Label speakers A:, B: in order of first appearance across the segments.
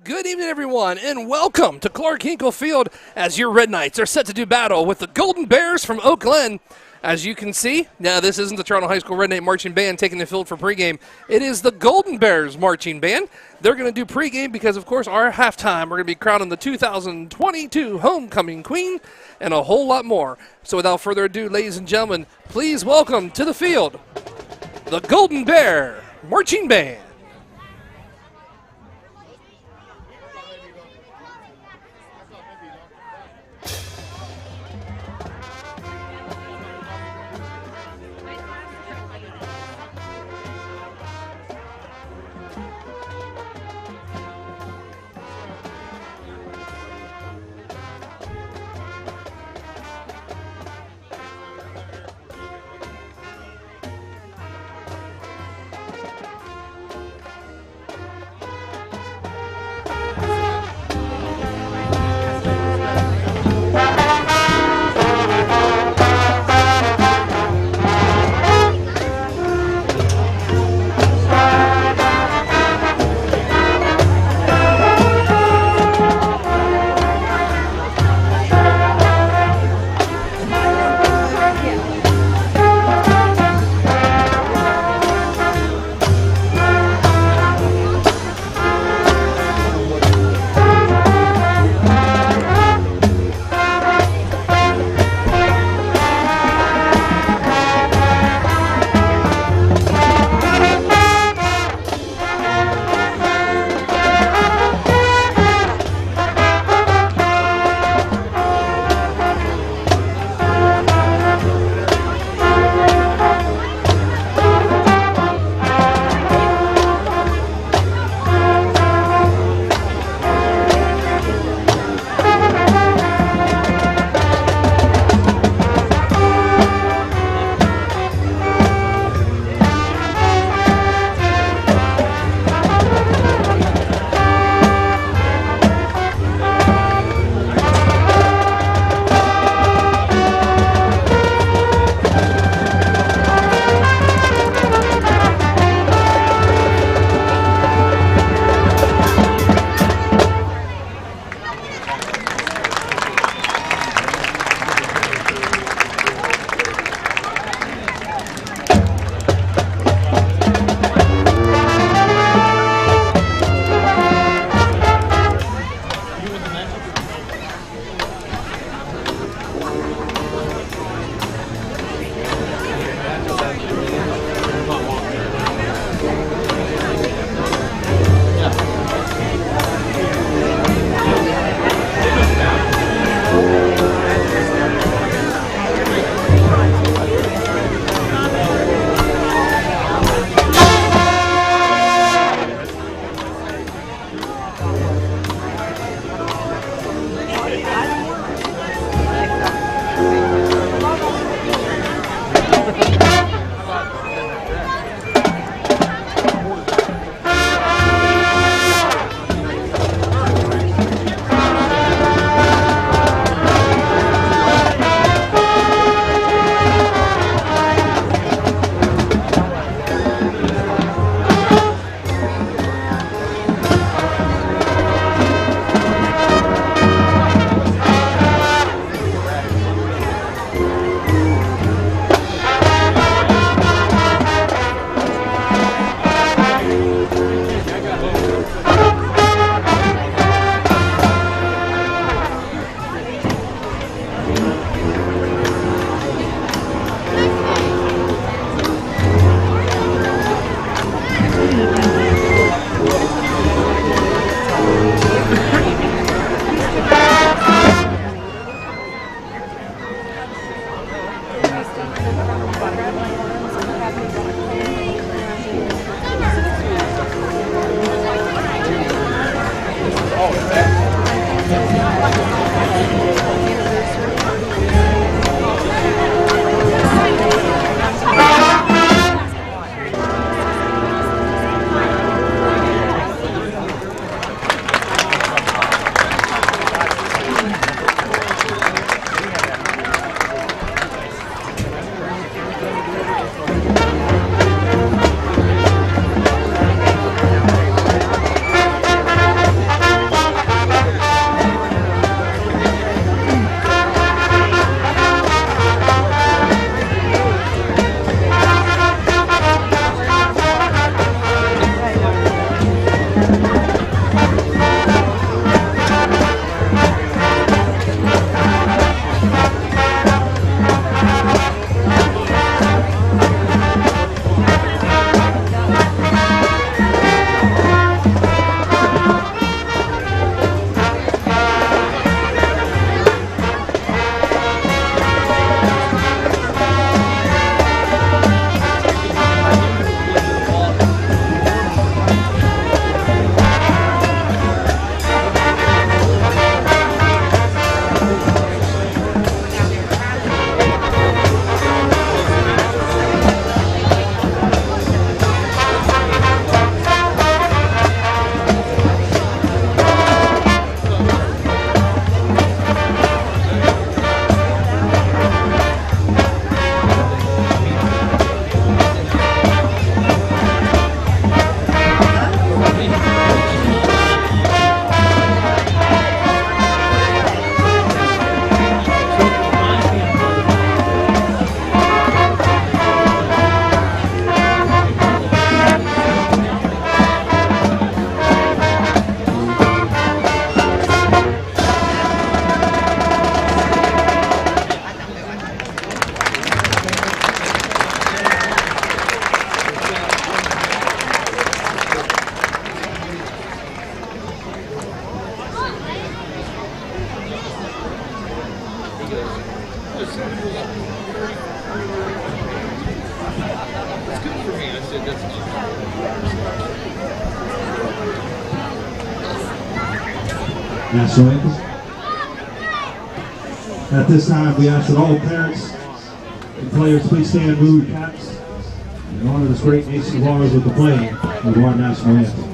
A: Good evening, everyone, and welcome to Clark Hinkle Field as your Red Knights are set to do battle with the Golden Bears from Oak Glen. As you can see, now this isn't the Toronto High School Red Knight Marching Band taking the field for pregame. It is the Golden Bears Marching Band. They're going to do pregame because, of course, our halftime, we're going to be crowning the 2022 Homecoming Queen and a whole lot more. So without further ado, ladies and gentlemen, please welcome to the field the Golden Bear Marching Band.
B: National anthem. At this time, we ask that all parents and players please stand and move your caps in honor of this great nation of ours with the playing of our national anthem.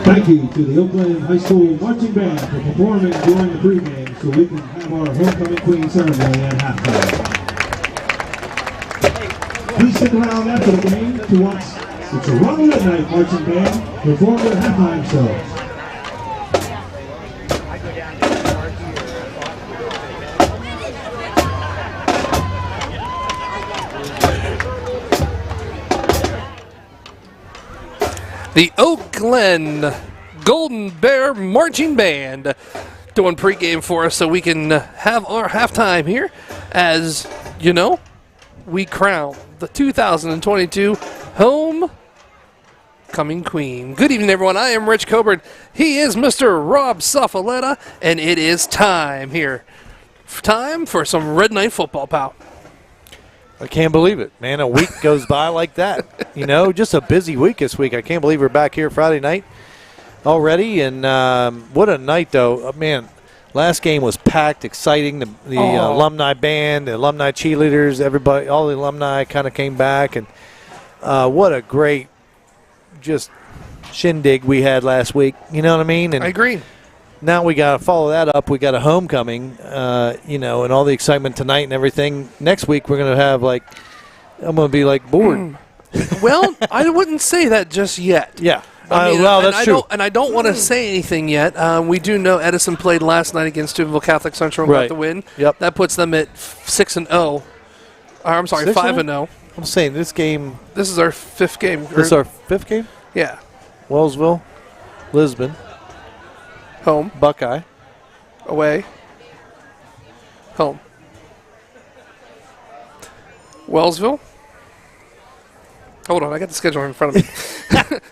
B: Thank you to the Oakland High School Marching Band for performing during the pregame so we can have our homecoming queen ceremony at halftime. Please stick around after the game to watch the Toronto Red Knight Marching Band perform their halftime show.
A: The Oak Glen Golden Bear Marching Band doing pregame for us so we can have our halftime here as, you know, we crown the 2022 Homecoming Queen. Good evening, everyone. I am Rich Coburn. He is Mr. Rob Saffaletta, and it is time here. Time for some Red Knight football, pal.
C: I can't believe it, man. A week goes by like that. You know, just a busy week this week. I can't believe we're back here Friday night already. And what a night, though. Man, last game was packed, exciting. The alumni band, the alumni cheerleaders, everybody, all the alumni kind of came back. And what a great just shindig we had last week. You know what I mean? And
A: I agree.
C: now we got to follow that up. We got a homecoming, and all the excitement tonight and everything. Next week we're going to have, I'm going to be, bored.
A: Well, I wouldn't say that just yet.
C: Yeah.
A: That's
C: true.
A: I don't want to say anything yet. We do know Edison played last night against Steubenville Catholic Central and got the win.
C: Yep.
A: That puts them at 6-0. I'm sorry, 5-0.
C: I'm saying this game.
A: This is our fifth game.
C: This is our fifth game?
A: Yeah.
C: Wellsville, Lisbon,
A: home,
C: Buckeye,
A: away, home. Wellsville. Hold on, I got the schedule in front of me.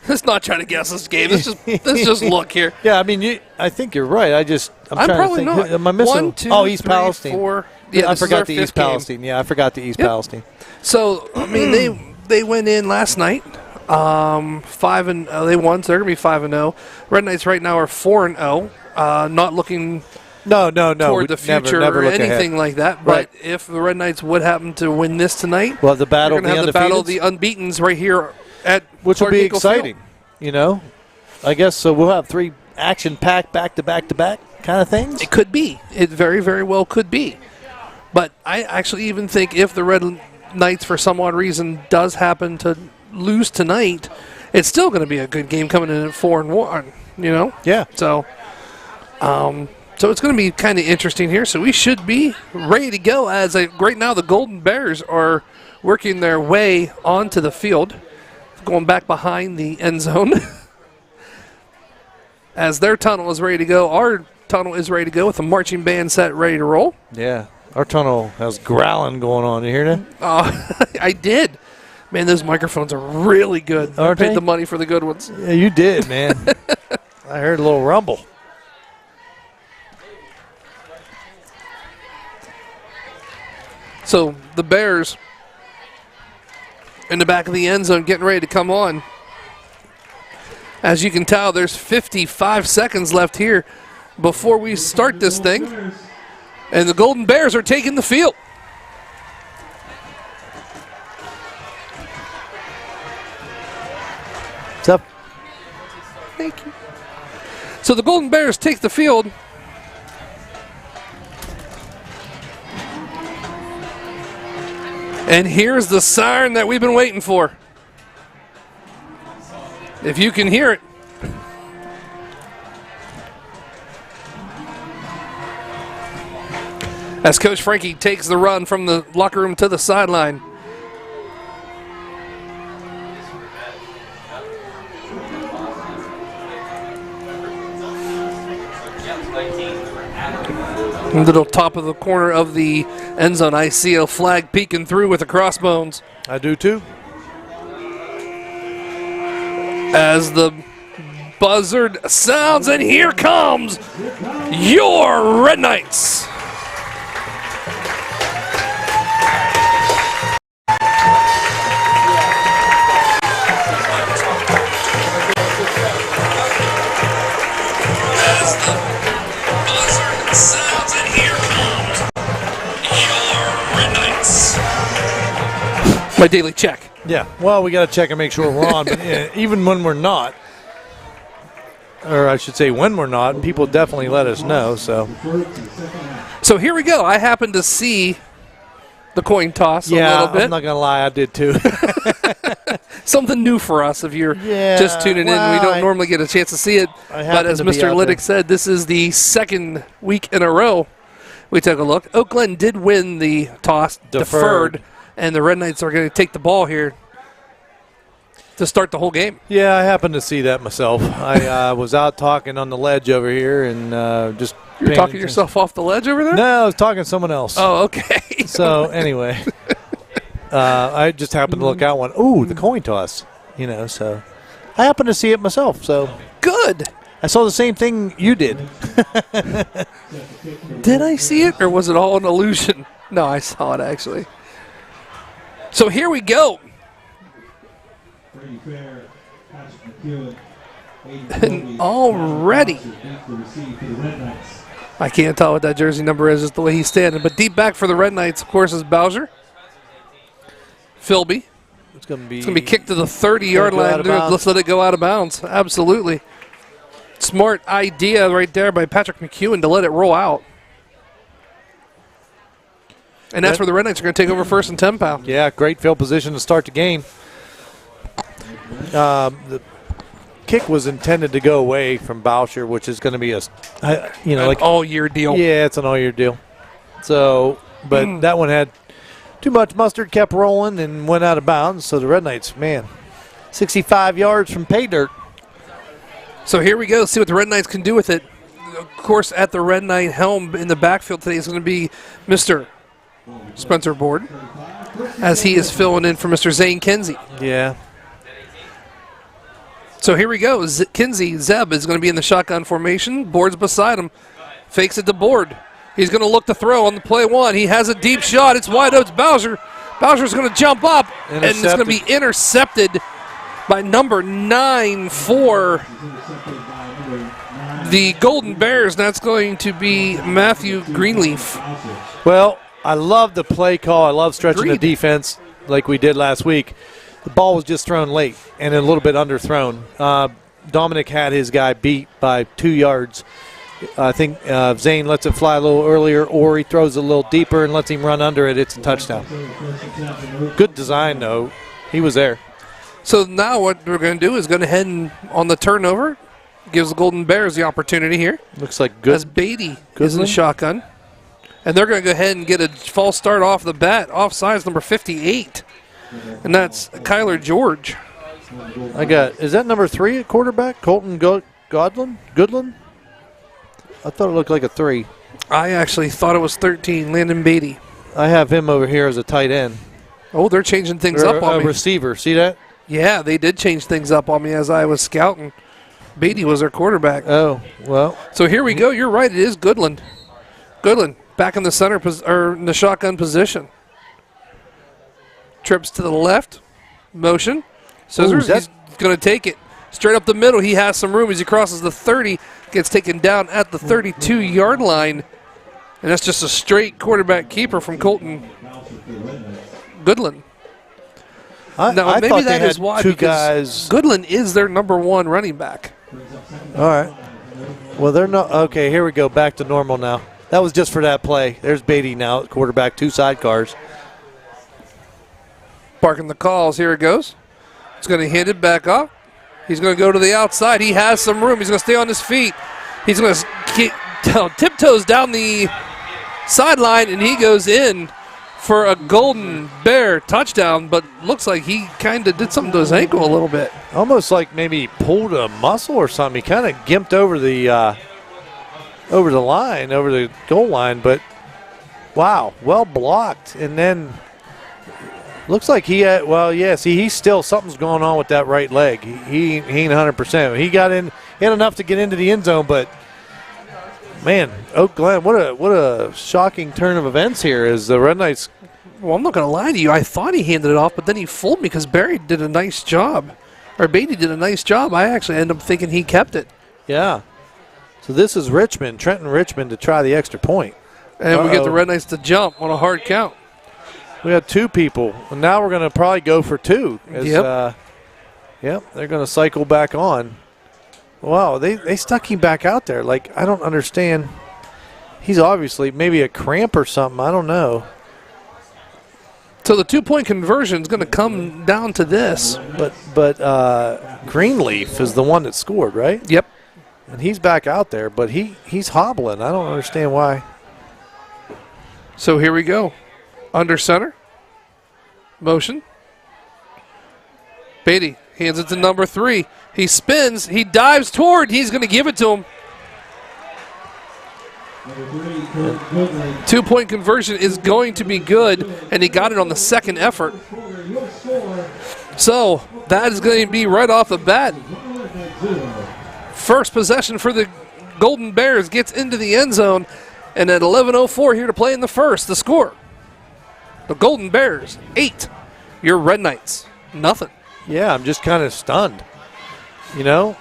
A: Let's not try to guess this game. Let's just look here.
C: Yeah, I mean, I think you're right. I'm trying
A: probably
C: to think.
A: not.
C: Am I missing?
A: 1, 2,
C: East
A: 3,
C: Palestine.
A: 4.
C: Yeah, I forgot the
A: fifth
C: East
A: game.
C: Palestine. Yeah, I forgot the East Palestine.
A: So I mean, they went in last night. 5 and they won, so they're gonna be 5-0. Red Knights right now are 4-0. Not looking toward the future
C: never
A: or
C: look
A: anything
C: ahead.
A: like that.
C: Right.
A: But if the Red Knights would happen to win this tonight,
C: well, the battle,
A: we're gonna have the battle of the unbeatens right here at
C: which will
A: Clark
C: be
A: Hinkle
C: exciting.
A: Field.
C: I guess so. We'll have 3 action-packed back-to-back kind of things.
A: It could be. It very, very well could be. But I actually even think if the Red Knights, for some odd reason, does happen to lose tonight, it's still going to be a good game coming in at 4-1.
C: Yeah.
A: So it's going to be kind of interesting here. So we should be ready to go. Right now, the Golden Bears are working their way onto the field, going back behind the end zone. As their tunnel is ready to go, our tunnel is ready to go with the marching band set, ready to roll.
C: Yeah. Our tunnel has growling going on. You hear that?
A: I did. Man, those microphones are really good. I paid the money for the good ones.
C: Yeah, you did, man. I heard a little rumble.
A: So the Bears in the back of the end zone getting ready to come on. As you can tell, there's 55 seconds left here before we start this thing. And the Golden Bears are taking the field.
C: What's up?
A: Thank you. So the Golden Bears take the field. And here's the siren that we've been waiting for. If you can hear it. As Coach Frankie takes the run from the locker room to the sideline. Little top of the corner of the end zone, I see a flag peeking through with the crossbones.
C: I do too.
A: As the buzzard sounds, and here comes your Red Knights. As the buzzard sounds, and here comes your Red Knights. My daily check.
C: Yeah, well, we got to check and make sure we're on. But even when we're not, or I should say when we're not, people definitely let us know. So
A: here we go. I happened to see the coin toss a little bit.
C: I'm not going to lie, I did too.
A: Something new for us if you're just tuning in. We don't normally get a chance to see it. But as Mr. Liddick said, this is the second week in a row we took a look. Oak Glen did win the toss, deferred. And the Red Knights are going to take the ball here to start the whole game.
C: Yeah, I happened to see that myself. I was out talking on the ledge over here and just.
A: You're talking yourself off the ledge over there?
C: No, I was talking to someone else.
A: Oh, okay.
C: So anyway, I just happened to look out one. Ooh, the coin toss. So I happened to see it myself. So
A: good.
C: I saw the same thing you did.
A: Did I see it, or was it all an illusion? No, I saw it actually. So here we go. And already, I can't tell what that jersey number is, just the way he's standing. But deep back for the Red Knights, of course, is Bowser. Philby.
C: It's going to be
A: kicked to the 30-yard line. Let's let it go out of bounds. Absolutely. Smart idea right there by Patrick McEwen to let it roll out. And that's where the Red Knights are going to take over first and 10, pal.
C: Yeah, great field position to start the game. The kick was intended to go away from Boucher, which is going to be an
A: all-year deal.
C: Yeah, it's an all-year deal. So, but that one had too much mustard, kept rolling, and went out of bounds. So the Red Knights, 65 yards from pay dirt.
A: So here we go. See what the Red Knights can do with it. Of course, at the Red Knight helm in the backfield today is going to be Mr. Spencer Board, as he is filling in for Mr. Zane Kinsey.
C: Yeah.
A: So here we go. Kinsey, Zeb, is going to be in the shotgun formation. Board's beside him. Fakes it to Board. He's going to look to throw on the play one. He has a deep shot. It's wide open. It's Bowser. Bowser's going to jump up, and it's going to be intercepted by number 9 for the Golden Bears. That's going to be Matthew Greenleaf.
C: Well, I love the play call. I love stretching the defense like we did last week. The ball was just thrown late and a little bit underthrown. Dominic had his guy beat by 2 yards. I think Zane lets it fly a little earlier, or he throws a little deeper and lets him run under it. It's a touchdown. Good design, though. He was there.
A: So now what we're going to do is go ahead and on the turnover, gives the Golden Bears the opportunity here.
C: Looks like good.
A: As Beatty is in the shotgun. And they're going to go ahead and get a false start off the bat. Offsides number 58. And that's Kyler George.
C: Is that number 3 at quarterback? Colton Goodland? I thought it looked like a 3.
A: I actually thought it was 13, Landon Beatty.
C: I have him over here as a tight end.
A: Oh, they're changing things up on me.
C: Receiver, see that?
A: Yeah, they did change things up on me as I was scouting. Beatty was their quarterback.
C: Oh, well.
A: So here we go. You're right. It is Goodland. Goodland back in the center or in the shotgun position. Trips to the left. Motion. Scissors. He's going to take it straight up the middle. He has some room as he crosses the 30. Gets taken down at the 32-yard line. And that's just a straight quarterback keeper from Colton Goodland.
C: I
A: maybe
C: thought
A: that
C: they
A: is
C: had
A: why,
C: two
A: because
C: guys.
A: Goodland is their number one running back.
C: All right. Well, they're not. Okay, here we go. Back to normal now. That was just for that play. There's Beatty now at quarterback, 2 sidecars.
A: Barking the calls. Here it goes. He's going to hand it back off. He's going to go to the outside. He has some room. He's going to stay on his feet. He's going to tiptoes down the sideline, and he goes in for a Golden Bear touchdown, but looks like he kind of did something to his ankle a little bit.
C: Almost like maybe he pulled a muscle or something. He kind of gimped over the line, over the goal line, but wow, well blocked. And then looks like he had, he's still, something's going on with that right leg. He ain't 100%. He got in, he had enough to get into the end zone, but man, Oak Glen, what a shocking turn of events here as the Red Knights.
A: Well, I'm not going to lie to you. I thought he handed it off, but then he fooled me because Barry did a nice job. Or Beatty did a nice job. I actually ended up thinking he kept it.
C: Yeah. So this is Trenton Richmond to try the extra point.
A: And we get the Red Knights to jump on a hard count.
C: We had 2 people, and now we're going to probably go for 2. They're going to cycle back on. Wow, they stuck him back out there. Like, I don't understand. He's obviously maybe a cramp or something. I don't know.
A: So the 2-point conversion is going to come down to this.
C: But Greenleaf is the one that scored, right?
A: Yep.
C: And he's back out there, but he's hobbling. I don't understand why.
A: So here we go. Under center. Motion. Beatty hands it to number 3. He spins. He dives toward. He's going to give it to him. 2-point conversion is going to be good, and he got it on the second effort. So that is going to be right off the bat. First possession for the Golden Bears gets into the end zone, and at 11:04 here to play in the first, the score. The Golden Bears, 8. Your Red Knights, nothing.
C: Yeah, I'm just kind of stunned. You know?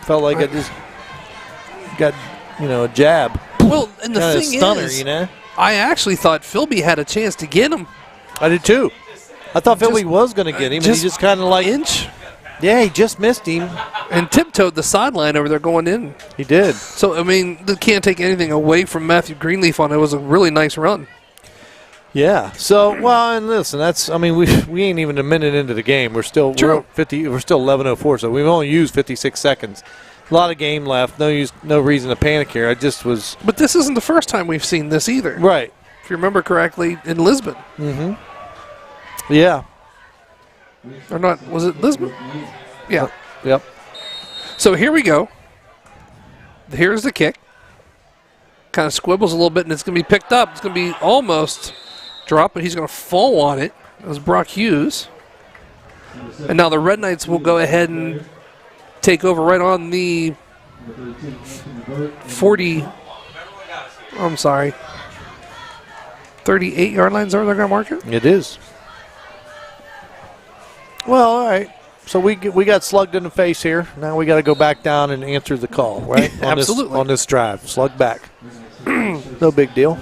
C: Felt like I just got, a jab.
A: Well, and the
C: Kinda
A: thing
C: stunner,
A: is,
C: you know?
A: I actually thought Philby had a chance to get him.
C: I did too. I thought Philby was going to get him, and he just kind of like.
A: Inch.
C: Yeah, he just missed him.
A: And tiptoed the sideline over there going in.
C: He did.
A: So, I mean, they can't take anything away from Matthew Greenleaf on it. It was a really nice run.
C: Yeah. So, well, and listen, we ain't even a minute into the game. We're still
A: True.
C: We're still 11:04, so we've only used 56 seconds. A lot of game left. No reason to panic here. I just was.
A: But this isn't the first time we've seen this either.
C: Right.
A: If you remember correctly, in Lisbon.
C: Mm-hmm. Yeah.
A: Or not, was it Lisbon? Yeah.
C: Yep.
A: So here we go. Here's the kick. Kind of squibbles a little bit, and it's going to be picked up. It's going to be almost dropped, but he's going to fall on it. It was Brock Hughes. And now the Red Knights will go ahead and take over right on the 38-yard line. Is that where they're going to mark it?
C: It is. Well, all right. So we got slugged in the face here. Now we got to go back down and answer the call, right?
A: Absolutely.
C: On this drive. Slug back. No big deal.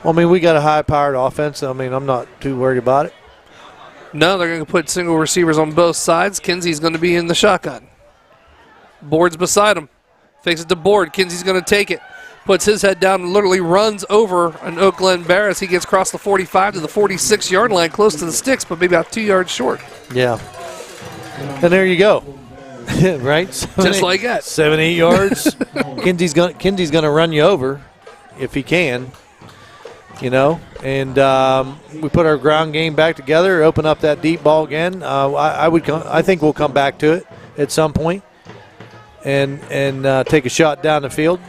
C: Well, I mean, we got a high-powered offense. I mean, I'm not too worried about it.
A: No, they're going to put single receivers on both sides. Kinsey's going to be in the shotgun. Board's beside him. Fakes it to Board. Kinsey's going to take it. Puts his head down and literally runs over an Oak Glen Bear as he gets across the 45 to the 46-yard line, close to the sticks, but maybe about 2 yards short.
C: Yeah. And there you go. Right?
A: Just like that.
C: 7-8 yards. Kinsey's gonna run you over if he can. And we put our ground game back together, open up that deep ball again. I think we'll come back to it at some point and take a shot down the field.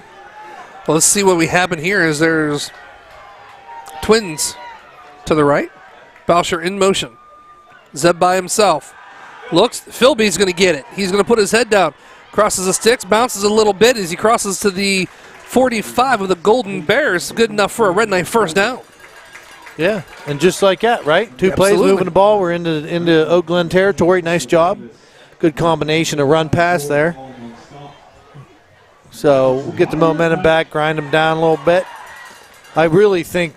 A: Well, let's see what we happen here is there's Twins to the right. Boucher in motion. Zeb by himself. Looks, Philby's going to get it. He's going to put his head down. Crosses the sticks, bounces a little bit as he crosses to the 45 of the Golden Bears. Good enough for a Red Knight first down.
C: Yeah, and just like that, right? Two plays moving the ball. We're into Oak Glen territory. Nice job. Good combination of run pass there. So we'll get the momentum back, grind them down a little bit. I really think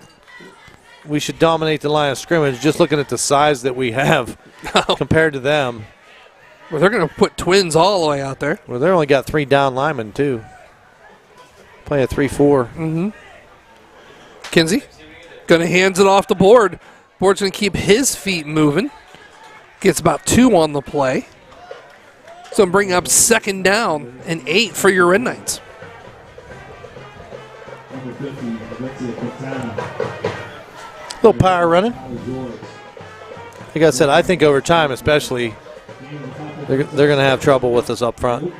C: we should dominate the line of scrimmage just looking at the size that we have compared to them.
A: Well, they're going to put twins all the way out there.
C: Well, they only got 3 down linemen, too. Play a 3-4.
A: Kinsey going to hands it off the board. Board's going to keep his feet moving. Gets about 2 on the play. So bring up 2nd down and 8 for your Red Knights.
C: Little power running. Like I said, I think over time especially, they're going to have trouble with us up front.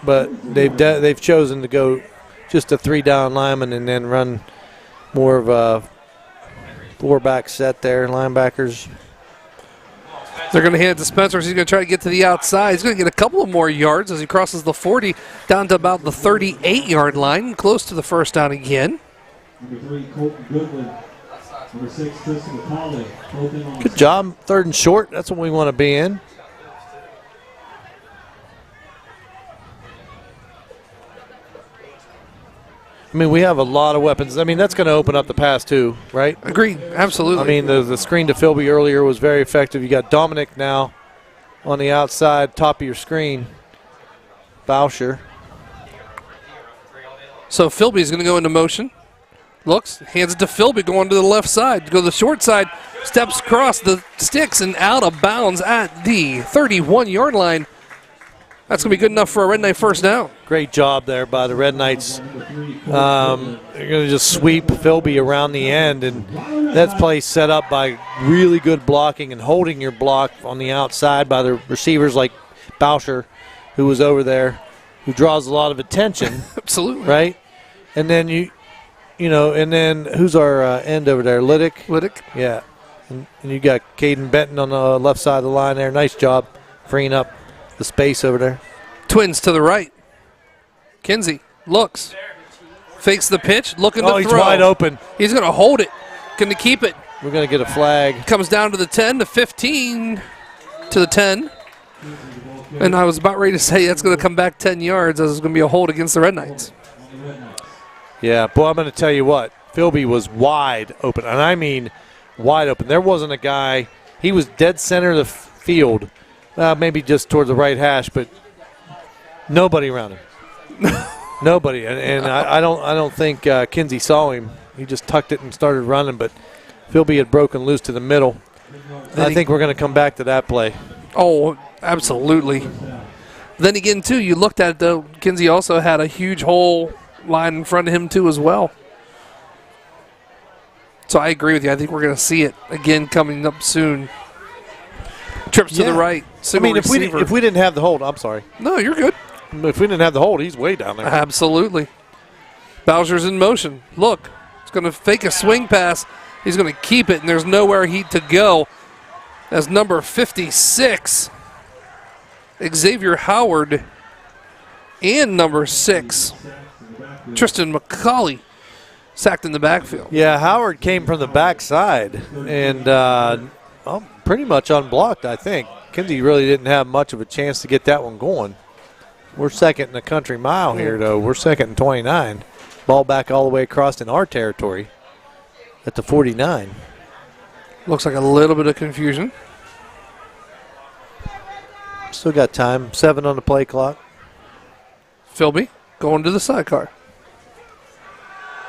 C: But they've chosen to go just a 3 down lineman and then run more of a 4-back set there, linebackers.
A: They're going to hand it to Spencer. He's going to try to get to the outside. He's going to get a couple of more yards as he crosses the 40 down to about the 38-yard line, close to the first down again.
B: Number 3, Colton Goodwin. Number 6, Tristan McCauley.
C: Good job. 3rd and short. That's what we want to be in. I mean, we have a lot of weapons. I mean, that's going to open up the pass too, right?
A: Agreed. Absolutely.
C: I mean, the screen to Philby earlier was very effective. You got Dominic now on the outside, top of your screen. Boucher.
A: So Philby's going to go into motion. Looks, hands it to Philby, going to the left side. Go to the short side, steps across the sticks and out of bounds at the 31-yard line. That's going to be good enough for a Red Knight first down.
C: Great job there by the Red Knights. They're going to just sweep Philby around the end, and that play set up by really good blocking and holding your block on the outside by the receivers like Boucher, who was over there, who draws a lot of attention.
A: Absolutely.
C: Right? And then and then who's our end over there?
A: Liddick.
C: Yeah. And you got Caden Benton on the left side of the line there. Nice job freeing up the space over there.
A: Twins to the right. Kinsey looks. Fakes the pitch, looking to throw.
C: Oh, he's wide open.
A: He's going to hold it. Going to keep it.
C: We're going to get a flag.
A: Comes down to the 10, the 15, to the 10. And I was about ready to say that's going to come back 10 yards as it's going to be a hold against the Red Knights.
C: Yeah, boy, I'm going to tell you what. Philby was wide open, and I mean wide open. There wasn't a guy. He was dead center of the field, maybe just toward the right hash, but nobody around him. Nobody, and I don't think Kinsey saw him. He just tucked it and started running, but Philby had broken loose to the middle. I think we're going to come back to that play.
A: Oh, absolutely. Then again, too, you looked at it, though. Kinsey also had a huge hole line in front of him, too, as well. So I agree with you. I think we're going to see it again coming up soon. Trips to the right.
C: I mean, if we didn't have the hold, I'm sorry.
A: No, you're good.
C: If we didn't have the hold, he's way down there.
A: Absolutely. Bowser's in motion. Look, he's going to fake a swing pass. He's going to keep it, and there's nowhere to go. As number 56, Xavier Howard, and number 6, Tristan McCauley, sacked in the backfield.
C: Yeah, Howard came from the backside and pretty much unblocked, I think. Kinsey really didn't have much of a chance to get that one going. We're second in the country mile here, though. We're second and 29. Ball back all the way across in our territory at the 49.
A: Looks like a little bit of confusion.
C: Still got time. 7 on the play clock.
A: Philby going to the sidecar.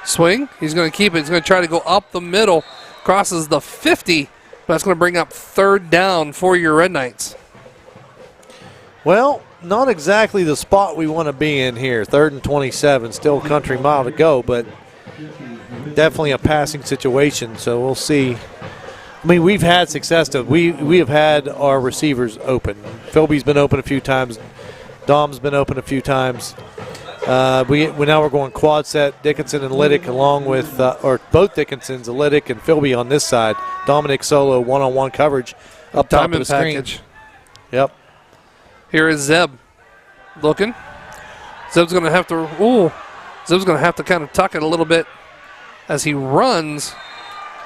A: Swing. He's going to keep it. He's going to try to go up the middle. Crosses the 50. But that's going to bring up 3rd down for your Red Knights.
C: Well, not exactly the spot we want to be in here. 3rd and 27. Still a country mile to go, but definitely a passing situation. So we'll see. I mean, we've had success. We have had our receivers open. Philby's been open a few times. Dom's been open a few times. Now we're going quad set, Dickinson and Liddick along with, or both Dickinsons, Liddick and Philby on this side. Dominic solo one-on-one coverage up top of the screen.
A: Package.
C: Yep.
A: Here is Zeb looking. Zeb's going to have to kind of tuck it a little bit as he runs.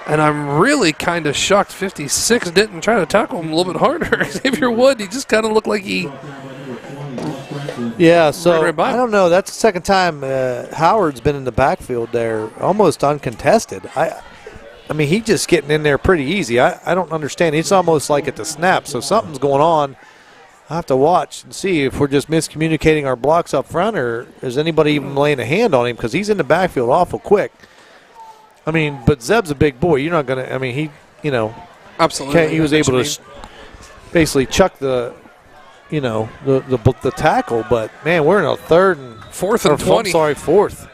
A: And I'm really kind of shocked 56 didn't try to tackle him a little bit harder. Xavier Wood, he just kind of looked like he...
C: Yeah, so
A: right by him.
C: I don't know. That's the second time Howard's been in the backfield there, almost uncontested. I mean, he's just getting in there pretty easy. I don't understand. It's almost like at the snap, so something's going on. I have to watch and see if we're just miscommunicating our blocks up front, or is anybody even laying a hand on him, because he's in the backfield awful quick. I mean, but Zeb's a big boy. You're not going to – I mean, he, you know.
A: Absolutely.
C: He was able to basically chuck the – you know, the tackle, but, man, we're in a
A: fourth and 20.
C: Fourth.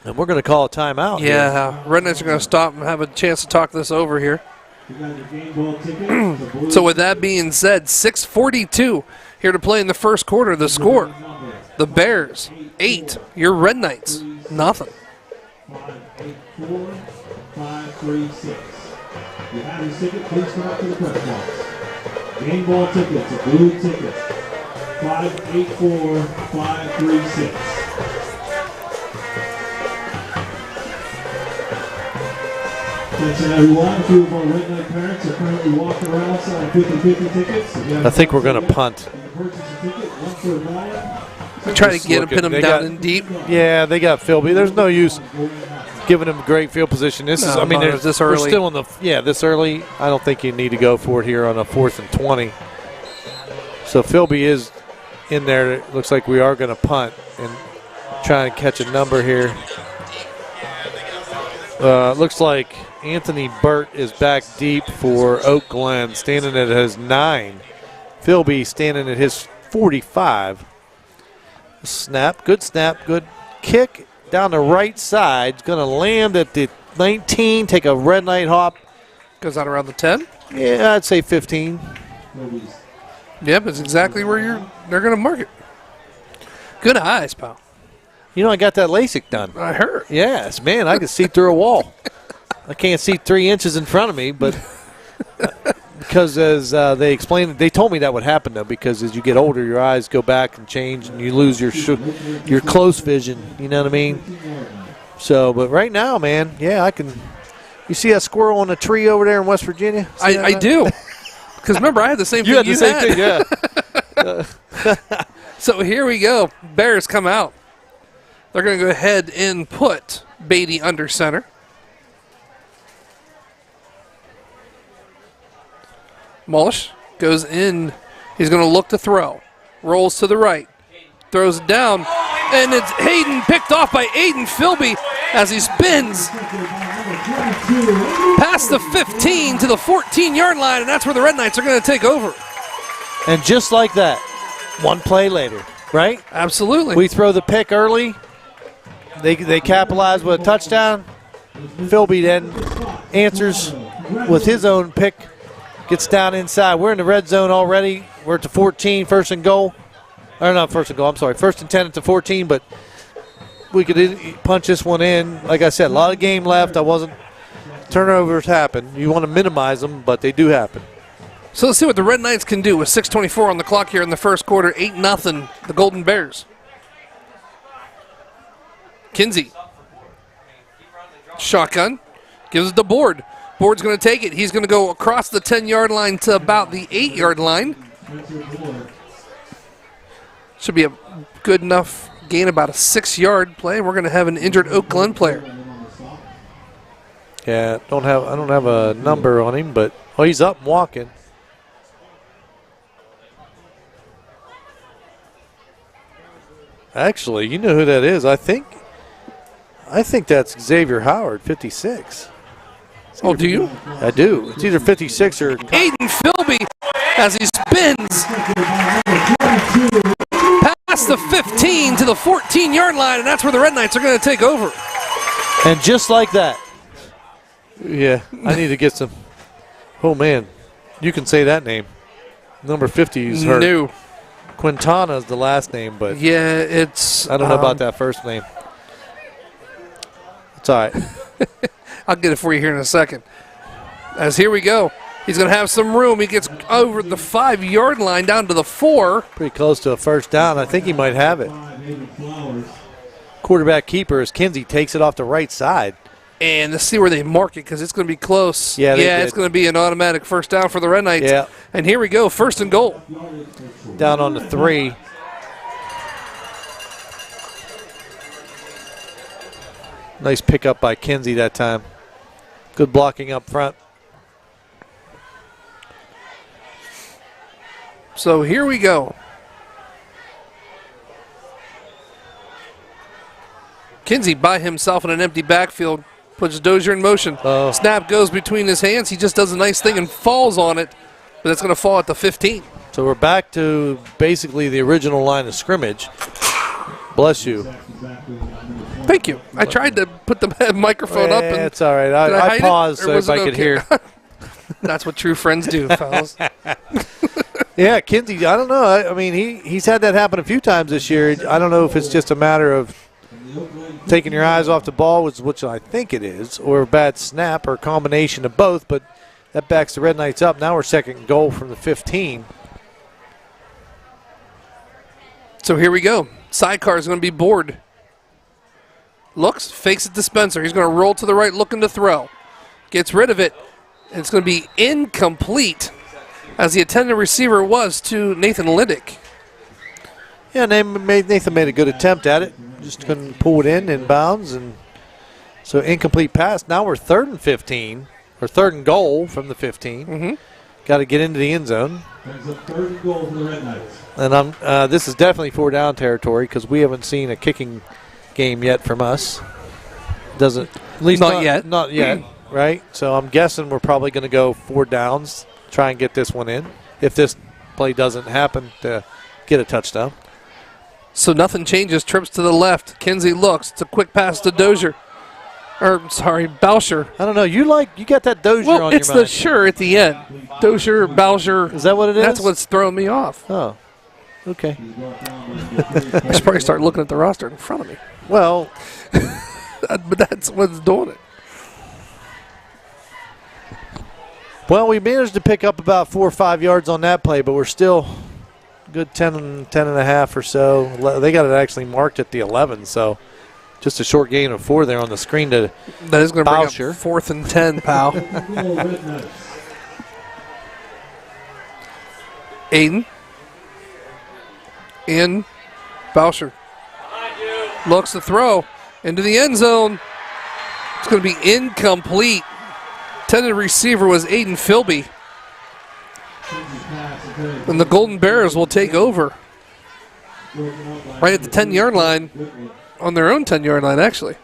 C: And we're going to call a timeout.
A: Yeah, Red Knights are going to stop and have a chance to talk this over here. So with that being said, 6:42 here to play in the first quarter. The score, the Bears, 8. Your Red Knights, nothing.
B: 5-8-4, 5-3-6. You have your ticket, please come up to the press box. Game ball tickets, a blue ticket, 584 536. Attention everyone, a few of our Red Knight parents are currently walking around selling 50-50 tickets.
C: I think we're going to punt.
B: Purchase a ticket, one for $1.
A: Try to get him, pin him down in deep.
C: Yeah, they got Philby. There's no use giving him great field position. This is, I mean,
A: this early.
C: We're still in the, this early. I don't think you need to go for it here on a 4th and 20. So Philby is in there. It looks like we are going to punt and try and catch a number here. Looks like Anthony Burt is back deep for Oak Glen, standing at his 9. Philby standing at his 45. Snap, good kick. Down the right side, going to land at the 19, take a Red Knight hop.
A: Goes out around the 10?
C: Yeah, I'd say 15.
A: Yep, it's exactly where they're going to mark it. Good eyes, pal.
C: You know, I got that LASIK done.
A: I heard.
C: Yes, man, I can see through a wall. I can't see 3 inches in front of me, but because as they explained, they told me that would happen, though, because as you get older, your eyes go back and change, and you lose your close vision, you know what I mean? So, but right now, man, yeah, I can. You see that squirrel on a tree over there in West Virginia?
A: I do. Because remember, I had the same thing
C: you had. The same thing, yeah.
A: So here we go. Bears come out. They're going to go ahead and put Beatty under center. Mullish goes in. He's going to look to throw. Rolls to the right. Throws it down. And it's Hayden picked off by Aiden Philby as he spins past the 15 to the 14-yard line, and that's where the Red Knights are going to take over.
C: And just like that, one play later, right?
A: Absolutely.
C: We throw the pick early. They capitalize with a touchdown. Philby then answers with his own pick. Gets down inside. We're in the red zone already. We're at the 14, first and goal. Or not first and goal, I'm sorry. First and 10 at the 14, but we could punch this one in. Like I said, a lot of game left. Turnovers happen. You want to minimize them, but they do happen.
A: So let's see what the Red Knights can do with 6:24 on the clock here in the first quarter. 8-0, the Golden Bears. Kinsey. Shotgun. Gives it to Board. Board's going to take it. He's going to go across the 10-yard line to about the 8-yard line. Should be a good enough gain, about a 6-yard play. We're going to have an injured Oak Glen player.
C: Yeah, I don't have a number on him, but he's up and walking. Actually, you know who that is? I think that's Xavier Howard, 56.
A: Oh, do you?
C: I do. It's either 56 or
A: Aiden Philby as he spins past the 15 to the 14-yard line, and that's where the Red Knights are going to take over.
C: And just like that. Yeah, I need to get some. Oh, man. You can say that name. Number 50 is hurt.
A: New.
C: Quintana is the last name, but
A: yeah, it's.
C: I don't know about that first name. It's all right.
A: I'll get it for you here in a second. As here we go. He's going to have some room. He gets over the 5-yard line down to the 4.
C: Pretty close to a first down. I think he might have it. Quarterback keeper as Kinsey takes it off the right side.
A: And let's see where they mark it because it's going to be close.
C: Yeah,
A: it's going to be an automatic first down for the Red Knights.
C: Yeah.
A: And here we go, 1st and goal.
C: Down on the 3. Nice pickup by Kinsey that time. Good blocking up front.
A: So here we go. Kinsey by himself in an empty backfield. Puts Dozier in motion.
C: Oh.
A: Snap goes between his hands. He just does a nice thing and falls on it. But it's going to fall at the 15.
C: So we're back to basically the original line of scrimmage. Bless you.
A: Thank you. I tried to put the microphone up. And
C: it's all right.
A: I
C: I
A: hide
C: paused
A: it, or
C: so
A: was
C: everybody
A: it
C: could
A: okay?
C: hear.
A: That's what true friends do, fellas.
C: Yeah, Kinsey, I don't know. I mean, he's had that happen a few times this year. I don't know if it's just a matter of taking your eyes off the ball, which I think it is, or a bad snap, or a combination of both, but that backs the Red Knights up. Now we're 2nd and goal from the 15.
A: So here we go. Sidecar is going to be bored. Looks, fakes it to Spencer. He's going to roll to the right, looking to throw. Gets rid of it. And it's going to be incomplete, as the intended receiver was to Nathan Liddick.
C: Yeah, Nathan made a good attempt at it. Just couldn't pull it in bounds. And so incomplete pass. Now we're 3rd and 15, or 3rd and goal from the 15.
A: Mm-hmm.
C: Got to get into the end zone.
B: Brings up 3rd and goal for the Red Knights.
C: And this is definitely 4-down territory because we haven't seen a kicking game yet from us. Doesn't, at least
A: not yet.
C: Not yet, right? So I'm guessing we're probably going to go 4 downs, try and get this one in. If this play doesn't happen to get a touchdown.
A: So nothing changes. Trips to the left. Kinsey looks. It's a quick pass to Dozier. Boucher.
C: I don't know. You got that Dozier on your mind.
A: It's the sure at the end. Dozier, Boucher.
C: Is that what it is?
A: That's what's throwing me off.
C: Oh, okay.
A: I should probably start looking at the roster in front of me.
C: Well,
A: but that's what's doing it.
C: Well, we managed to pick up about 4 or 5 yards on that play, but we're still good 10 and a half or so. They got it actually marked at the 11, so just a short gain of 4 there on the screen to
A: that is going to bring up
C: Boucher.
A: 4th and 10, pal. Aiden. In. Boucher. Looks to throw into the end zone. It's going to be incomplete. Intended receiver was Aiden Philby. And the Golden Bears will take over. Right at the 10-yard line. On their own 10-yard line, actually.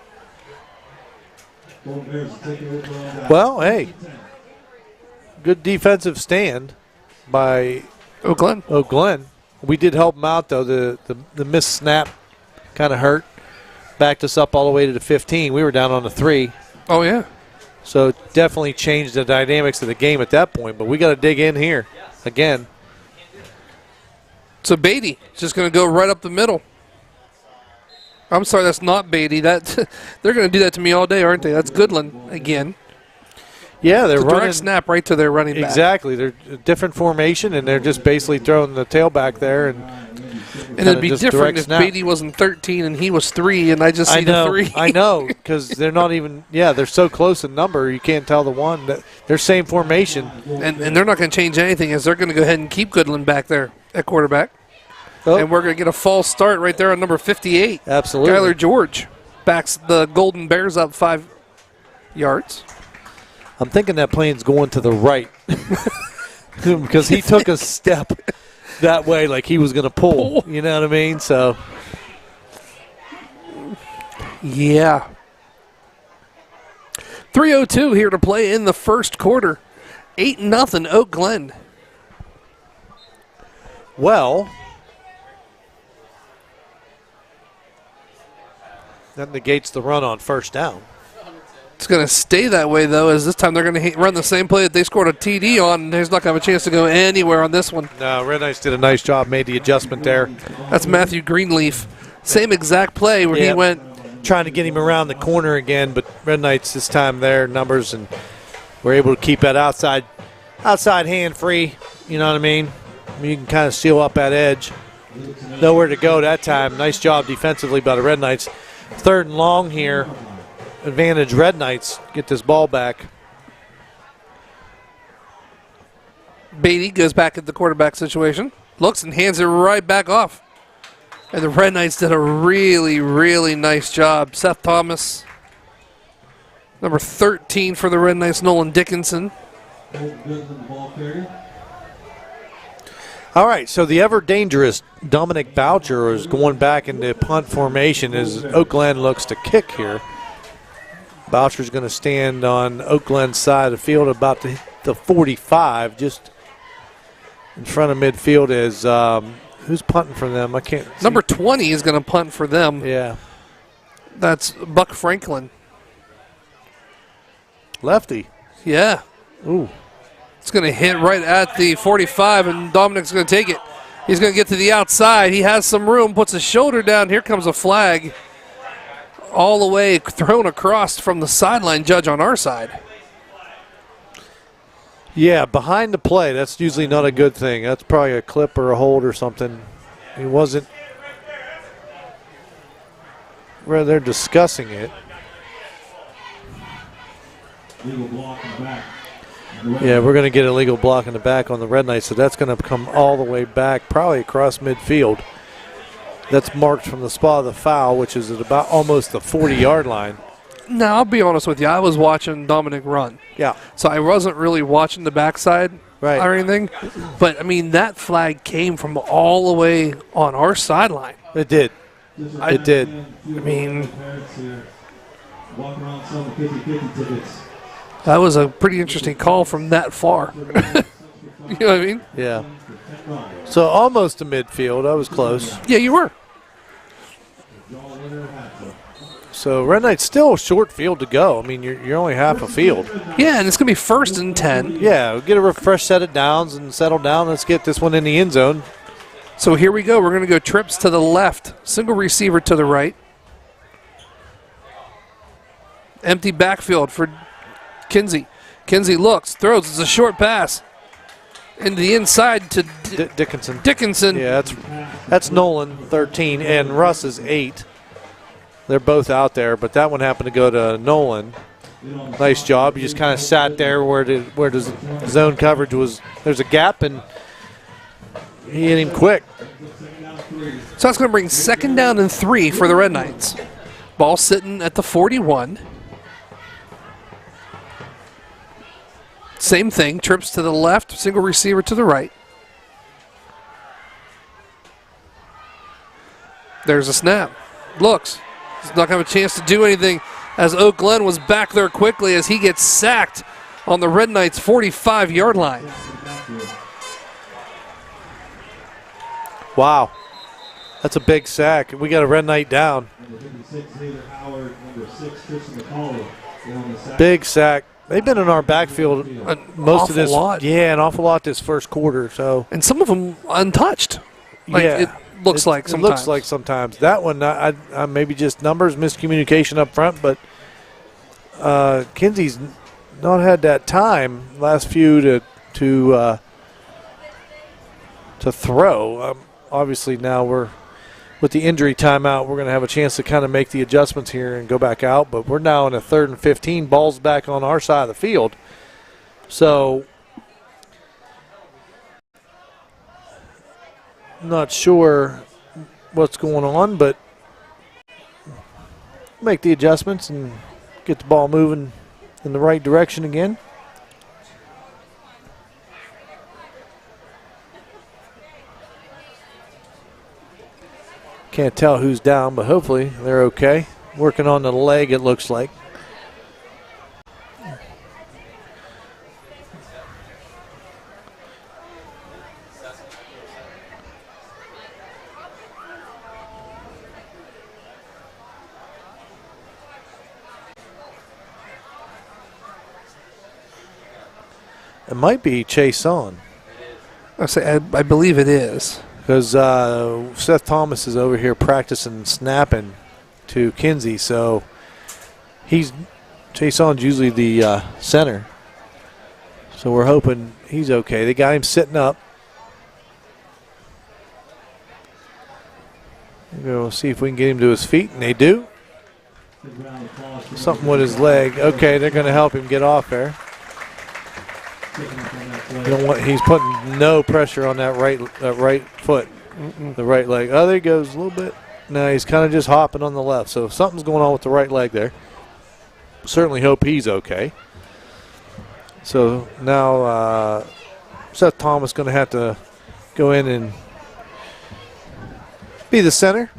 C: Well, hey. Good defensive stand by O'Glen. We did help them out, though. The missed snap kind of hurt. Backed us up all the way to the 15. We were down on the 3.
A: Oh, yeah.
C: So it definitely changed the dynamics of the game at that point. But we got to dig in here again.
A: So Beatty is just going to go right up the middle. I'm sorry, that's not Beatty. They're going to do that to me all day, aren't they? That's Goodland again.
C: Yeah, they're running.
A: Direct snap right to their running back.
C: Exactly. They're a different formation, and they're just basically throwing the tailback there. And
A: it'd be different if Beatty wasn't 13 and he was 3, and I just see the 3.
C: I know, because they're not even – yeah, they're so close in number, you can't tell the one. They're same formation.
A: And they're not going to change anything, as they're going to go ahead and keep Goodland back there at quarterback. Oh. And we're going to get a false start right there on number 58.
C: Absolutely.
A: Skylar George backs the Golden Bears up 5 yards.
C: I'm thinking that plane's going to the right because he took a step that way like he was going to pull. You know what I mean? So,
A: yeah. 3:02 here to play in the first quarter. 8-0 Oak Glen.
C: Well, that negates the run on first down.
A: It's going to stay that way, though, as this time they're going to run the same play that they scored a TD on, and he's not going to have a chance to go anywhere on this one.
C: No, Red Knights did a nice job, made the adjustment there.
A: That's Matthew Greenleaf. Same exact play where he went.
C: Trying to get him around the corner again, but Red Knights this time their numbers, and were able to keep that outside outside hand free. You know what I mean? You can kind of seal up that edge. Nowhere to go that time. Nice job defensively by the Red Knights. 3rd and long here. Advantage Red Knights. Get this ball back.
A: Beatty goes back at the quarterback situation. Looks and hands it right back off. And the Red Knights did a really, really nice job. Seth Thomas, number 13 for the Red Knights, Nolan Dickinson.
C: All right, so the ever-dangerous Dominic Boucher is going back into punt formation as Oak Glen looks to kick here. Boucher's going to stand on Oak Glen's side of the field about the 45, just in front of midfield is who's punting for them? I can't see.
A: Number 20 is going to punt for them.
C: Yeah.
A: That's Buck Franklin.
C: Lefty.
A: Yeah.
C: Ooh.
A: It's going to hit right at the 45, and Dominic's going to take it. He's going to get to the outside. He has some room, puts his shoulder down. Here comes a flag all the way thrown across from the sideline judge on our side.
C: Yeah, behind the play, that's usually not a good thing. That's probably a clip or a hold or something. He wasn't where they're discussing it.
B: Legal block in the back.
C: Yeah, we're going to get a legal block in the back on the Red Knights, so that's going to come all the way back, probably across midfield. That's marked from the spot of the foul, which is at about almost the 40-yard line.
A: Now, I'll be honest with you. I was watching Dominic run.
C: Yeah.
A: So I wasn't really watching the backside
C: Right.
A: or anything. But, I mean, that flag came from all the way on our sideline.
C: It did. It did.
A: I mean,
B: Walking around selling 50-50 tickets.
A: that was a pretty interesting call from that far. You know what I mean?
C: Yeah. So almost to midfield. I was close.
A: Yeah, you were.
C: So Red Knights still a short field to go. I mean, you're only half a field.
A: Yeah, and it's going to be 1st and 10.
C: Yeah, we'll get a fresh set of downs and settle down. Let's get this one in the end zone.
A: So here we go. We're going to go trips to the left. Single receiver to the right. Empty backfield for Kinsey. Kinsey looks, throws. It's a short pass. Into the inside to
C: Dickinson.
A: Dickinson.
C: Yeah, that's Nolan, 13, and Russ is 8. They're both out there, but that one happened to go to Nolan. Nice job. You just kind of sat there where the zone coverage was. There's a gap, and he hit him quick.
A: So that's going to bring 2nd down and 3 for the Red Knights. Ball sitting at the 41. Same thing, trips to the left, single receiver to the right. There's a snap. Looks. He's not going to have a chance to do anything as Oak Glen was back there quickly as he gets sacked on the Red Knights' 45-yard line.
C: Wow. That's a big sack. We got a Red Knight down. Big sack. They've been in our backfield most of this.
A: Lot.
C: Yeah, an awful lot this first quarter. So,
A: and some of them untouched. Like
C: yeah,
A: it looks like sometimes.
C: It looks like sometimes. That one, I maybe just numbers, miscommunication up front, but Kinsey's not had that time last few to throw. Obviously now we're with the injury timeout, we're going to have a chance to kind of make the adjustments here and go back out. But we're now in a 3rd and 15. Ball's back on our side of the field. So not sure what's going on, but make the adjustments and get the ball moving in the right direction again. Can't tell who's down, but hopefully they're okay. Working on the leg, it looks like. It might be Chase on.
A: I believe it is.
C: Because Seth Thomas is over here practicing snapping to Kinsey, so Chase On's usually the center. So we're hoping he's okay. They got him sitting up. We'll see if we can get him to his feet, and they do. Something with his leg. Okay, they're going to help him get off there. He's putting no pressure on that right foot, the right leg. Oh, there he goes a little bit. No, he's kind of just hopping on the left. So something's going on with the right leg there. Certainly hope he's okay. So now Seth Thomas going to have to go in and be the center.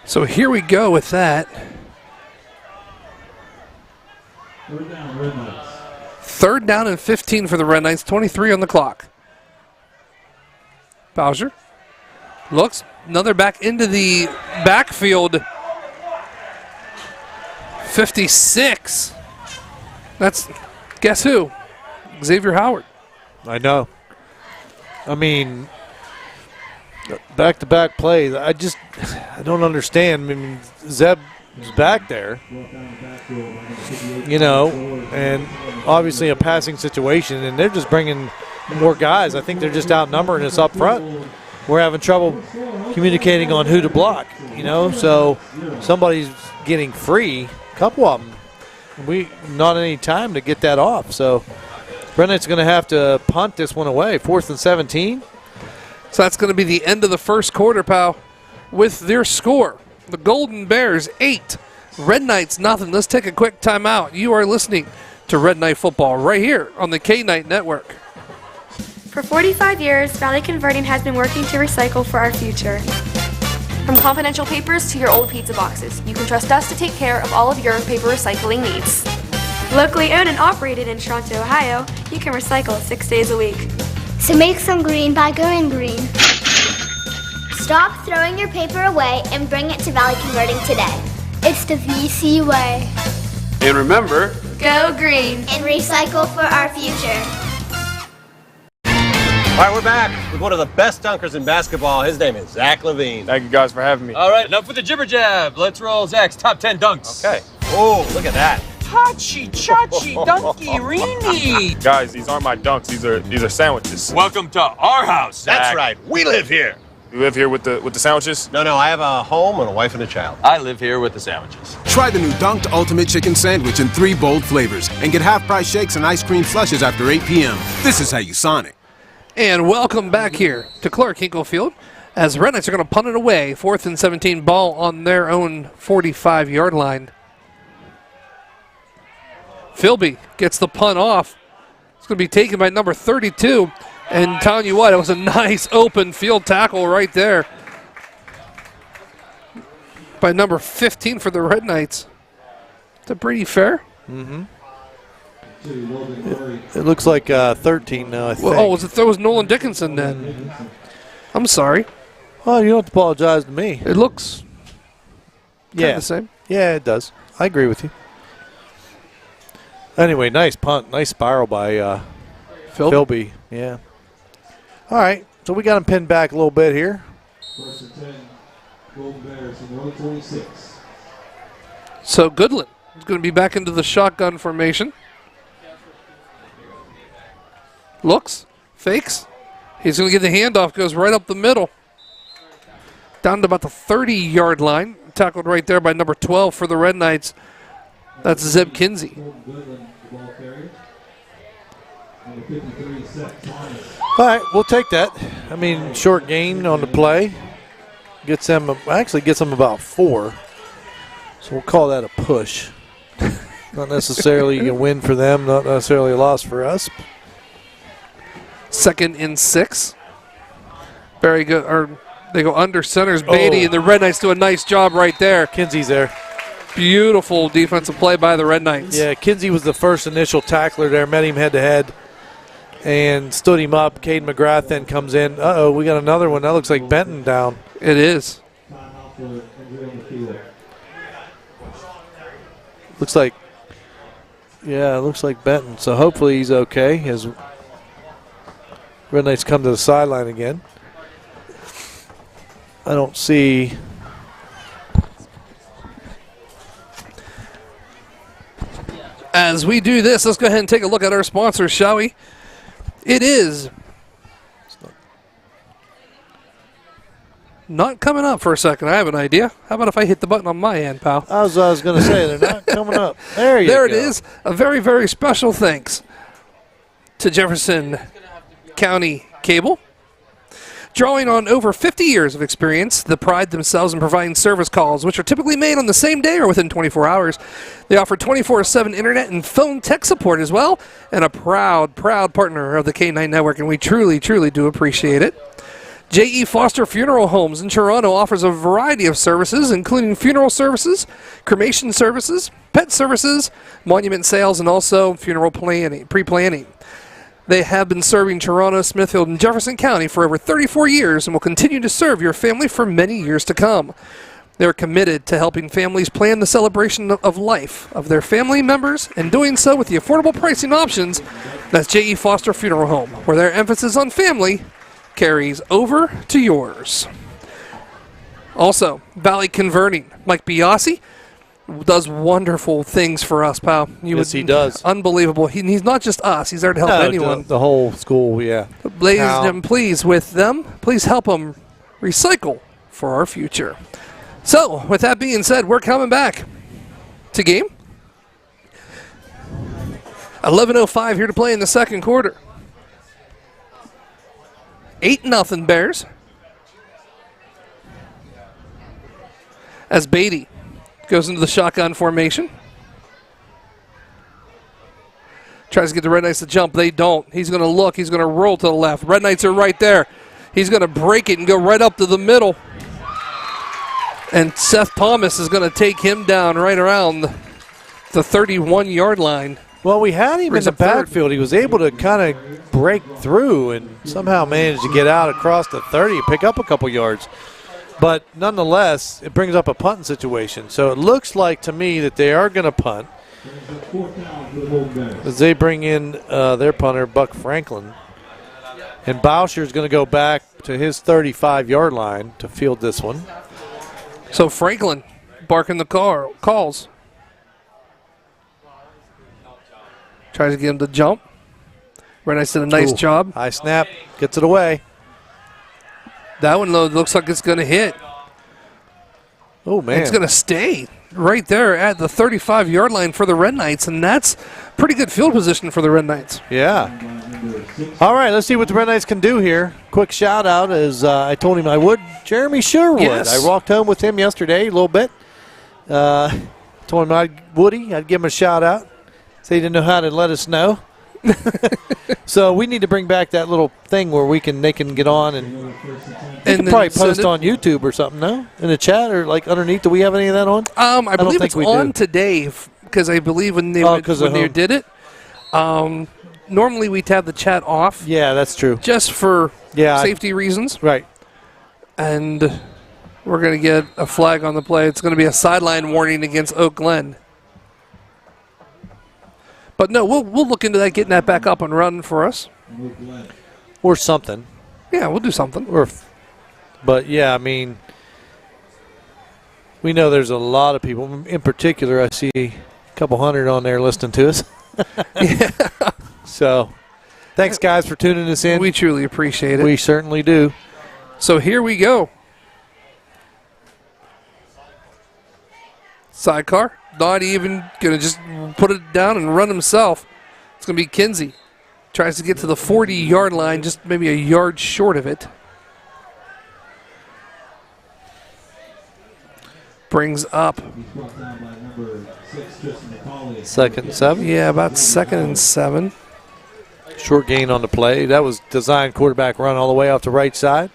A: So here we go with that. Third down and 15 for the Red Knights, 23 on the clock. Bowser looks, another back into the backfield. 56. That's, guess who? Xavier Howard.
C: I know. I mean, back-to-back plays. I don't understand. I mean, Zeb is back there, and obviously a passing situation, and they're just bringing more guys. I think they're just outnumbering us up front. We're having trouble communicating on who to block, so somebody's getting free, a couple of them. Not any time to get that off, so Brennan's going to have to punt this one away, 4th and 17.
A: So that's going to be the end of the first quarter, pal, with their score. The Golden Bears 8, Red Knights nothing. Let's take a quick timeout. You are listening to Red Knight Football right here on the K-Night Network.
D: For 45 years, Valley Converting has been working to recycle for our future.
E: From confidential papers to your old pizza boxes, you can trust us to take care of all of your paper recycling needs.
D: Locally owned and operated in Toronto, Ohio, you can recycle 6 days a week.
F: So make some green by going green. Stop throwing your paper away and bring it to Valley Converting today. It's the VC way.
G: And remember,
D: Go green
F: and recycle for our future.
G: all right, we're back with one of the best dunkers in basketball. His name is Zach Levine.
H: Thank you guys for having me.
I: All right, enough with the jibber jab. Let's roll Zach's top 10 dunks.
G: Okay. Oh, look at that.
I: Hachi, chachi, dunky, reenie.
H: Guys, these aren't my dunks. These are sandwiches.
I: Welcome to our house, Zach.
G: That's right. We live here.
H: You live here with the sandwiches?
G: No, I have a home and a wife and a child.
I: I live here with the sandwiches.
J: Try the new Dunked Ultimate Chicken Sandwich in 3 bold flavors and get half-price shakes and ice cream slushes after 8 p.m. This is how you Sonic.
A: And welcome back here to Clark Hinkle Field as Red Knights are going to punt it away. 4th and 17, ball on their own 45-yard line. Philby gets the punt off. It's going to be taken by number 32. And telling you what, it was a nice open field tackle right there by number 15 for the Red Knights. Is that pretty fair?
C: Mm-hmm. It looks like 13 now, I think.
A: Well, that was Nolan Dickinson then. I'm sorry.
C: Well, you don't have to apologize to me.
A: It looks the same.
C: Yeah, it does. I agree with you. Anyway, nice punt. Nice spiral by Philby. Yeah. All right, so we got him pinned back a little bit here.
B: 1st and 10, Golden Bears in 126.
A: So Goodland is going to be back into the shotgun formation. Looks, fakes. He's going to get the handoff, goes right up the middle. Down to about the 30-yard line. Tackled right there by number 12 for the Red Knights. That's Zeb Kinsey.
C: All right, we'll take that. I mean, short gain on the play. Gets them about 4. So we'll call that a push. Not necessarily a win for them, not necessarily a loss for us.
A: 2nd and 6. Very good. Or they go under centers Beatty, and the Red Knights do a nice job right there.
C: Kinsey's there.
A: Beautiful defensive play by the Red Knights.
C: Yeah, Kinsey was the first initial tackler there, met him head-to-head and stood him up. Cade McGrath then comes in. Uh-oh, we got another one. That looks like Benton down.
A: It is.
C: Looks like Yeah, it looks like Benton. So hopefully he's okay. His Red Knights come to the sideline again. I don't see.
A: As we do this, let's go ahead and take a look at our sponsors, shall we? It is not coming up for a second. I have an idea. How about if I hit the button on my end, pal?
C: I was going to say, they're not coming up. There you go.
A: There it is. A very, very special thanks to Jefferson County Cable. Drawing on over 50 years of experience, they pride themselves in providing service calls, which are typically made on the same day or within 24 hours. They offer 24/7 internet and phone tech support as well, and a proud, proud partner of the K9 Network, and we truly, truly do appreciate it. J.E. Foster Funeral Homes in Toronto offers a variety of services, including funeral services, cremation services, pet services, monument sales, and also funeral planning, pre-planning. They have been serving Toronto, Smithfield, and Jefferson County for over 34 years and will continue to serve your family for many years to come. They're committed to helping families plan the celebration of life of their family members and doing so with the affordable pricing options. That's J.E. Foster Funeral Home, where their emphasis on family carries over to yours. Also, Valley Converting. Mike Biasi does wonderful things for us, pal.
C: Yes, he does.
A: Unbelievable. He's not just us. He's there to help anyone.
C: The whole school, yeah.
A: Ladies and please, with them, please help them recycle for our future. So, with that being said, we're coming back to game. 11:05 here to play in the second quarter. 8-0 Bears. As Beatty goes into the shotgun formation. Tries to get the Red Knights to jump. They don't. He's going to look. He's going to roll to the left. Red Knights are right there. He's going to break it and go right up to the middle. And Seth Thomas is going to take him down right around the 31-yard line.
C: Well, we had him in the backfield. He was able to kind of break through and somehow managed to get out across the 30 and pick up a couple yards. But nonetheless, it brings up a punting situation. So it looks like to me that they are going to punt as they bring in their punter, Buck Franklin. And Bauscher is going to go back to his 35-yard line to field this one.
A: So Franklin barking the calls. Tries to get him to jump. Red Knights did a nice job.
C: High snap, gets it away.
A: That one looks like it's going to hit.
C: Oh, man.
A: It's going to stay right there at the 35-yard line for the Red Knights, and that's pretty good field position for the Red Knights.
C: Yeah. All right, let's see what the Red Knights can do here. Quick shout-out, as I told him I would, Jeremy Sherwood.
A: Yes.
C: I walked home with him yesterday a little bit. Told him I'd give him a shout-out. So he didn't know how to let us know. So we need to bring back that little thing where they can get on and can probably post on YouTube or something, no? In the chat or like underneath. Do we have any of that on?
A: I believe it's on today because I believe when they did it, normally we'd have the chat off.
C: Yeah, that's true.
A: Just for safety reasons.
C: Right.
A: And we're going to get a flag on the play. It's going to be a sideline warning against Oak Glen. But no, we'll look into that, getting that back up and running for us.
C: Or something.
A: Yeah, we'll do something.
C: But, yeah, I mean, we know there's a lot of people. In particular, I see a couple hundred on there listening to us.
A: Yeah.
C: So, thanks, guys, for tuning us in.
A: We truly appreciate it.
C: We certainly do.
A: So here we go. Sidecar. Not even going to just put it down and run himself. It's going to be Kinsey. Tries to get to the 40-yard line, just maybe a yard short of it. Brings up.
C: 2nd and 7?
A: Yeah, about 2nd and 7.
C: Short gain on the play. That was designed quarterback run all the way off the right side.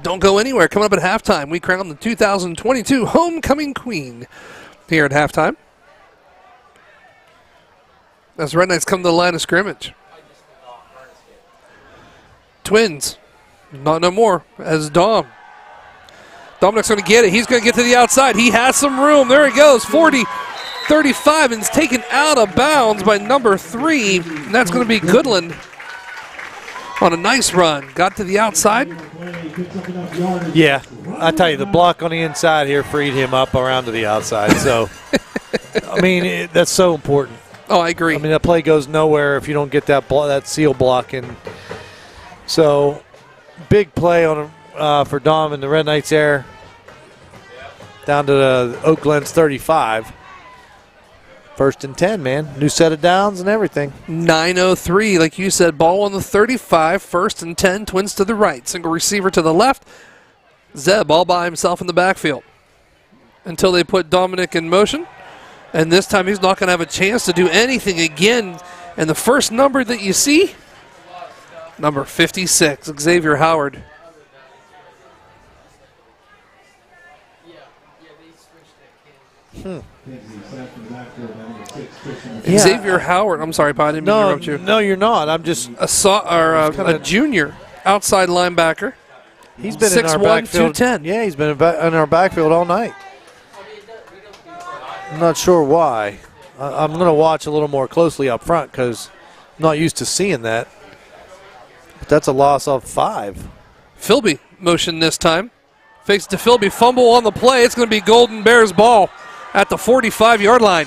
A: Don't go anywhere. Coming up at halftime, we crown the 2022 Homecoming Queen here at halftime. As Red Knights come to the line of scrimmage. Twins, not no more, as Dom Dominic's going to get it. He's going to get to the outside. He has some room. There he goes. 40-35, and it's taken out of bounds by number 3. And that's going to be Goodland on a nice run. Got to the outside.
C: Yeah, I tell you, the block on the inside here freed him up around to the outside. So, I mean, that's so important.
A: Oh, I agree.
C: I mean, that play goes nowhere if you don't get that seal block in. So, big play on for Dom and the Red Knights there. Down to the Oak Glen's 35. 1st and 10, man. New set of downs and everything.
A: 9:03, like you said, ball on the 35, 1st and 10, Twins to the right. Single receiver to the left. Zeb all by himself in the backfield until they put Dominic in motion. And this time he's not going to have a chance to do anything again. And the first number that you see, number 56, Xavier Howard. Xavier Howard. I'm sorry, Pa, I didn't mean to interrupt you.
C: No, you're not. I'm just
A: a junior outside linebacker.
C: He's been in our backfield.
A: 6'1", 210.
C: Yeah, he's been in our backfield all night. I'm not sure why. I'm going to watch a little more closely up front because I'm not used to seeing that. But that's a loss of 5.
A: Philby motion this time. Fakes to Philby, fumble on the play. It's going to be Golden Bears ball at the 45-yard line.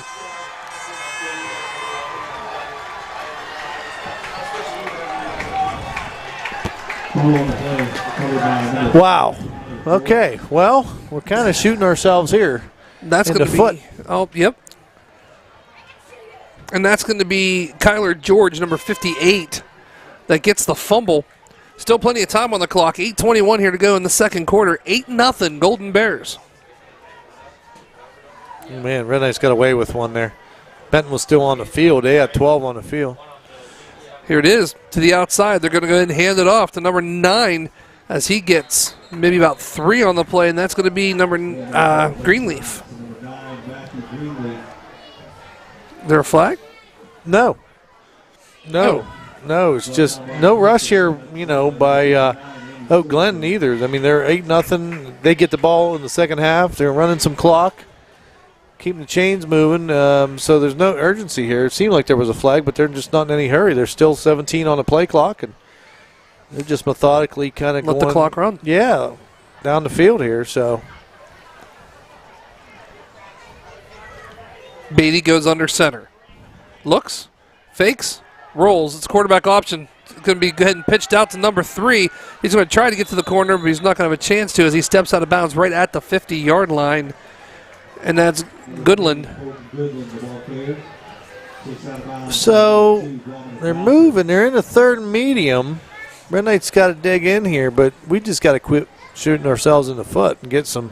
C: Wow. Okay. Well, we're kind of shooting ourselves here.
A: That's going to be. Oh, yep. And that's going to be Kyler George, number 58, that gets the fumble. Still plenty of time on the clock. 8:21 here to go in the second quarter. 8-0 Golden Bears.
C: Man, Red Knights got away with one there. Benton was still on the field. They had 12 on the field.
A: Here it is to the outside. They're going to go ahead and hand it off to number 9 as he gets maybe about 3 on the play, and that's going to be number Greenleaf. Is there a flag?
C: No. No, it's just no rush here, by Oak Glen either. I mean, they're 8-0. They get the ball in the second half. They're running some clock, keeping the chains moving. So there's no urgency here. It seemed like there was a flag, but they're just not in any hurry. There's still 17 on the play clock, and they're just methodically kind of
A: let the clock run.
C: Yeah, down the field here. So
A: Beatty goes under center. Looks, fakes, rolls. It's quarterback option. It's going to be good and pitched out to number 3. He's going to try to get to the corner, but he's not going to have a chance to as he steps out of bounds right at the 50-yard line. And that's Goodland.
C: So they're moving. They're in a third medium. Red Knights got to dig in here, but we just got to quit shooting ourselves in the foot and get some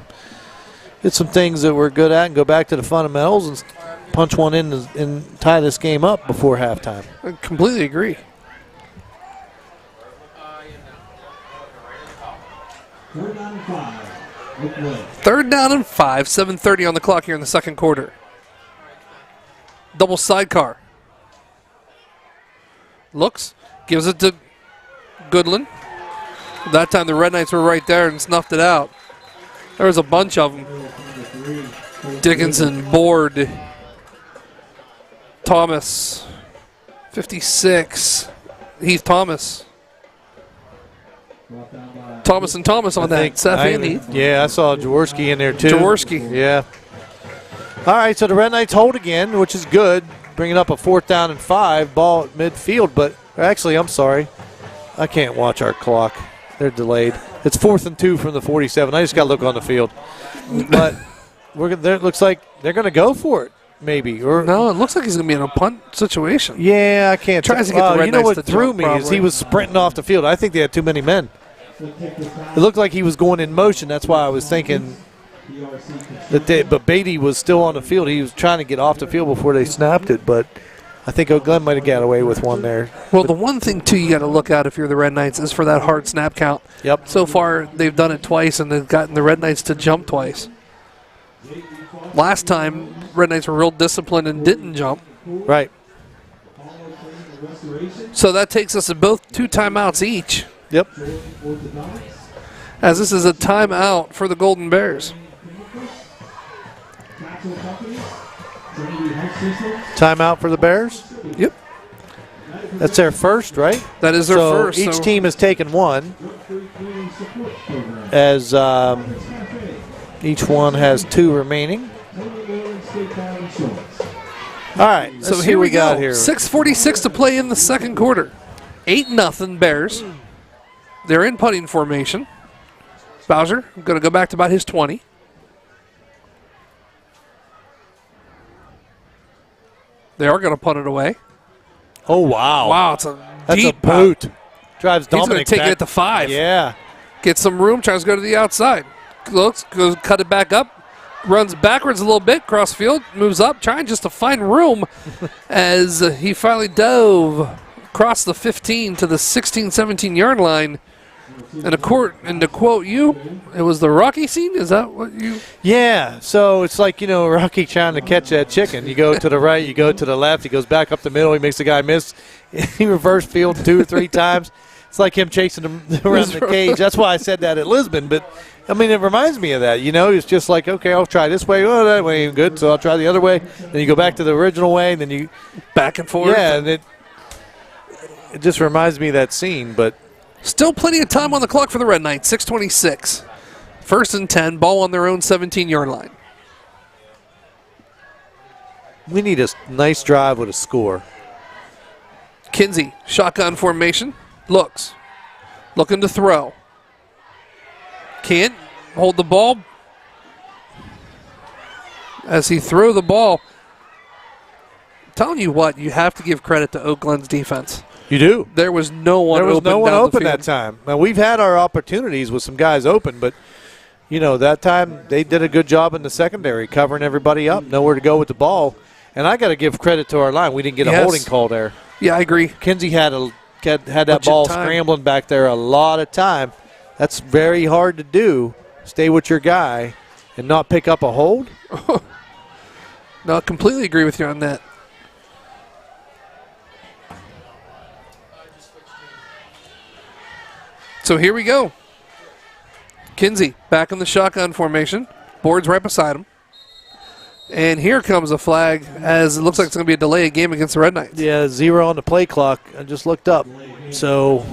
C: things that we're good at and go back to the fundamentals and punch one in and tie this game up before halftime.
A: I completely agree. Third down and 5, 7:30 on the clock here in the second quarter. Double sidecar. Looks, gives it to Goodland. That time the Red Knights were right there and snuffed it out. There was a bunch of them. Dickinson, Board, Thomas, 56, Heath Thomas. Thomas and Thomas on that. Seth and Heath.
C: Yeah, I saw Jaworski in there too.
A: Jaworski.
C: Yeah. All right, so the Red Knights hold again, which is good. Bringing up a 4th down and 5, ball at midfield. But actually, I'm sorry. I can't watch our clock. They're delayed. It's 4th and 2 from the 47. I just got to look on the field. But it looks like they're going to go for it, maybe. Or
A: no, it looks like he's going to be in a punt situation.
C: Yeah, I can't.
A: Tries to get the Red Knights
C: what threw me is he was sprinting off the field. I think they had too many men. It looked like he was going in motion. That's why I was thinking but Beatty was still on the field. He was trying to get off the field before they snapped it, but I think Oak Glen might have got away with one there.
A: Well, the one thing, too, you got to look out if you're the Red Knights is for that hard snap count.
C: Yep.
A: So far, they've done it twice, and they've gotten the Red Knights to jump twice. Last time, Red Knights were real disciplined and didn't jump.
C: Right.
A: So that takes us to both 2 timeouts each.
C: Yep.
A: as this is a timeout for the Golden Bears.
C: Timeout for the Bears?
A: Yep.
C: That's their first, right?
A: That is their first.
C: Each team has taken one, as each one has 2 remaining. All right,
A: So here we go. 6:46 to play in the second quarter. 8-0 Bears. They're in punting formation. Bowser going to go back to about his 20. They are going to punt it away.
C: Oh, wow.
A: Wow, it's
C: That's
A: deep
C: a boot. Drives
A: He's going
C: Dominic
A: to take
C: back.
A: it at the 5.
C: Yeah.
A: Gets some room, tries to go to the outside. Looks, goes, cut it back up. Runs backwards a little bit, cross field, moves up, trying just to find room as he finally dove across the 15 to the 16, 17-yard line. And to quote you, it was the Rocky scene? Is that what you...
C: Yeah, so it's like, Rocky trying to catch that chicken. You go to the right, you go to the left, he goes back up the middle, he makes the guy miss. He reverse field 2 or 3 times. It's like him chasing him around the cage. That's why I said that at Lisbon. But, I mean, it reminds me of that. It's just like, okay, I'll try this way. Oh, that way ain't good, so I'll try the other way. Then you go back to the original way, and then you –
A: back and forth.
C: Yeah, and it just reminds me of that scene. But
A: still plenty of time on the clock for the Red Knights. 6:26. 1st and 10, ball on their own 17-yard line.
C: we need a nice drive with a score.
A: Kinsey, shotgun formation. Looking to throw. Can't hold the ball. As he threw the ball, I'm telling you what, you have to give credit to Oak Glen's defense.
C: You do.
A: There was no one open.
C: There was no one
A: down
C: open
A: the
C: that time. Now, we've had our opportunities with some guys open, but, that time they did a good job in the secondary, covering everybody up, nowhere to go with the ball. And I got to give credit to our line. We didn't get a holding call there.
A: Yeah, I agree.
C: Kinsey had that ball scrambling back there a lot of time. That's very hard to do. Stay with your guy and not pick up a hold.
A: No, I completely agree with you on that. So here we go. Kinsey back in the shotgun formation. Board's right beside him. And here comes a flag as it looks like it's going to be a delay of game against the Red Knights.
C: Yeah, 0 on the play clock. I just looked up. So,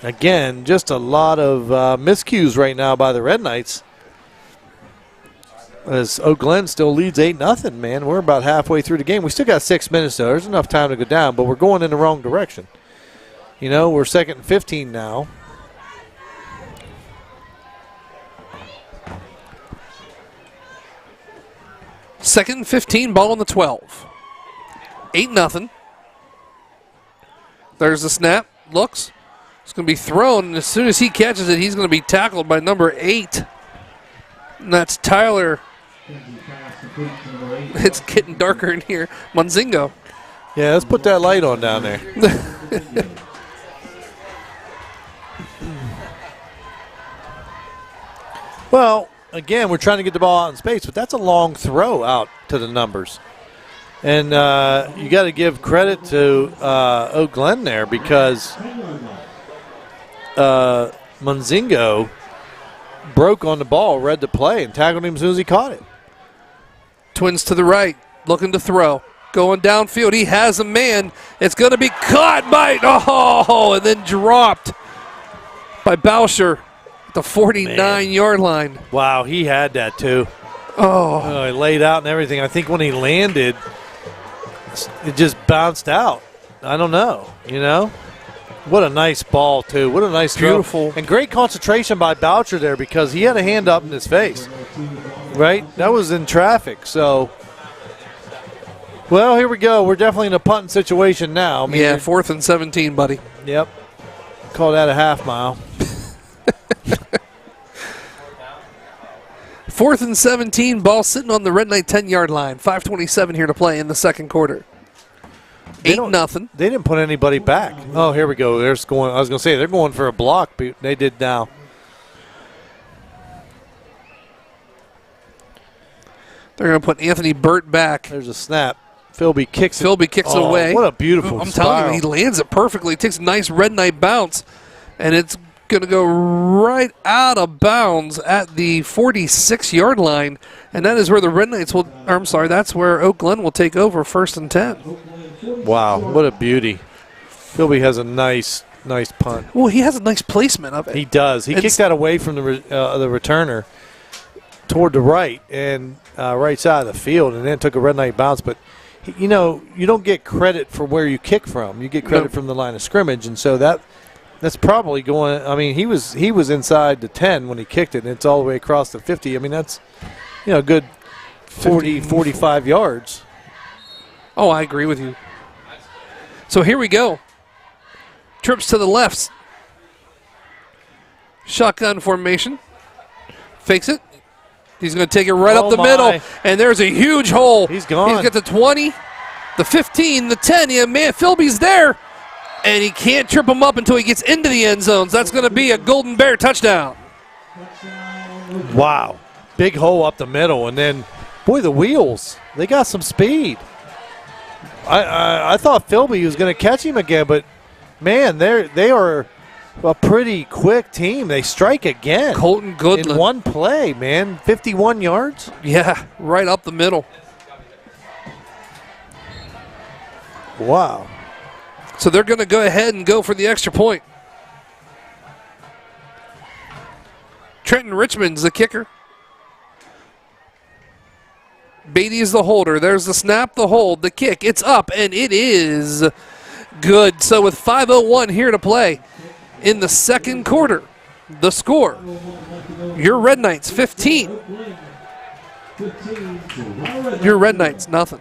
C: again, just a lot of miscues right now by the Red Knights. As Oak Glen still leads 8-0, man. We're about halfway through the game. We still got 6 minutes, though. There's enough time to go down, but we're going in the wrong direction. We're 2nd and 15 now.
A: Second and 15, ball on the 12. 8-0. There's the snap. Looks. It's going to be thrown, and as soon as he catches it, he's going to be tackled by number 8. And that's Tyler. It's getting darker in here. Monzingo.
C: Yeah, let's put that light on down there. Well, again, we're trying to get the ball out in space, but that's a long throw out to the numbers. And you got to give credit to Oak Glen there because Monzingo broke on the ball, read the play, and tackled him as soon as he caught it.
A: Twins to the right, looking to throw. Going downfield, he has a man. It's going to be caught by, and then dropped by Boucher at the 49-yard line.
C: Wow, he had that too.
A: Oh,
C: he laid out and everything. I think when he landed, it just bounced out. I don't know, What a nice ball, too. What a nice throw.
A: Beautiful.
C: And great concentration by Boucher there because he had a hand up in his face, right? That was in traffic. So, well, here we go. We're definitely in a punting situation now.
A: 4th and 17, buddy.
C: Yep. Call that a half mile.
A: 4th and 17, ball sitting on the Red Knight 10-yard line. 5:27 here to play in the second quarter. 8-0.
C: They didn't put anybody back. Oh, here we go. I was going to say they're going for a block, but they did now.
A: They're going to put Anthony Burt back.
C: There's a snap. Philby kicks
A: it away.
C: What a beautiful
A: I'm
C: spiral.
A: telling you, he lands it perfectly. Takes a nice Red Knight bounce, and it's Going to go right out of bounds at the 46-yard line, and that is where the Red Knights will, or I'm sorry, that's where Oak Glen will take over 1st and 10.
C: Wow, what a beauty. Philby has a nice punt.
A: Well, he has a nice placement of it.
C: He does. He kicked that away from the returner toward the right and right side of the field, and then took a Red Knight bounce. But, you don't get credit for where you kick from. You get credit from the line of scrimmage, and so that's probably going. I mean, he was inside the 10 when he kicked it, and it's all the way across the 50. I mean, that's a good 40, 45 yards.
A: Oh, I agree with you. So here we go. Trips to the left. Shotgun formation. Fakes it. He's going to take it right up the middle, and there's a huge hole.
C: He's gone.
A: He's got the 20, the 15, the 10. Yeah, man, Philby's there, and he can't trip him up until he gets into the end zones. That's going to be a Golden Bear touchdown.
C: Wow. Big hole up the middle, and then, boy, the wheels. They got some speed. I thought Philby was going to catch him again, but, man, they are a pretty quick team. They strike again.
A: Colton Goodland.
C: In one play, man. 51 yards?
A: Yeah, right up the middle.
C: Wow.
A: So they're going to go ahead and go for the extra point. Trenton Richmond's the kicker. Beatty is the holder. There's the snap, the hold, the kick. It's up, and it is good. So with 5:01 here to play in the second quarter, the score, your Red Knights 15. Your Red Knights nothing.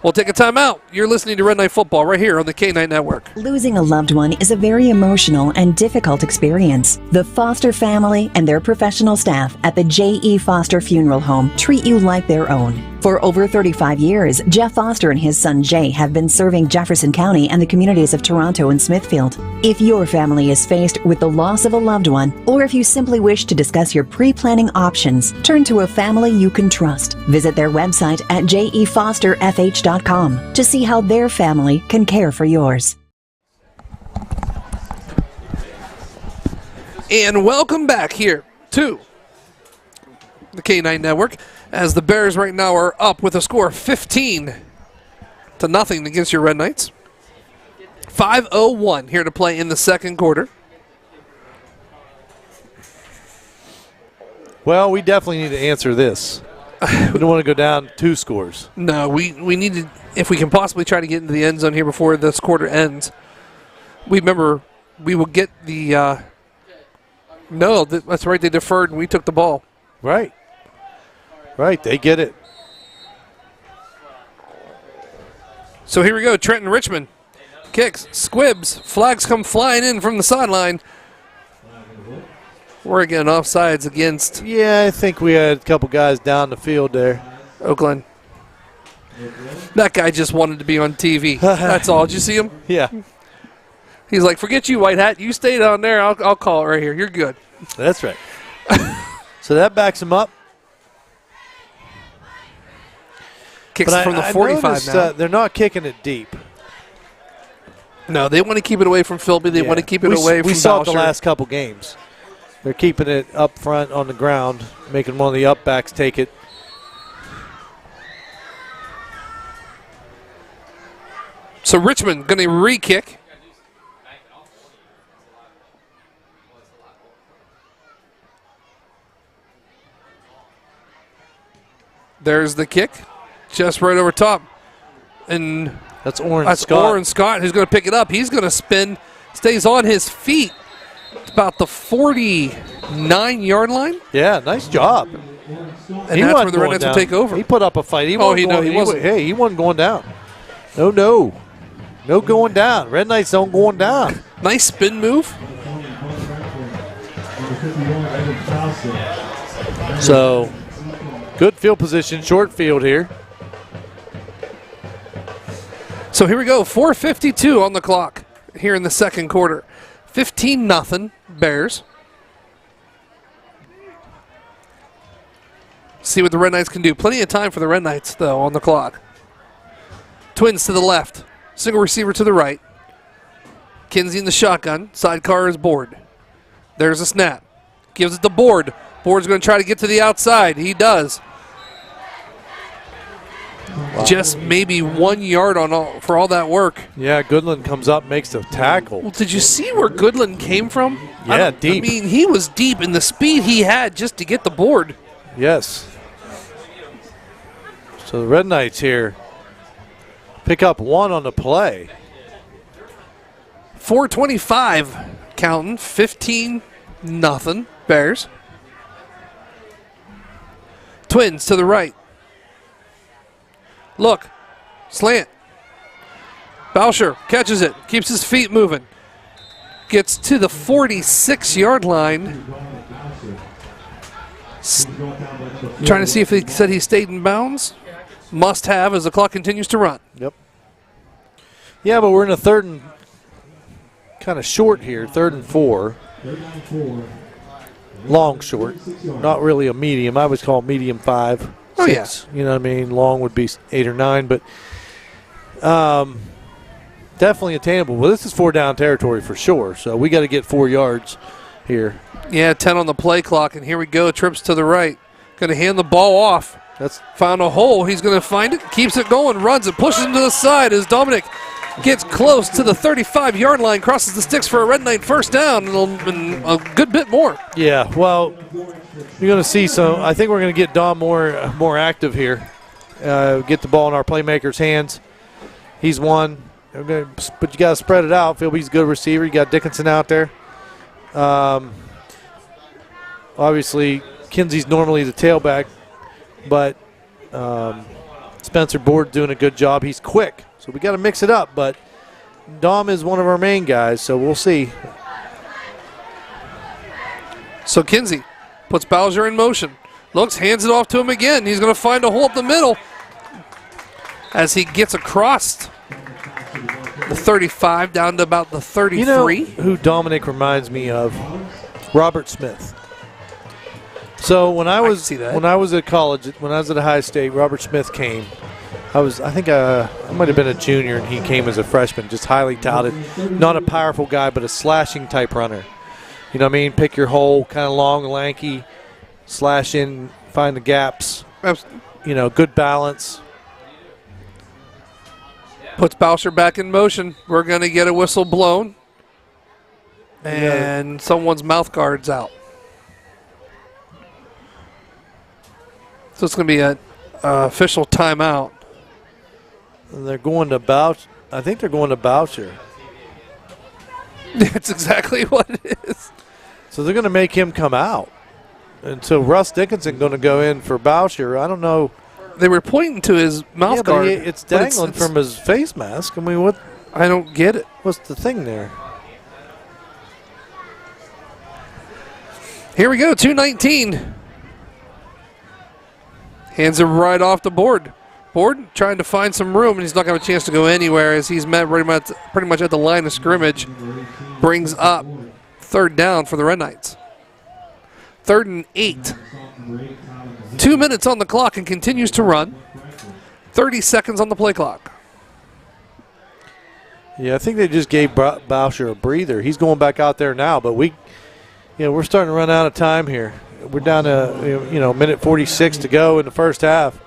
A: We'll take a timeout. You're listening to Red Knight Football right here on the K9 Network.
K: Losing a loved one is a very emotional and difficult experience. The Foster family and their professional staff at the J.E. Foster Funeral Home treat you like their own. For over 35 years, Jeff Foster and his son Jay have been serving Jefferson County and the communities of Toronto and Smithfield. If your family is faced with the loss of a loved one, or if you simply wish to discuss your pre-planning options, turn to a family you can trust. Visit their website at jefosterfh.com to see how their family can care for yours.
A: And welcome back here to the K9 Network, as the Bears right now are up with a score of 15-0 against your Red Knights. 5:01 here to play in the second quarter.
C: Well, we definitely need to answer this. We don't want to go down 2 scores.
A: No, we need to, if we can possibly try to get into the end zone here before this quarter ends. We will get the no, that's right, they deferred and we took the ball.
C: Right. Right, they get it.
A: So here we go, Trenton Richmond kicks, squibs, flags come flying in from the sideline. We're again offsides against.
C: Yeah, I think we had a couple guys down the field there.
A: Oak Glen. That guy just wanted to be on TV. That's all. Did you see him?
C: Yeah.
A: He's like, forget you, White Hat. You stay down there. I'll call it right here. You're good.
C: That's right. So that backs him up.
A: Kicks it from the 45 now.
C: They're not kicking it deep.
A: No, they want to keep it away from Philby. They want to keep it away from
C: We saw it
A: Boucher.
C: the last couple games. They're keeping it up front on the ground, making one of the up backs take it.
A: So Richmond going to re-kick. There's the kick, just right over top. And
C: that's Oren
A: Scott who's going to pick it up. He's going to spin, stays on his feet. It's about the 49-yard line.
C: Yeah, nice job.
A: And that's where the Red Knights will take over.
C: He put up a fight.
A: He wasn't.
C: Hey, he wasn't going down. No going down. Red Knights don't going down.
A: Nice spin move.
C: So, good field position, short field here.
A: So here we go, 4:52 on the clock here in the second quarter. 15-0 Bears. See what the Red Knights can do. Plenty of time for the Red Knights, though, on the clock. Twins to the left. Single receiver to the right. Kinsey in the shotgun. Sidecar is board. There's a snap. Gives it to Board. Board's going to try to get to the outside. He does. Wow. Just maybe 1 yard for all that work.
C: Yeah, Goodland comes up, makes the tackle.
A: Well, did you see where Goodland came from?
C: Yeah, deep.
A: I mean, he was deep in the speed he had just to get the board.
C: Yes. So the Red Knights here pick up 1 on the play.
A: 4:25 counting, 15-0 Bears. Twins to the right. Look, slant. Boucher catches it, keeps his feet moving. Gets to the 46-yard line. Trying to see if he said he stayed in bounds. Must have as the clock continues to run.
C: Yep. Yeah, but we're in a third and kind of short here, 3rd and 4. Long short, not really a medium. I would call it medium 5.
A: Oh,
C: 6, yeah. You know what I mean? Long would be 8 or 9, but definitely attainable. Well, this is 4-down territory for sure, so we got to get 4 yards here.
A: Yeah, 10 on the play clock, and here we go. Trips to the right. Going to hand the ball off.
C: That's
A: found a hole. He's going to find it, keeps it going, runs it, pushes him to the side as Dominic gets close to the 35-yard line, crosses the sticks for a Red Knight first down, and a good bit more.
C: Yeah, well, you're going to see some. I think we're going to get Dom more active here. Get the ball in our playmaker's hands. He's one. But you got to spread it out. Philby's a good receiver. You got Dickinson out there. Obviously, Kinsey's normally the tailback, but Spencer Board doing a good job. He's quick, so we got to mix it up. But Dom is one of our main guys, so we'll see.
A: So Kinsey puts Bowser in motion. Looks, hands it off to him again. He's going to find a hole up the middle as he gets across the 35 down to about the 33.
C: You know who Dominic reminds me of? Robert Smith. So when I was at college, when I was at Ohio State, Robert Smith came. I might have been a junior, and he came as a freshman, just highly touted. Not a powerful guy, but a slashing type runner. You know what I mean? Pick your hole, kind of long, lanky, slash in, find the gaps. You know, good balance.
A: Puts Boucher back in motion. We're going to get a whistle blown. And someone's mouth guard's out. So it's going to be an official timeout.
C: And they're going to Boucher. I think they're going to Boucher.
A: That's exactly what it is.
C: So they're going to make him come out. And so Russ Dickinson going to go in for Boucher. I don't know.
A: They were pointing to his mouth guard.
C: But it's dangling from his face mask. I mean, what?
A: I don't get it.
C: What's the thing there?
A: Here we go, 2:19. Hands it right off the board. Board trying to find some room, and he's not going to have a chance to go anywhere as he's met pretty much at the line of scrimmage. Brings up 3rd down for the Red Knights. 3rd and 8. 2 minutes on the clock and continues to run. 30 seconds on the play clock.
C: Yeah, I think they just gave Boucher a breather. He's going back out there now, but we're starting to run out of time here. We're down to minute 46 to go in the first half.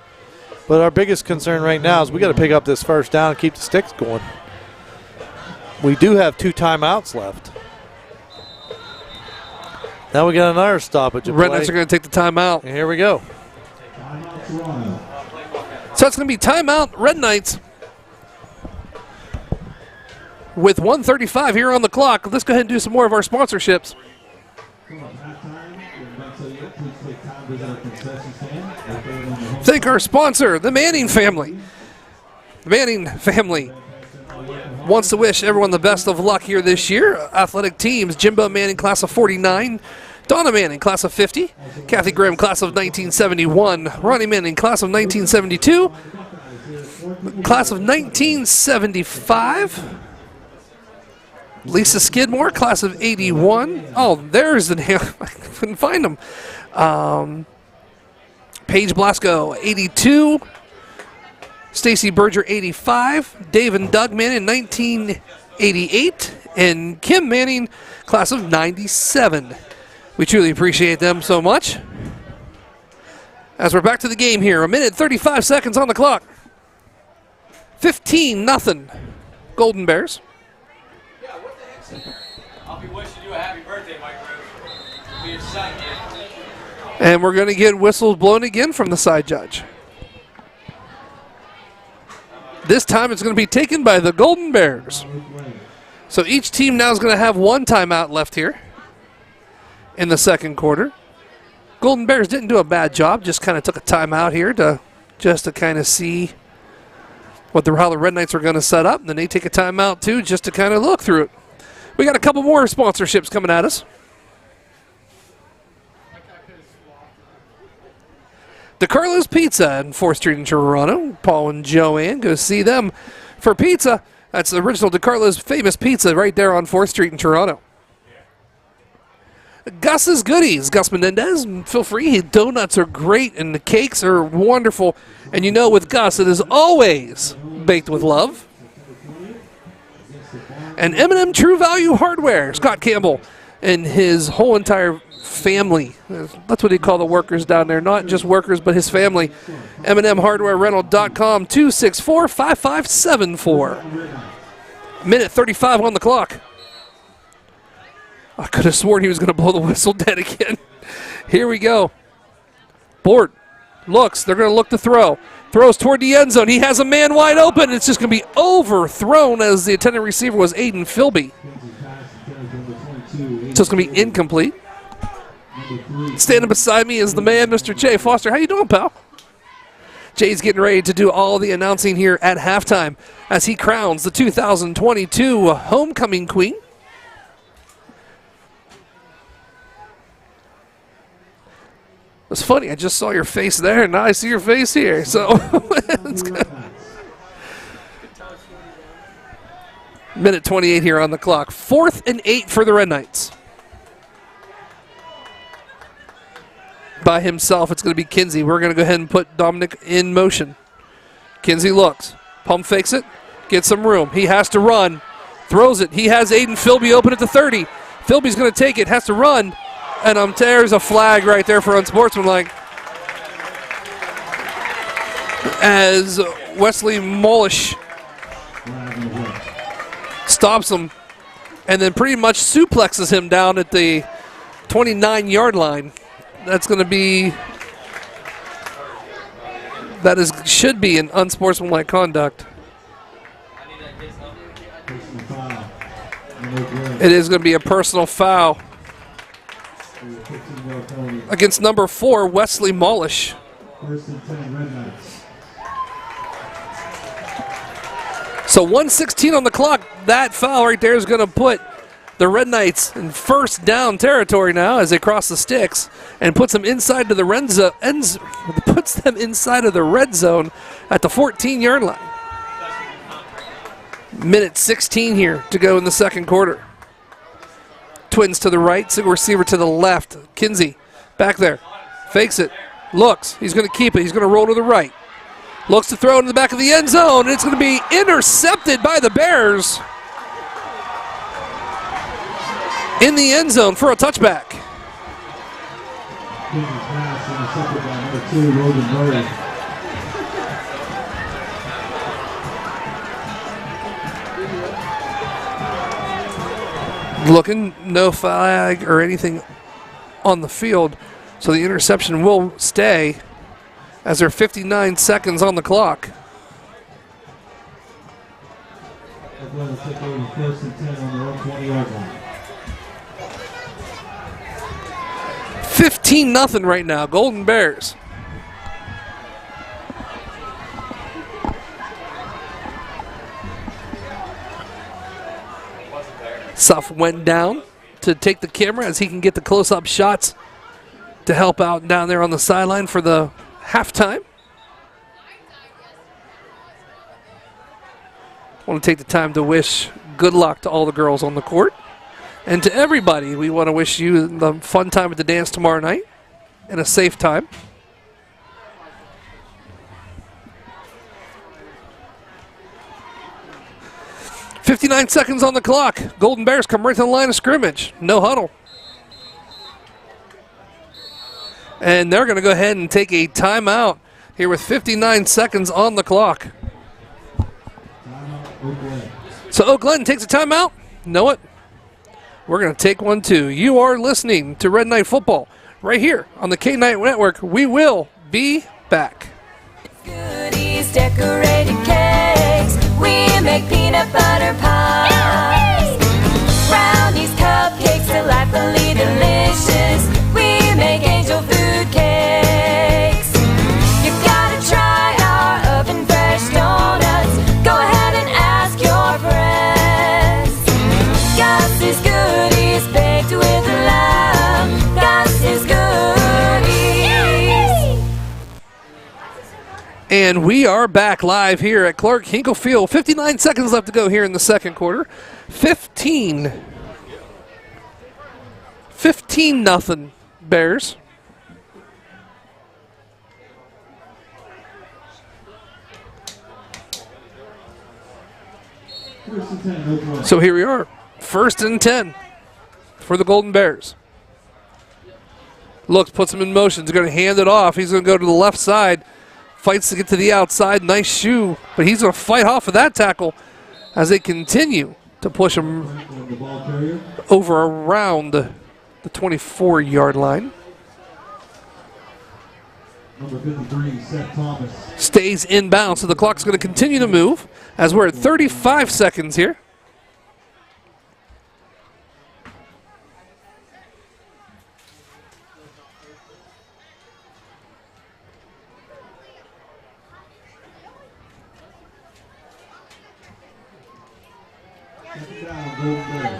C: But our biggest concern right now is we got to pick up this first down and keep the sticks going. We do have 2 timeouts left. Now we got another stoppage.
A: Red Knights are going to take the timeout.
C: And here we go.
A: So it's going to be timeout, Red Knights. With 1:35 here on the clock, let's go ahead and do some more of our sponsorships. Thank our sponsor, the Manning family. The Manning family wants to wish everyone the best of luck here this year. Athletic teams, Jimbo Manning, class of 49. Donna Manning, class of 50. Kathy Graham, class of 1971. Ronnie Manning, class of 1972. Class of 1975. Lisa Skidmore, class of 81. Oh, there's the name. I couldn't find them. Paige Blasco, 82. Stacy Berger, 85. Dave and Doug Manning, 88, and Kim Manning, class of 97. We truly appreciate them so much. As we're back to the game here, 1:35 on the clock. 15-0, Golden Bears.
I: I'll be wishing you a happy birthday, Mike Rose. Be your son, kid.
A: And we're going to get whistles blown again from the side judge. This time it's going to be taken by the Golden Bears. So each team now is going to have one timeout left here in the second quarter. Golden Bears didn't do a bad job, just kind of took a timeout here to kind of see how the Red Knights are going to set up. And then they take a timeout too just to kind of look through it. We got a couple more sponsorships coming at us. DeCarlo's Pizza in 4th Street in Toronto. Paul and Joanne, go see them for pizza. That's the original DeCarlo's famous pizza right there on 4th Street in Toronto. Gus's Goodies. Gus Menendez, feel free. His donuts are great and the cakes are wonderful. And you know with Gus, it is always baked with love. And M&M True Value Hardware. Scott Campbell and his whole entire family. That's what they call the workers down there. Not just workers, but his family. M&MHardwareRental.com, 264-5574. 1:35 on the clock. I could have sworn he was going to blow the whistle dead again. Here we go. Board looks. They're going to look to throw. Throws toward the end zone. He has a man wide open. It's just going to be overthrown as the attendant receiver was Aiden Philby. So it's going to be incomplete. Standing beside me is the man, Mr. Jay Foster. How you doing, pal? Jay's getting ready to do all the announcing here at halftime as he crowns the 2022 homecoming queen. It's funny, I just saw your face there, and now I see your face here. So, it's good. 1:28 here on the clock. 4th and 8 for the Red Knights. By himself, it's going to be Kinsey. We're going to go ahead and put Dominic in motion. Kinsey looks, pump fakes it, gets some room. He has to run, throws it. He has Aiden Philby open at the 30. Philby's going to take it, has to run. And there's a flag right there for unsportsmanlike as Wesley Molish stops him and then pretty much suplexes him down at the 29-yard line. That's going to be, should be an unsportsmanlike conduct. It is going to be a personal foul against number 4, Wesley Molish. So 1:16 on the clock. That foul right there is going to put the Red Knights in first down territory now as they cross the sticks and puts them inside to the red zone. Puts them inside of the red zone at the 14-yard line. 1:16 here to go in the second quarter. Twins to the right, single receiver to the left. Kinsey back there, fakes it, looks. He's going to keep it. He's going to roll to the right. Looks to throw it in the back of the end zone, and it's going to be intercepted by the Bears in the end zone for a touchback. Looking, no flag or anything on the field, so the interception will stay as there are 59 seconds on the clock. 15-0 right now, Golden Bears. Suff went down to take the camera as he can get the close-up shots to help out down there on the sideline for the halftime. I want to take the time to wish good luck to all the girls on the court. And to everybody, we want to wish you the fun time at the dance tomorrow night and a safe time. 59 seconds on the clock. Golden Bears come right to the line of scrimmage. No huddle. And they're going to go ahead and take a timeout here with 59 seconds on the clock. So Oak Glen takes a timeout. Know it? We're going to take one too. You are listening to Red Knight Football right here on the K-Night Network. We will be back.
L: Goodies, decorated cakes. We make peanut butter pies. Brownies, cupcakes, delightfully delicious. We make angel food cakes. You gotta try our oven fresh donuts. Go ahead and ask your friends. Gus's Goodies, baked with love. Gus's Goodies.
A: And we are back live here at Clark Hinkle Field. 59 seconds left to go here in the second quarter. 15 nothing Bears. So here we are. 1st and 10 for the Golden Bears. Looks, puts him in motion. He's going to hand it off. He's going to go to the left side. Fights to get to the outside. Nice shoe. But he's going to fight off of that tackle as they continue to push him over around the 24-yard line.
B: Number 53, Seth Thomas.
A: Stays inbound, so the clock's going to continue to move as we're at 35 seconds here.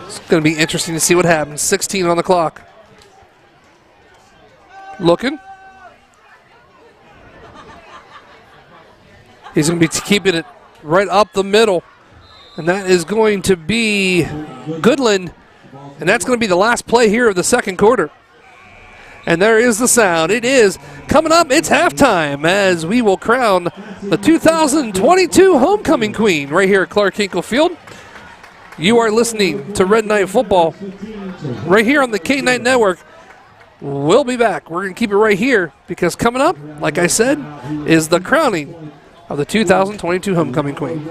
A: It's going to be interesting to see what happens. 16 on the clock. Looking. He's going to be keeping it right up the middle. And that is going to be Goodland. And that's going to be the last play here of the second quarter. And there is the sound. It is coming up. It's halftime as we will crown the 2022 homecoming queen right here at Clark Hinkle Field. You are listening to Red Knight Football right here on the K-Night Network. We'll be back. We're going to keep it right here because coming up, like I said, is the crowning of the 2022 homecoming queen.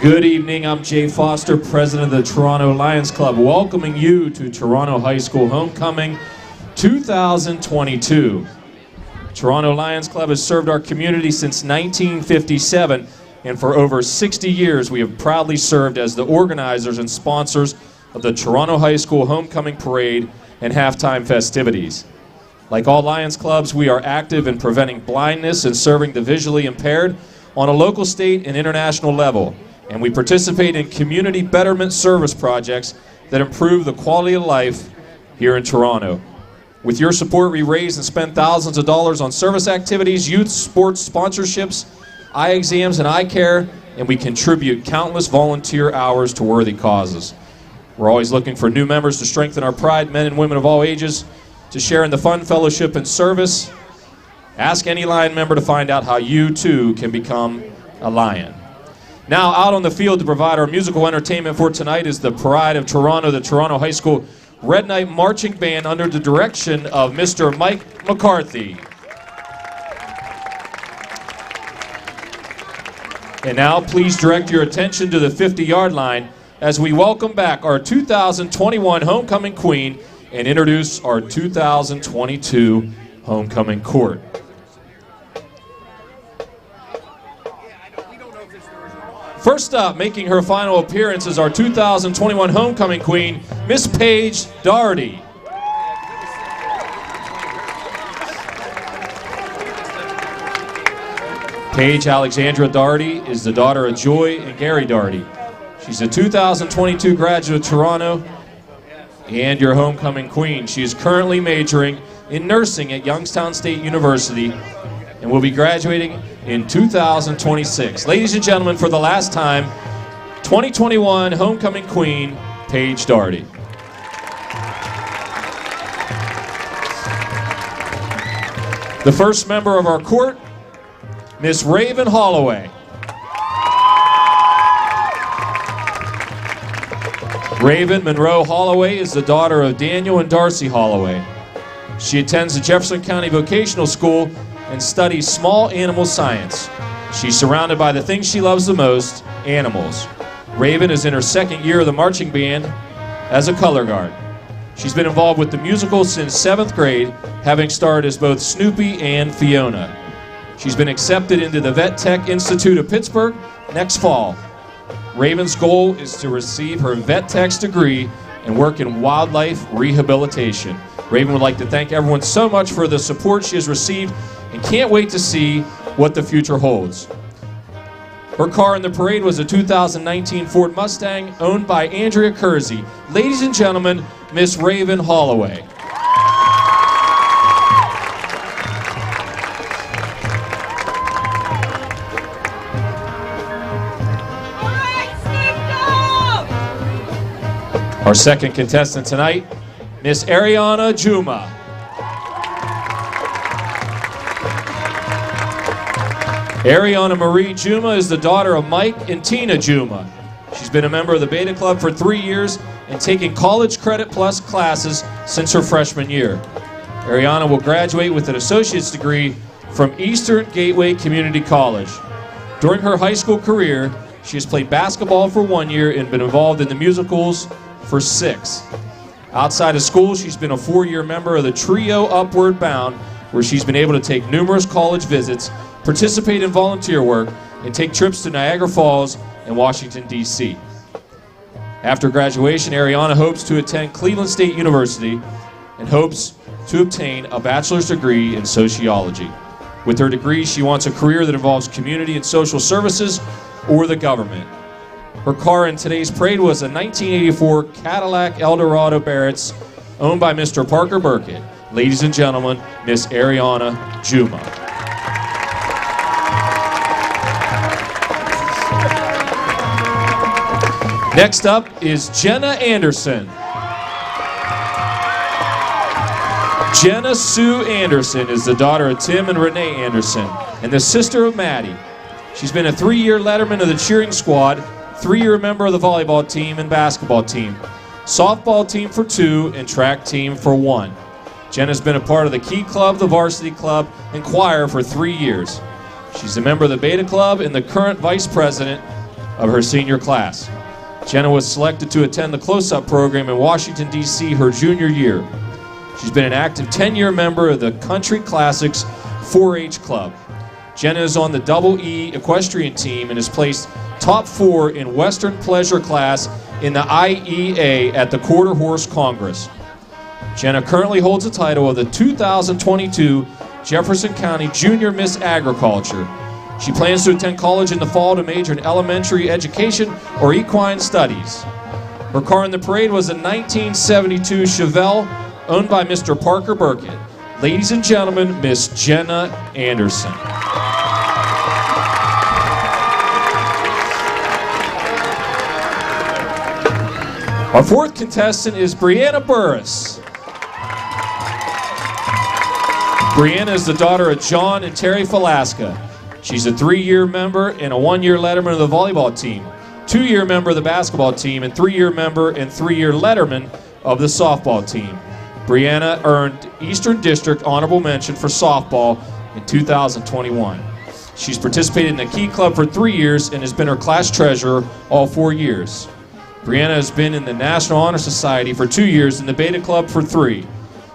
M: Good evening, I'm Jay Foster, president of the Toronto Lions Club, welcoming you to Toronto High School Homecoming 2022. Toronto Lions Club has served our community since 1957, and for over 60 years we have proudly served as the organizers and sponsors of the Toronto High School Homecoming Parade and halftime festivities. Like all Lions Clubs, we are active in preventing blindness and serving the visually impaired on a local, state, and international level. And we participate in community betterment service projects that improve the quality of life here in Toronto. With your support, we raise and spend thousands of dollars on service activities, youth sports sponsorships, eye exams, and eye care, and we contribute countless volunteer hours to worthy causes. We're always looking for new members to strengthen our pride, men and women of all ages, to share in the fun, fellowship, and service. Ask any Lion member to find out how you, too, can become a Lion. Now, out on the field to provide our musical entertainment for tonight is the Pride of Toronto, the Toronto High School Red Knight Marching Band under the direction of Mr. Mike McCarthy. And now, please direct your attention to the 50-yard line as we welcome back our 2021 Homecoming Queen and introduce our 2022 Homecoming Court. First up, making her final appearance is our 2021 Homecoming Queen, Miss Paige Doherty. Paige Alexandra Doherty is the daughter of Joy and Gary Doherty. She's a 2022 graduate of Toronto and your Homecoming Queen. She is currently majoring in nursing at Youngstown State University and will be graduating in 2026. Ladies and gentlemen, for the last time, 2021 Homecoming Queen, Paige Doherty. The first member of our court, Miss Raven Holloway. Raven Monroe Holloway is the daughter of Daniel and Darcy Holloway. She attends the Jefferson County Vocational School and studies small animal science. She's surrounded by the things she loves the most, animals. Raven is in her second year of the marching band as a color guard. She's been involved with the musical since 7th grade, having starred as both Snoopy and Fiona. She's been accepted into the Vet Tech Institute of Pittsburgh next fall. Raven's goal is to receive her Vet Tech's degree and work in wildlife rehabilitation. Raven would like to thank everyone so much for the support she has received and can't wait to see what the future holds. Her car in the parade was a 2019 Ford Mustang owned by Andrea Kersey. Ladies and gentlemen, Miss Raven Holloway. Our second contestant tonight, Miss Ariana Juma. Ariana Marie Juma is the daughter of Mike and Tina Juma. She's been a member of the Beta Club for 3 years and taking College Credit Plus classes since her freshman year. Ariana will graduate with an associate's degree from Eastern Gateway Community College. During her high school career, she has played basketball for 1 year and been involved in the musicals for 6. Outside of school, she's been a 4-year member of the trio Upward Bound, where she's been able to take numerous college visits, participate in volunteer work, and take trips to Niagara Falls and Washington, D.C. After graduation, Ariana hopes to attend Cleveland State University and hopes to obtain a bachelor's degree in sociology. With her degree, she wants a career that involves community and social services or the government. Her car in today's parade was a 1984 Cadillac Eldorado Barretts owned by Mr. Parker Burkett. Ladies and gentlemen, Miss Ariana Juma. Next up is Jenna Anderson. Jenna Sue Anderson is the daughter of Tim and Renee Anderson and the sister of Maddie. She's been a 3-year letterman of the cheering squad, 3-year member of the volleyball team and basketball team, softball team for 2, and track team for 1. Jenna's been a part of the Key Club, the Varsity Club, and choir for 3 years. She's a member of the Beta Club and the current vice president of her senior class. Jenna was selected to attend the close-up program in Washington, D.C. her junior year. She's been an active 10-year member of the Country Classics 4-H Club. Jenna is on the Double E equestrian team and has placed top 4 in Western Pleasure class in the IEA at the Quarter Horse Congress. Jenna currently holds the title of the 2022 Jefferson County Junior Miss Agriculture. She plans to attend college in the fall to major in elementary education or equine studies. Her car in the parade was a 1972 Chevelle owned by Mr. Parker Burkett. Ladies and gentlemen, Miss Jenna Anderson. Our fourth contestant is Brianna Burris. Brianna is the daughter of John and Terry Falaska. She's a 3-year member and a 1-year letterman of the volleyball team, 2-year member of the basketball team, and 3-year member and 3-year letterman of the softball team. Brianna earned Eastern District Honorable Mention for softball in 2021. She's participated in the Key Club for 3 years and has been her class treasurer all 4 years. Brianna has been in the National Honor Society for 2 years and the Beta Club for 3.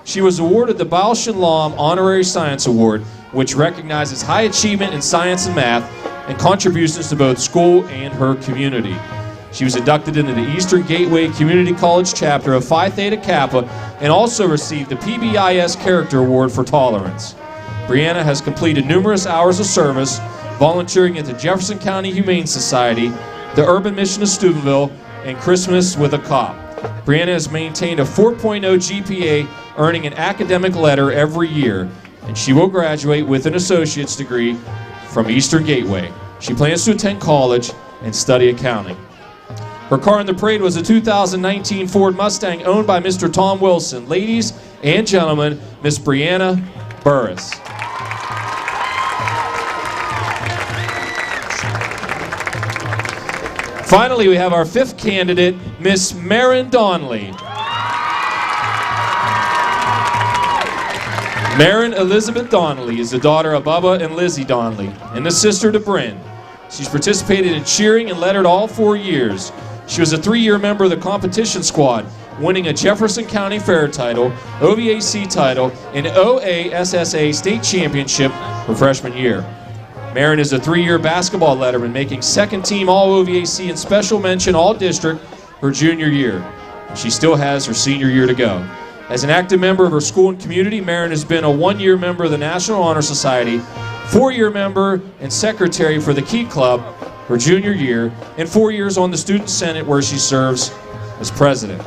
M: She was awarded the Bausch and Lomb Honorary Science Award, which recognizes high achievement in science and math and contributions to both school and her community. She was inducted into the Eastern Gateway Community College chapter of Phi Theta Kappa and also received the PBIS Character Award for Tolerance. Brianna has completed numerous hours of service, volunteering at the Jefferson County Humane Society, the Urban Mission of Steubenville, and Christmas with a Cop. Brianna has maintained a 4.0 GPA, earning an academic letter every year, and she will graduate with an associate's degree from Eastern Gateway. She plans to attend college and study accounting. Her car in the parade was a 2019 Ford Mustang owned by Mr. Tom Wilson. Ladies and gentlemen, Miss Brianna Burris. Finally, we have our 5th candidate, Miss Marin Donnelly. Marin Elizabeth Donnelly is the daughter of Bubba and Lizzie Donnelly and the sister to Bryn. She's participated in cheering and lettered all 4 years. She was a 3-year member of the competition squad, winning a Jefferson County Fair title, OVAC title, and OASSA state championship her freshman year. Marin is a 3-year basketball letterman, making 2nd team All-OVAC and special mention All-District her junior year. She still has her senior year to go. As an active member of her school and community, Marin has been a 1-year member of the National Honor Society, 4-year member and secretary for the Key Club her junior year, and 4 years on the Student Senate where she serves as president.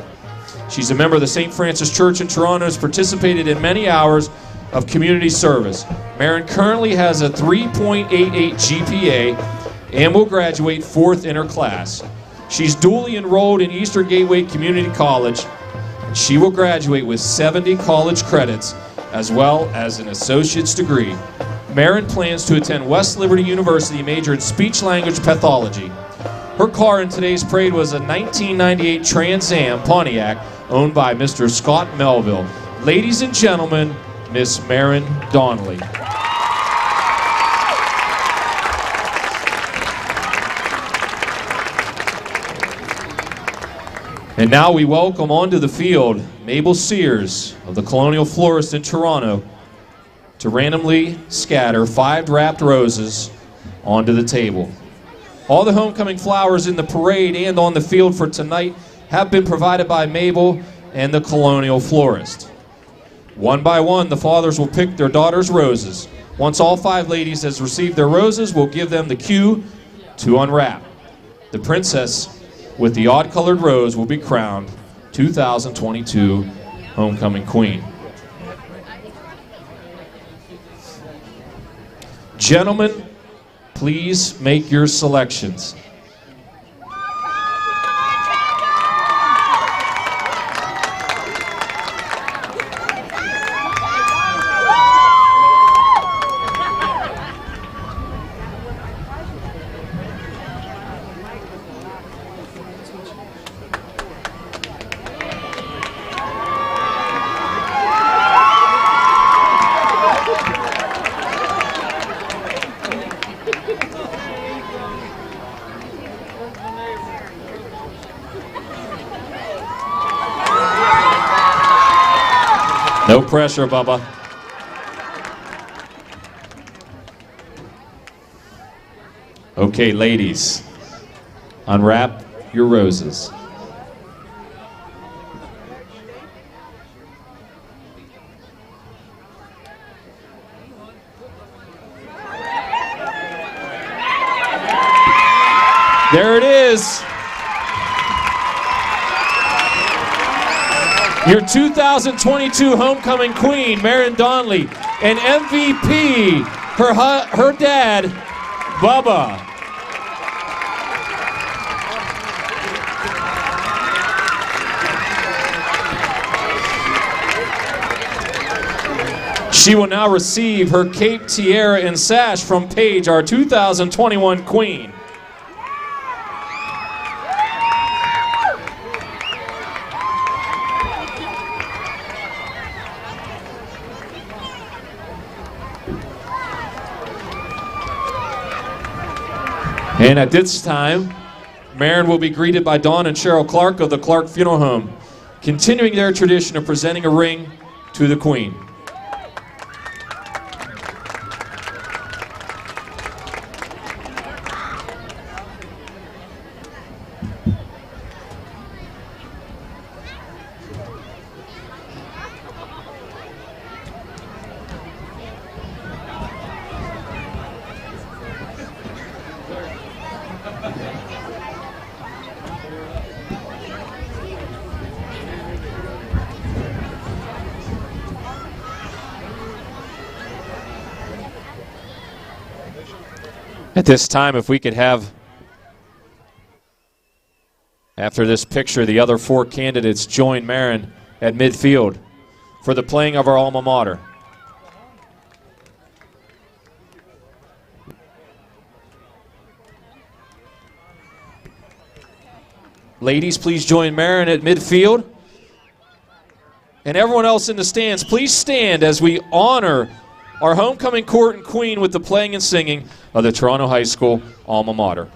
M: She's a member of the St. Francis Church in Toronto, has participated in many hours of community service. Marin currently has a 3.88 GPA and will graduate 4th in her class. She's dually enrolled in Eastern Gateway Community College, and she will graduate with 70 college credits as well as an associate's degree. Marin plans to attend West Liberty University, major in speech-language pathology. Her car in today's parade was a 1998 Trans Am Pontiac owned by Mr. Scott Melville. Ladies and gentlemen, Miss Marin Donnelly. And now we welcome onto the field Mabel Sears of the Colonial Florist in Toronto to randomly scatter 5 wrapped roses onto the table. All the homecoming flowers in the parade and on the field for tonight have been provided by Mabel and the Colonial Florist. One by one, the fathers will pick their daughters' roses. Once all 5 ladies has received their roses, we'll give them the cue to unwrap. The princess with the odd-colored rose will be crowned 2022 Homecoming Queen. Gentlemen, please make your selections. No pressure, Bubba. Okay, ladies, unwrap your roses. There it is. Your 2022 homecoming queen, Marin Donnelly, and MVP, her dad, Bubba. She will now receive her cape, tiara, and sash from Paige, our 2021 queen. And at this time, Marin will be greeted by Dawn and Cheryl Clark of the Clark Funeral Home, continuing their tradition of presenting a ring to the Queen. At this time, if we could have, after this picture, the other four candidates join Marin at midfield for the playing of our alma mater. Ladies, please join Marin at midfield. And everyone else in the stands, please stand as we honor our homecoming court and queen with the playing and singing of the Toronto High School alma mater.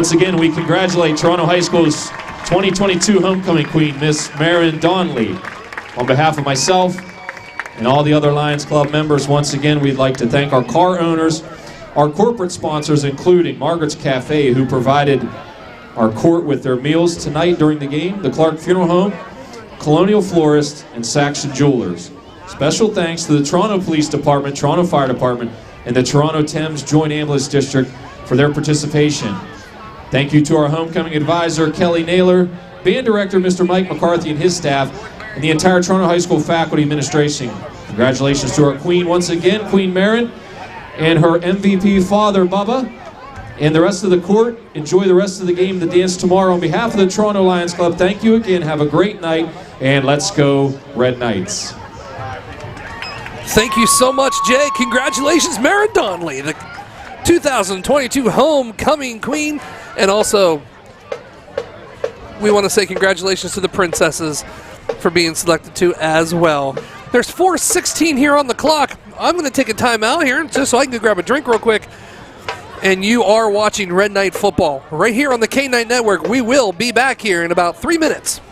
M: Once again, we congratulate Toronto High School's 2022 homecoming queen, Miss Marin Donnelly. On behalf of myself and all the other Lions Club members, once again, we'd like to thank our car owners, our corporate sponsors, including Margaret's Cafe, who provided our court with their meals tonight during the game, the Clark Funeral Home, Colonial Florist, and Saxon Jewelers. Special thanks to the Toronto Police Department, Toronto Fire Department, and the Toronto Thames Joint Ambulance District for their participation. Thank you to our homecoming advisor, Kelly Naylor, band director, Mr. Mike McCarthy, and his staff, and the entire Toronto High School faculty administration. Congratulations to our queen once again, Queen Marin, and her MVP father, Bubba, and the rest of the court. Enjoy the rest of the game, the dance tomorrow. On behalf of the Toronto Lions Club, thank you again. Have a great night, and let's go Red Knights.
A: Thank you so much, Jay. Congratulations, Marin Donnelly, the 2022 homecoming queen. And also, we want to say congratulations to the princesses for being selected too as well. There's 4:16 here on the clock. I'm going to take a time out here just so I can go grab a drink real quick. And you are watching Red Knight football right here on the K9 Network. We will be back here in about 3 minutes.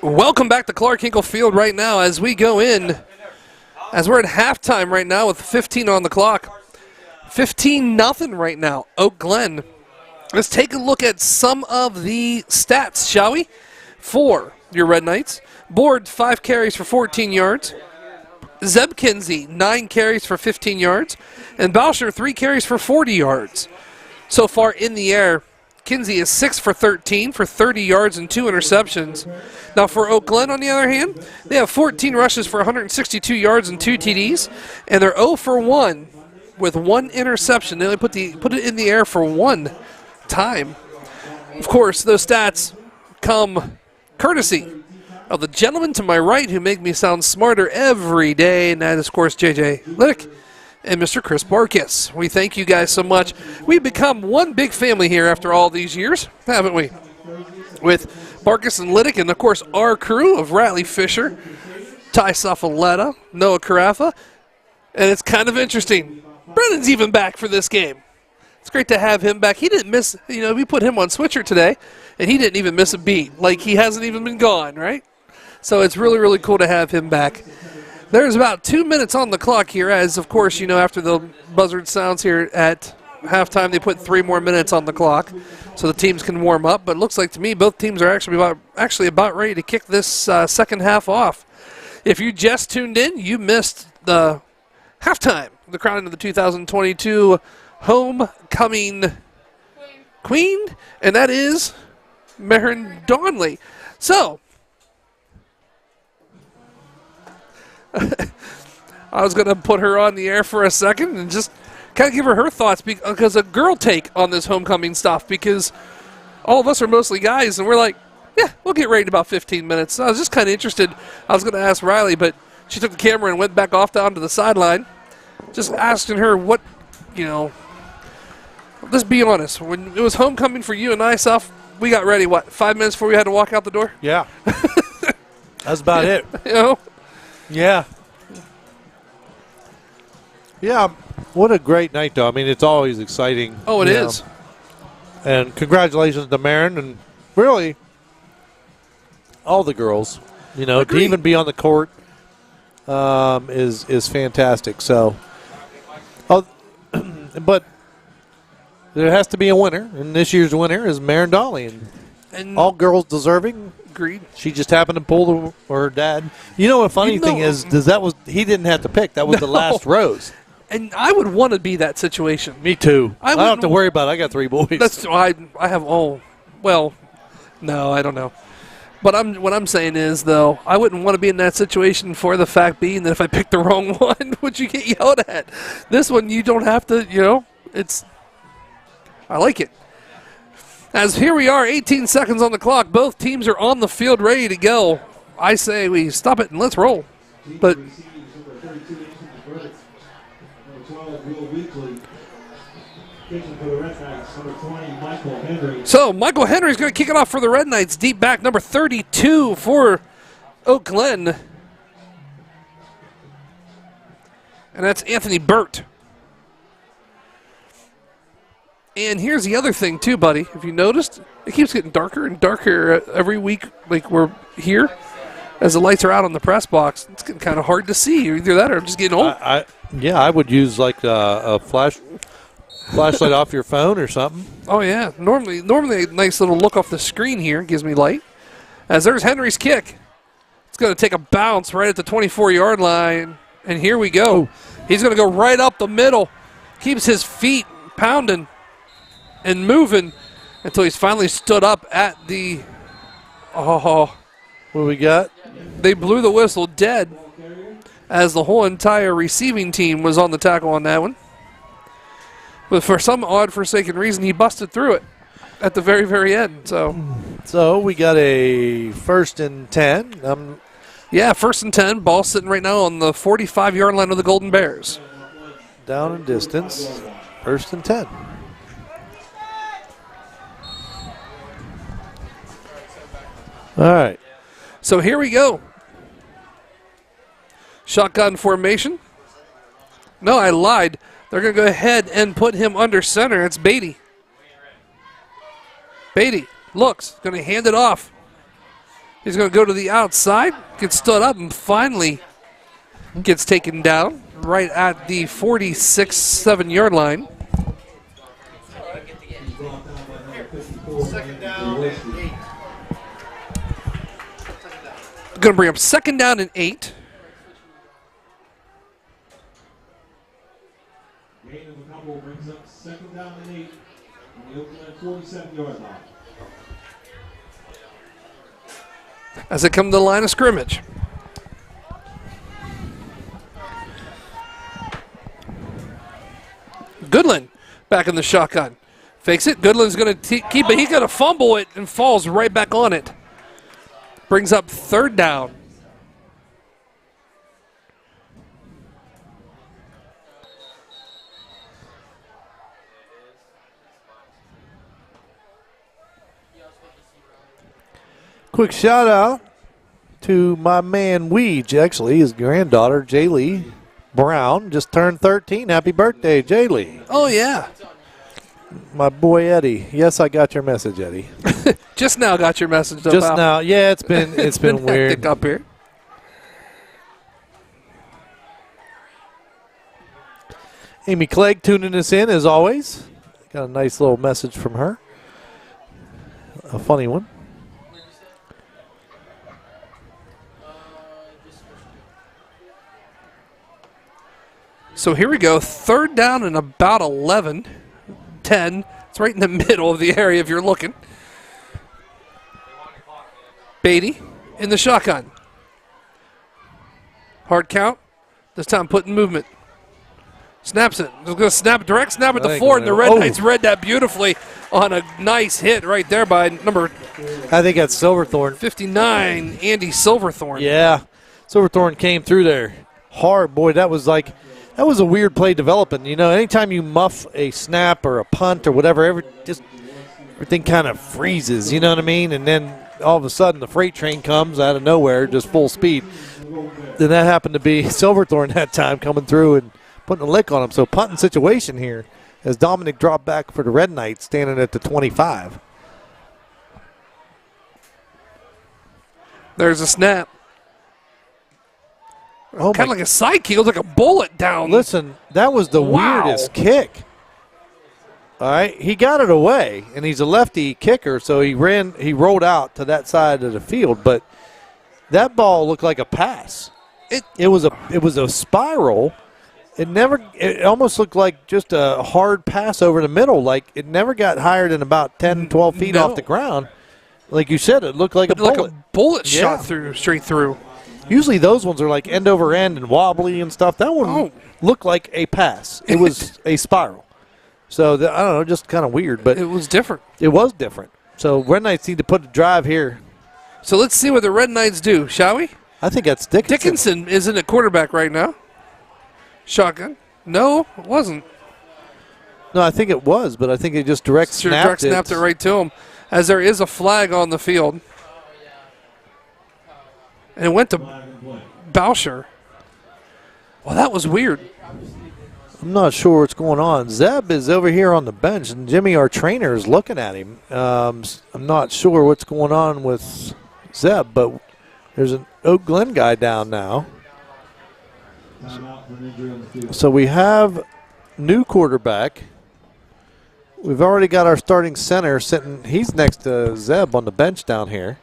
A: Welcome back to Clark Hinkle Field right now as we go in, as we're at halftime right now with 15 on the clock. 15-0 right now, Oak Glen. Let's take a look at some of the stats, shall we? For your Red Knights. Board, 5 carries for 14 yards. Zeb Kinsey, 9 carries for 15 yards. And Bauscher, 3 carries for 40 yards. So far in the air, Kinsey is 6 for 13 for 30 yards and 2 interceptions. Now for Oak Glen, on the other hand, they have 14 rushes for 162 yards and 2 TDs, and they're 0 for 1 with 1 interception. They only put it in the air for 1 time. Of course, those stats come courtesy of the gentleman to my right who make me sound smarter every day, and that is, of course, JJ Liddick and Mr. Chris Barkis. We thank you guys so much. We've become one big family here after all these years, haven't we? With Barkis and Liddick, and of course our crew of Ratley Fisher, Ty Safaletta, Noah Carafa, And it's kind of interesting. Brennan's even back for this game. It's great to have him back. He didn't miss, we put him on switcher today, and he didn't even miss a beat. Like, he hasn't even been gone, right? So it's really, really cool to have him back. There's about 2 minutes on the clock here, as, of course, after the buzzard sounds here at halftime, they put 3 more minutes on the clock so the teams can warm up. But it looks like to me both teams are actually about ready to kick this second half off. If you just tuned in, you missed the halftime, the crowning of the 2022 Homecoming Queen, and that is Marin Donley. So, I was going to put her on the air for a second and just kind of give her thoughts, because a girl take on this homecoming stuff, because all of us are mostly guys, and we're like, yeah, we'll get ready in about 15 minutes. So I was just kind of interested. I was going to ask Riley, but she took the camera and went back off down to the sideline, just asking her what, let's be honest. When it was homecoming for you and I, Seth, we got ready, 5 minutes before we had to walk out the door?
C: Yeah. That's about it. Yeah. Yeah. What a great night, though. I mean, it's always exciting.
A: Oh, it is.
C: And congratulations to Marin, and really all the girls. To even be on the court is fantastic. So, but there has to be a winner, and this year's winner is Marin Donley, and all girls deserving.
A: Agreed.
C: She just happened to pull her dad. A funny thing is he didn't have to pick. That was the last rose.
A: And I would want to be that situation.
C: Me too. I don't have to worry about it. I got 3 boys.
A: I have no, I don't know. But what I'm saying is, though, I wouldn't want to be in that situation for the fact being that if I picked the wrong one, would you get yelled at? This one, you don't have to, I like it. As here we are, 18 seconds on the clock. Both teams are on the field ready to go. I say we stop it and let's roll. But so Michael Henry's going to kick it off for the Red Knights. Deep back, number 32 for Oak Glen. And that's Anthony Burt. And here's the other thing, too, buddy. If you noticed, it keeps getting darker and darker every week, like we're here. As the lights are out on the press box, it's getting kind of hard to see. Either that or I'm just getting old.
C: I would use like a flashlight off your phone or something.
A: Oh, yeah. Normally a nice little look off the screen here gives me light. As there's Henry's kick. It's going to take a bounce right at the 24-yard line. And here we go. He's going to go right up the middle. Keeps his feet pounding and moving until he's finally stood up at the... Oh.
C: What we got?
A: They blew the whistle dead as the whole entire receiving team was on the tackle on that one. But for some odd forsaken reason, he busted through it at the very, very end. So
C: we got a 1st and 10.
A: Yeah, 1st and 10. Ball sitting right now on the 45-yard line of the Golden Bears.
C: Down in distance. 1st and 10. All right.
A: So here we go. Shotgun formation. No, I lied. They're going to go ahead and put him under center. It's Beatty. Beatty looks, going to hand it off. He's going to go to the outside, gets stood up, and finally gets taken down right at the 46-7-yard line.
B: Second down and 8.
A: Going to bring up 2nd down and 8.
B: Gain of a couple brings up 2nd down and 8 on the Oakland 47-yard line.
A: As they come to the line of scrimmage. Goodland back in the shotgun. Fakes it. Goodland's going to keep it. He's going to fumble it and falls right back on it. Brings up 3rd down.
C: Quick shout out to my man Weege, actually his granddaughter Jaylee Brown just turned 13. Happy birthday, Jaylee.
A: Oh, yeah.
C: My boy Eddie. Yes, I got your message, Eddie.
A: Just now got your message.
C: Just
A: pal.
C: now. Yeah, it's been weird.
A: Hectic up here.
C: Amy Clegg tuning us in as always. Got a nice little message from her. A funny one.
A: So here we go. 3rd down and about 11. 10. It's right in the middle of the area if you're looking. Beatty in the shotgun. Hard count. This time put in movement. Snaps it. He's going to snap direct snap at the 4, and the Red Knights read that beautifully on a nice hit right there by number
C: I think that's Silverthorne.
A: 59, Andy Silverthorne.
C: Yeah. Silverthorne came through there hard. Boy, that was a weird play developing. You know, anytime you muff a snap or a punt or whatever, everything kind of freezes, you know what I mean? And then all of a sudden the freight train comes out of nowhere, just full speed. Then that happened to be Silverthorne that time coming through and putting a lick on him. So punting situation here as Dominic dropped back for the Red Knights, standing at the 25.
A: There's a snap.
C: Oh,
A: kind of like a side kick. It was like a bullet down.
C: Listen, that was the weirdest kick. All right, he got it away, and he's a lefty kicker, so he rolled out to that side of the field. But that ball looked like a pass. It was a spiral. It almost looked like just a hard pass over the middle. Like it never got higher than about 10, 12 feet off the ground. Like you said, it looked like a bullet.
A: Like a bullet shot straight through.
C: Usually those ones are like end over end and wobbly and stuff. That one looked like a pass. It was a spiral. So, I don't know, just kind of weird. But
A: it was different.
C: It was different. So, Red Knights need to put a drive here.
A: So, let's see what the Red Knights do, shall we?
C: I think that's Dickinson.
A: Dickinson isn't at quarterback right now. Shotgun. No, it wasn't.
C: No, I think it was, but I think it just direct snapped
A: it right to him, as there is a flag on the field. And it went to Boucher. Well, that was weird.
C: I'm not sure what's going on. Zeb is over here on the bench, and Jimmy, our trainer, is looking at him. I'm not sure what's going on with Zeb, but there's an Oak Glen guy down now. So we have new quarterback. We've already got our starting center sitting. He's next to Zeb on the bench down here.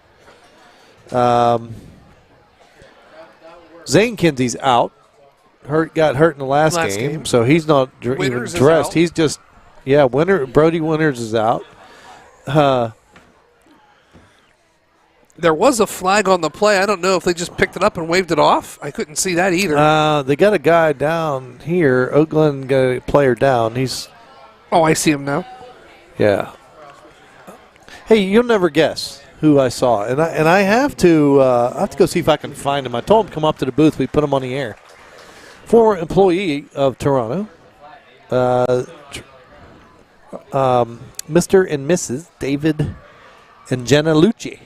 C: Zane Kinsey's out. Got hurt in the last game, so he's not even dressed. He's just, Brody Winters is out.
A: There was a flag on the play. I don't know if they just picked it up and waved it off. I couldn't see that either.
C: They got a guy down here. Oak Glen got a player down.
A: Oh, I see him now.
C: Yeah. Hey, you'll never guess who I saw, and I have to go see if I can find him. I told him to come up to the booth. We put him on the air. Former employee of Toronto, Mr. and Mrs. David and Jenna Lucci.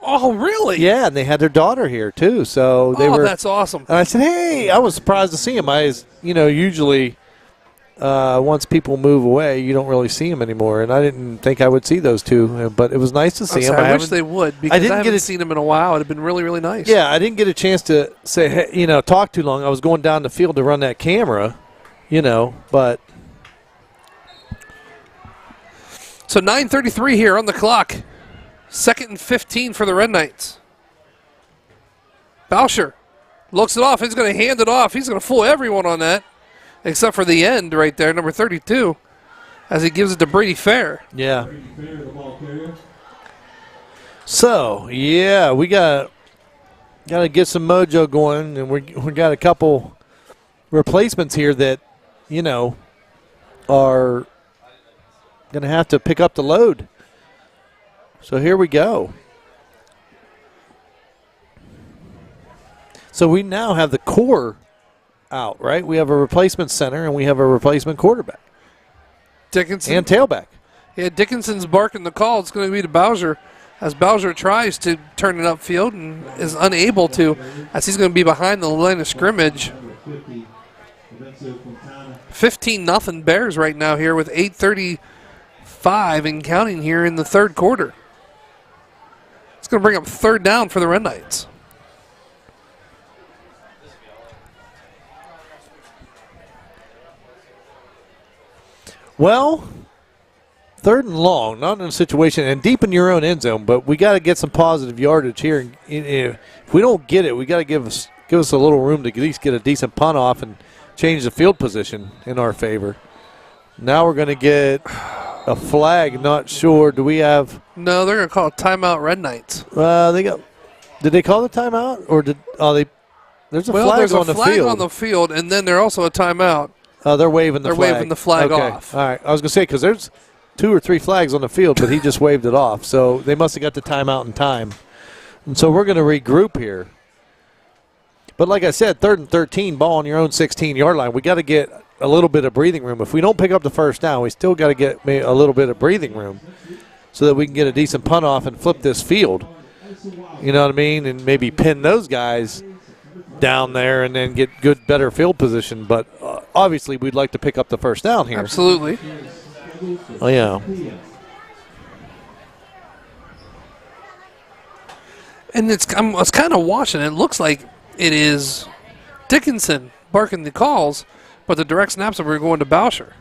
A: Oh, really?
C: Yeah, and they had their daughter here too. So they were.
A: That's awesome.
C: And I said, hey, I was surprised to see him. Usually once people move away, you don't really see them anymore. And I didn't think I would see those two, but it was nice to see them.
A: I wish they would, because I haven't seen them in a while. It would have been really, really nice.
C: Yeah, I didn't get a chance to say, hey, talk too long. I was going down the field to run that camera, but.
A: So 9:33 here on the clock. 2nd and 15 for the Red Knights. Boucher looks it off. He's going to hand it off. He's going to fool everyone on that, except for the end right there, number 32, as he gives it to Brady Fair.
C: Yeah. So, yeah, we got to get some mojo going, and we got a couple replacements here that, are going to have to pick up the load. So here we go. So we now have the core out, right? We have a replacement center and we have a replacement quarterback.
A: Dickinson.
C: And tailback.
A: Yeah, Dickinson's barking the call. It's going to be to Bowser, as Bowser tries to turn it upfield and is unable to, as he's going to be behind the line of scrimmage. 15-0 Bears right now here with 8:35 and counting here in the third quarter. It's going to bring up third down for the Red Knights.
C: Well, third and long, not in a situation, and deep in your own end zone, but we got to get some positive yardage here. If we don't get it, we got to give us a little room to at least get a decent punt off and change the field position in our favor. Now we're going to get a flag. Not sure. Do we have?
A: No, they're going to call a timeout. Red Knights.
C: Did they call the timeout or did? There's a flag
A: there's
C: on
A: a
C: the
A: flag
C: field.
A: on the field, and then there's also a timeout.
C: They're waving the flag.
A: They're waving the flag
C: okay.
A: off.
C: All right. I was going to say, because there's 2 or 3 flags on the field, but he just waved it off. So they must have got the timeout in time. And so we're going to regroup here. But like I said, 3rd and 13, ball on your own 16-yard line. We got to get a little bit of breathing room. If we don't pick up the first down, we still got to get a little bit of breathing room so that we can get a decent punt off and flip this field. You know what I mean? And maybe pin those guys down there and then get good, better field position. But obviously we'd like to pick up the first down here.
A: Absolutely.
C: Oh, yeah.
A: And I was kind of watching. It looks like it is Dickinson barking the calls, but the direct snaps are going to Boucher.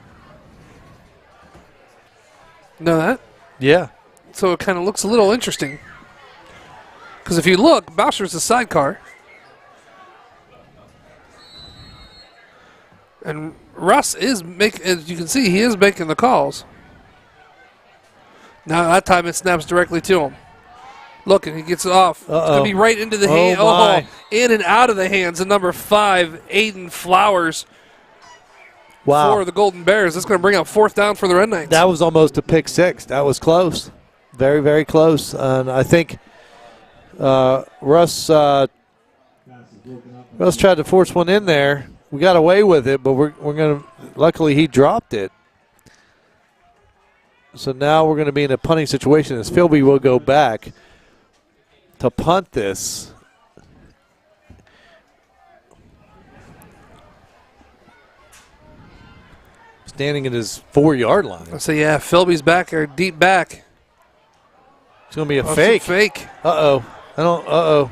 A: Know that?
C: Yeah.
A: So it kind of looks a little interesting. Because if you look, Boucher's the sidecar. And Russ is making, as you can see, he is making the calls. Now that time it snaps directly to him. Look, and he gets it off. It's going to be right into the hand.
C: My.
A: In and out of the hands of number 5, Aiden Flowers.
C: Wow.
A: For the Golden Bears. That's going to bring up fourth down for the Red Knights.
C: That was almost a pick 6. That was close. Very, very close. And I think Russ tried to force one in there. We got away with it, but we're going to – luckily he dropped it. So now we're going to be in a punting situation as Philby will go back to punt this. Standing at his 4-yard line.
A: So, yeah, Philby's back there, deep back.
C: It's going to be a fake.
A: Fake.
C: Uh-oh.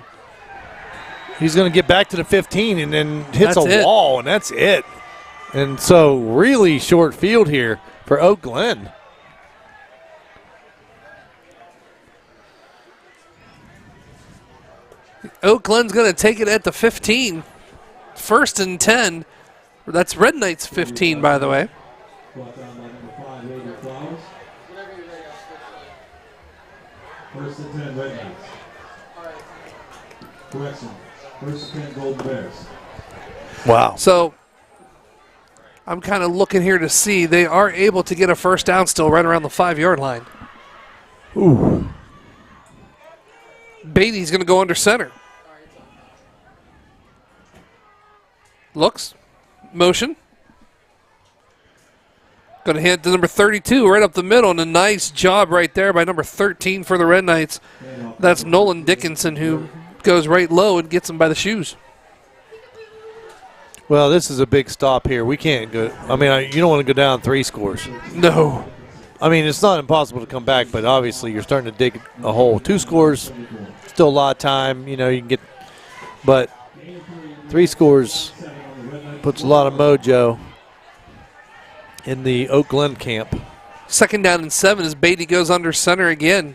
C: He's going to get back to the 15 and then hits a wall, and that's it. And so really short field here for Oak Glen.
A: Oak Glen's going to take it at the 15. 1st and 10. That's Red Knights 15, by the way.
B: First and 10 Red Knights. Correction. First and 10 Golden Bears.
C: Wow.
A: So I'm kind of looking here to see. They are able to get a first down still right around the 5-yard line.
C: Ooh.
A: Beatty's going to go under center. Looks. Motion. Going to hand to number 32 right up the middle, and a nice job right there by number 13 for the Red Knights. That's Nolan Dickinson, who goes right low and gets him by the shoes.
C: Well, this is a big stop here. We can't go. I mean, you don't want to go down 3 scores.
A: No.
C: I mean, it's not impossible to come back, but obviously you're starting to dig a hole. 2 scores, still a lot of time. You know, you can get, but 3 scores puts a lot of mojo in the Oak Glen camp.
A: 2nd down and 7 as Beatty goes under center again.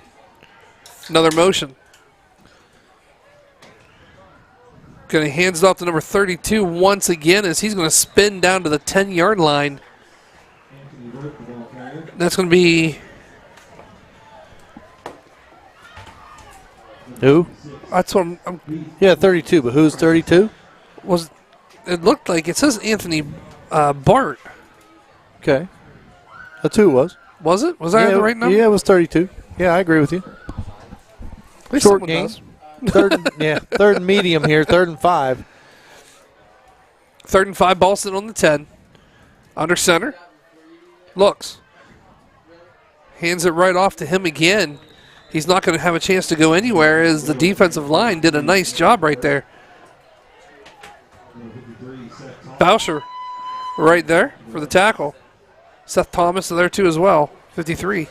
A: Another motion. Going to hands it off to number 32 once again as he's going to spin down to the 10-yard line. That's going to be...
C: Who?
A: That's what I'm
C: yeah, 32, but who's 32?
A: It looked like it says Anthony Bart.
C: Okay. That's who it was.
A: Was it? Was I the right number?
C: Yeah, it was 32. Yeah, I agree with you. Short game. Third and medium here, 3rd and 5.
A: 3rd and 5, ball sitting on the 10. Under center. Looks. Hands it right off to him again. He's not going to have a chance to go anywhere as the defensive line did a nice job right there. Boucher right there for the tackle. Seth Thomas is there too as well, 53.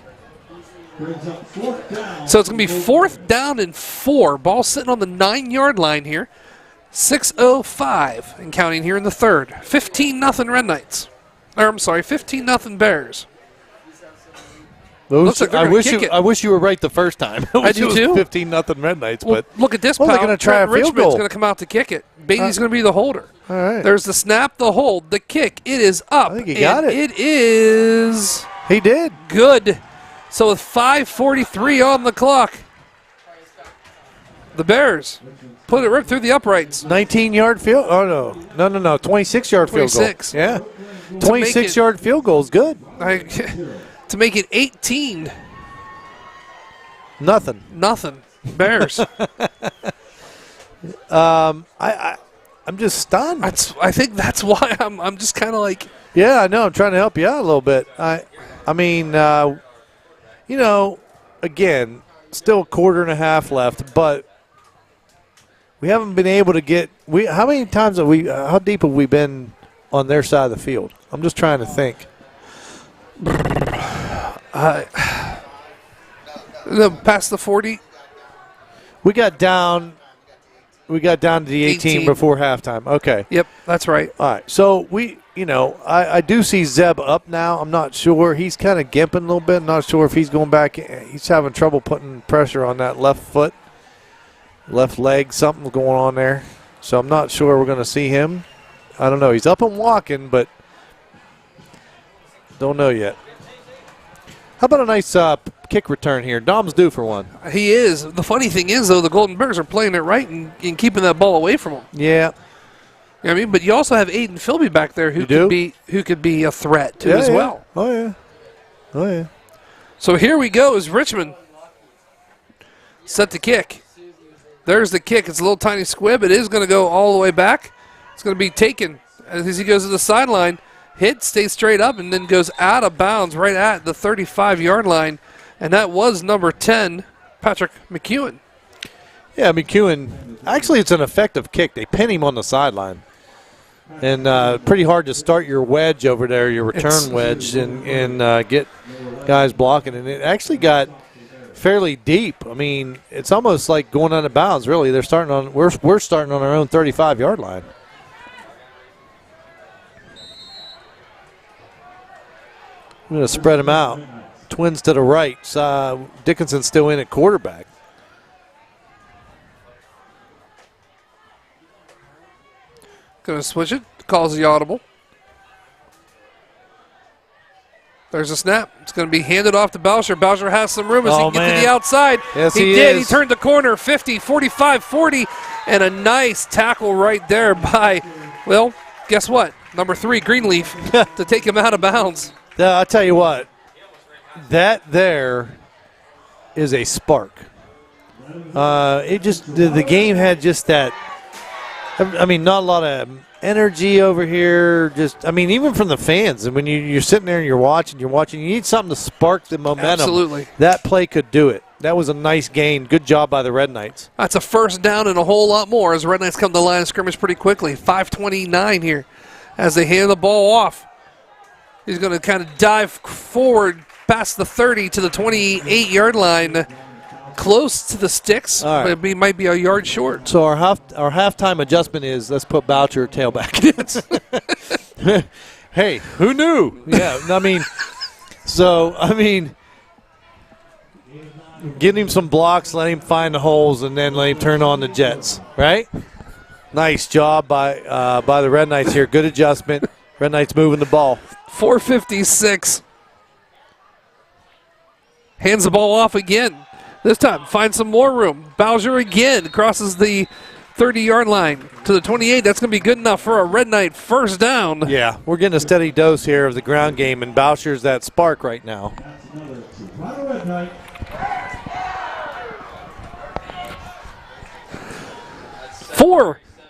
A: So it's going to be 4th down and 4. Ball sitting on the 9-yard line here. 6:05 and counting here in the third. 15-0 Red Knights. Or I'm sorry, 15-0 Bears.
C: Looks like I wish you were right the first time.
A: I do too.
C: 15-0 Red Knights,
A: well,
C: but
A: look at this.
C: They're going to try a field
A: Richmond's
C: goal.
A: going to come out to kick it. Beatty's going to be the holder.
C: All right.
A: There's the snap, the hold, the kick. It is up.
C: I think he got it.
A: It is.
C: He did.
A: Good. So with 5:43 on the clock, the Bears put it right through the uprights.
C: 19-yard field. Oh no, 26-yard field goal.
A: 26.
C: Yeah, 26-yard field goal is good.
A: To make it 18.
C: Nothing.
A: Bears.
C: I'm just stunned.
A: I think that's why I'm just kind of like.
C: Yeah, I know. I'm trying to help you out a little bit. I mean, again, still a quarter and a half left, but we haven't been able to get. How many times have we? How deep have we been on their side of the field? I'm just trying to think.
A: Past the 40.
C: We got down to the 18 before halftime. Okay.
A: Yep, that's right.
C: All right. So I do see Zeb up now. I'm not sure. He's kind of gimping a little bit. Not sure if he's going back. He's having trouble putting pressure on that left foot, left leg. Something's going on there. So I'm not sure we're going to see him. I don't know. He's up and walking, but don't know yet. How about a nice kick return here? Dom's due for one.
A: He is. The funny thing is, though, the Golden Bears are playing it right and keeping that ball away from him.
C: Yeah.
A: You know what I mean? But you also have Aiden Philby back there who could be a threat too as well.
C: Oh yeah.
A: So here we go as Richmond set to kick. There's the kick. It's a little tiny squib. It is going to go all the way back. It's going to be taken as he goes to the sideline. Hit, stays straight up, and then goes out of bounds right at the 35-yard line. And that was number 10, Patrick McEwen.
C: Yeah, McEwen. Actually, it's an effective kick. They pin him on the sideline. And pretty hard to start your wedge over there, your return wedge, and get guys blocking. And it actually got fairly deep. I mean, it's almost like going out of bounds, really. We're starting on our own 35-yard line. I'm going to spread them out. Twins to the right. Dickinson's still in at quarterback.
A: Going to switch it. Calls the audible. There's a snap. It's going to be handed off to Boucher. Boucher has some room as he gets to the outside.
C: Yes,
A: he did. He turned the corner. 50, 45, 40. And a nice tackle right there by, well, guess what? Number 3, Greenleaf, to take him out of bounds.
C: I'll tell you what, that there is a spark. The game had just that. I mean, not a lot of energy over here. Even from the fans. And when you're sitting there and you're watching, you need something to spark the momentum.
A: Absolutely.
C: That play could do it. That was a nice gain. Good job by the Red Knights.
A: That's a first down and a whole lot more as the Red Knights come to the line of scrimmage pretty quickly. 5:29 here as they hand the ball off. He's going to kind of dive forward past the 30 to the 28-yard line, close to the sticks,
C: right.
A: But it might be a yard short.
C: So our halftime adjustment is let's put Boucher at tailback. Hey, who knew? Yeah, get him some blocks, let him find the holes, and then let him turn on the Jets, right? Nice job by the Red Knights here. Good adjustment. Red Knights moving the ball.
A: 4:56. Hands the ball off again. This time, finds some more room. Bowser again crosses the 30-yard line to the 28. That's going to be good enough for a Red Knight first down.
C: Yeah, we're getting a steady dose here of the ground game, and Boucher's that spark right now.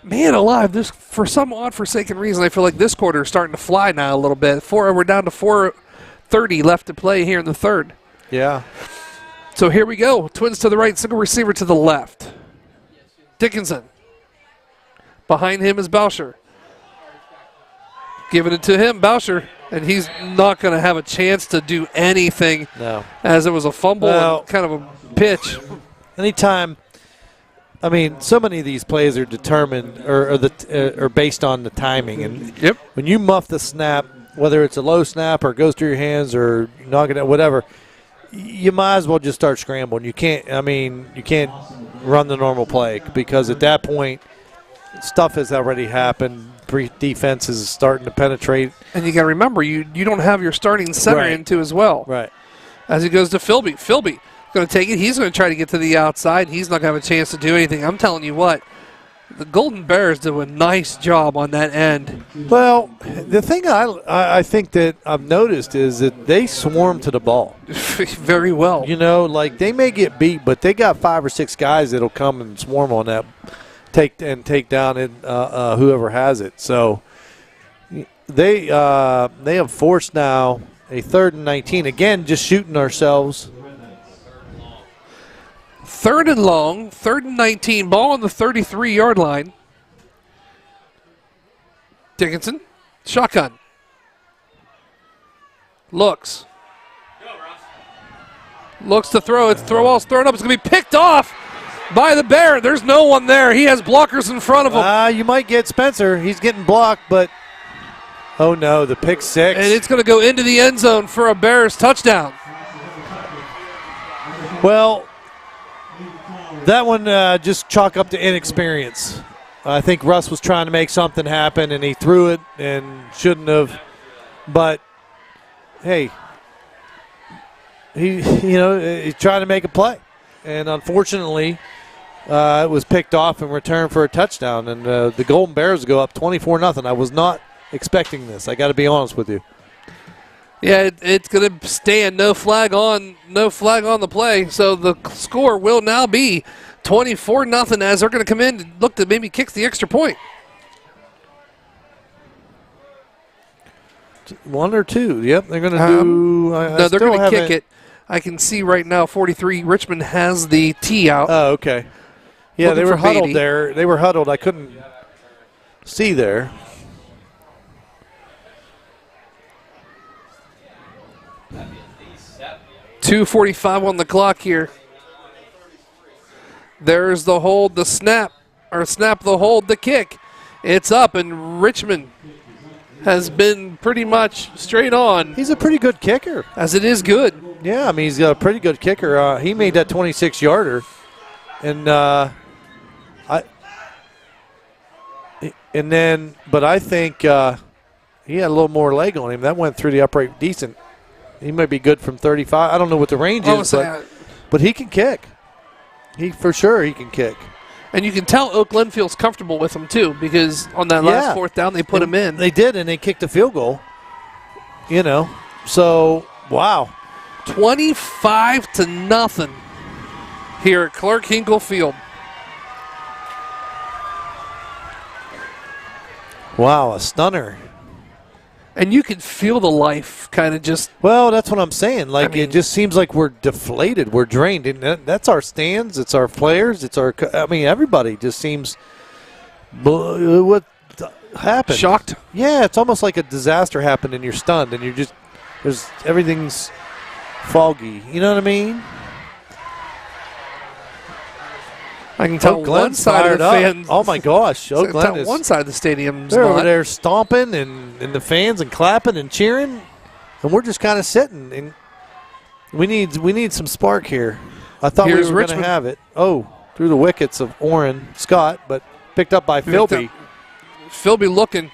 A: Man alive, this for some odd forsaken reason, I feel like this quarter is starting to fly now a little bit. We're down to 4:30 left to play here in the third.
C: Yeah.
A: So here we go. Twins to the right, single receiver to the left. Dickinson. Behind him is Boucher. Giving it to him, Boucher, and he's not going to have a chance to do anything.
C: No.
A: As it was a fumble and kind of a pitch.
C: Anytime, I mean, so many of these plays are determined or based on the timing. And when you muff the snap, whether it's a low snap or it goes through your hands or knock it out, whatever, you might as well just start scrambling. You can't run the normal play because at that point, stuff has already happened. Defense is starting to penetrate.
A: And you got to remember, you don't have your starting center into as well.
C: Right.
A: As he goes to Philby. Philby going to take it. He's going to try to get to the outside. He's not going to have a chance to do anything. I'm telling you what, the Golden Bears do a nice job on that end.
C: Well, the thing I think that I've noticed is that they swarm to the ball.
A: Very well.
C: You know, like they may get beat, but they got 5 or 6 guys that'll come and swarm on that, take down whoever has it. So they have forced now a 3rd and 19. Again, just shooting ourselves.
A: 3rd and long, 3rd and 19, ball on the 33-yard line. Dickinson, shotgun. Looks to throw. It's ball's thrown up. It's going to be picked off by the Bear. There's no one there. He has blockers in front of him.
C: You might get Spencer. He's getting blocked, but oh no, the pick six.
A: And it's going to go into the end zone for a Bears touchdown.
C: Well, that one just chalk up to inexperience. I think Russ was trying to make something happen, and he threw it and shouldn't have. But, hey, he's trying to make a play. And unfortunately, it was picked off in return for a touchdown. And the Golden Bears go up 24-0. I was not expecting this. I got to be honest with you.
A: Yeah, it's going to stand no flag on the play. So the score will now be 24-0 as they're going to come in and look to maybe kick the extra point.
C: 1 or 2. Yep, they're going to do.
A: No, they're going to kick it. I can see right now 43 Richmond has the tee out.
C: Oh, okay. Yeah, they were huddled there. They were huddled. I couldn't see there.
A: .245 on the clock here. There's the hold, the snap, or snap the hold, the kick. It's up, and Richmond has been pretty much straight on.
C: He's a pretty good kicker.
A: As it is good.
C: Yeah, I mean, he's got a pretty good kicker. He made that 26-yarder. And but I think he had a little more leg on him. That went through the upright decent. He might be good from 35. I don't know what the range is, but he can kick. For sure he can kick.
A: And you can tell Oak Glen feels comfortable with him, too, because on that last 4th down, they put him in.
C: They did, and they kicked a field goal. So, wow.
A: 25-0 here at Clark Hinkle Field.
C: Wow, a stunner.
A: And you can feel the life kind of just.
C: Well, that's what I'm saying. Like, it just seems like we're deflated. We're drained. And that's our stands. It's our players. Everybody just seems. What happened?
A: Shocked.
C: Yeah, it's almost like a disaster happened and you're stunned and you're just. Everything's foggy. You know what I mean?
A: I can tell one side of the fans.
C: Oh my gosh, Oak Glen is
A: one side of the stadium.
C: They're over there stomping and the fans and clapping and cheering, and we're just kind of sitting. And we need some spark here. I thought we were going to have it. Oh, through the wickets of Orrin Scott, but picked up by Philby.
A: Philby looking,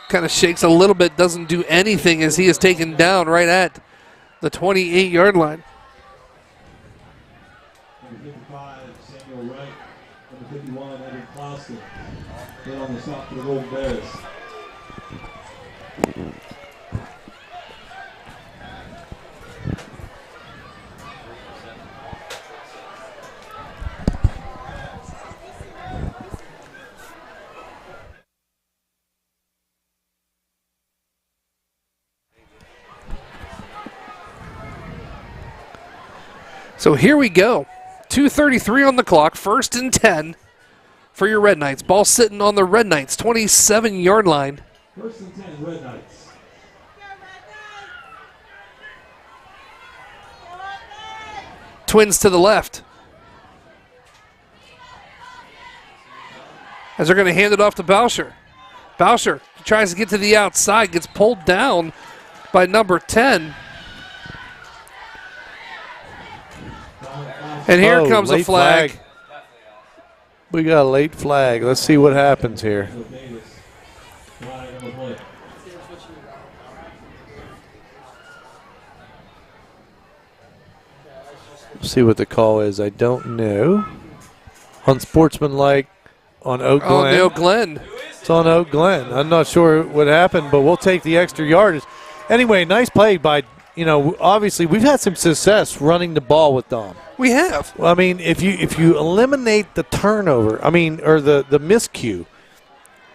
A: kind of shakes a little bit, doesn't do anything as he is taken down right at the 28-yard line.
B: On the stop for the Golden Bears.
A: So here we go. 2:33 on the clock, 1st and 10 for your Red Knights. Ball sitting on the Red Knights, 27-yard line.
B: First and 10, Red Knights.
A: Twins to the left. As they're going to hand it off to Boucher. Boucher tries to get to the outside, gets pulled down by number 10. And here comes a flag.
C: We got a late flag. Let's see what happens here. See what the call is. I don't know. Unsportsmanlike on Oak Glen.
A: On Oak Glen.
C: It's on Oak Glen. I'm not sure what happened, but we'll take the extra yardage. Anyway, nice play by, obviously we've had some success running the ball with Dom.
A: We have.
C: Well, I mean, if you eliminate the turnover, or the miscue,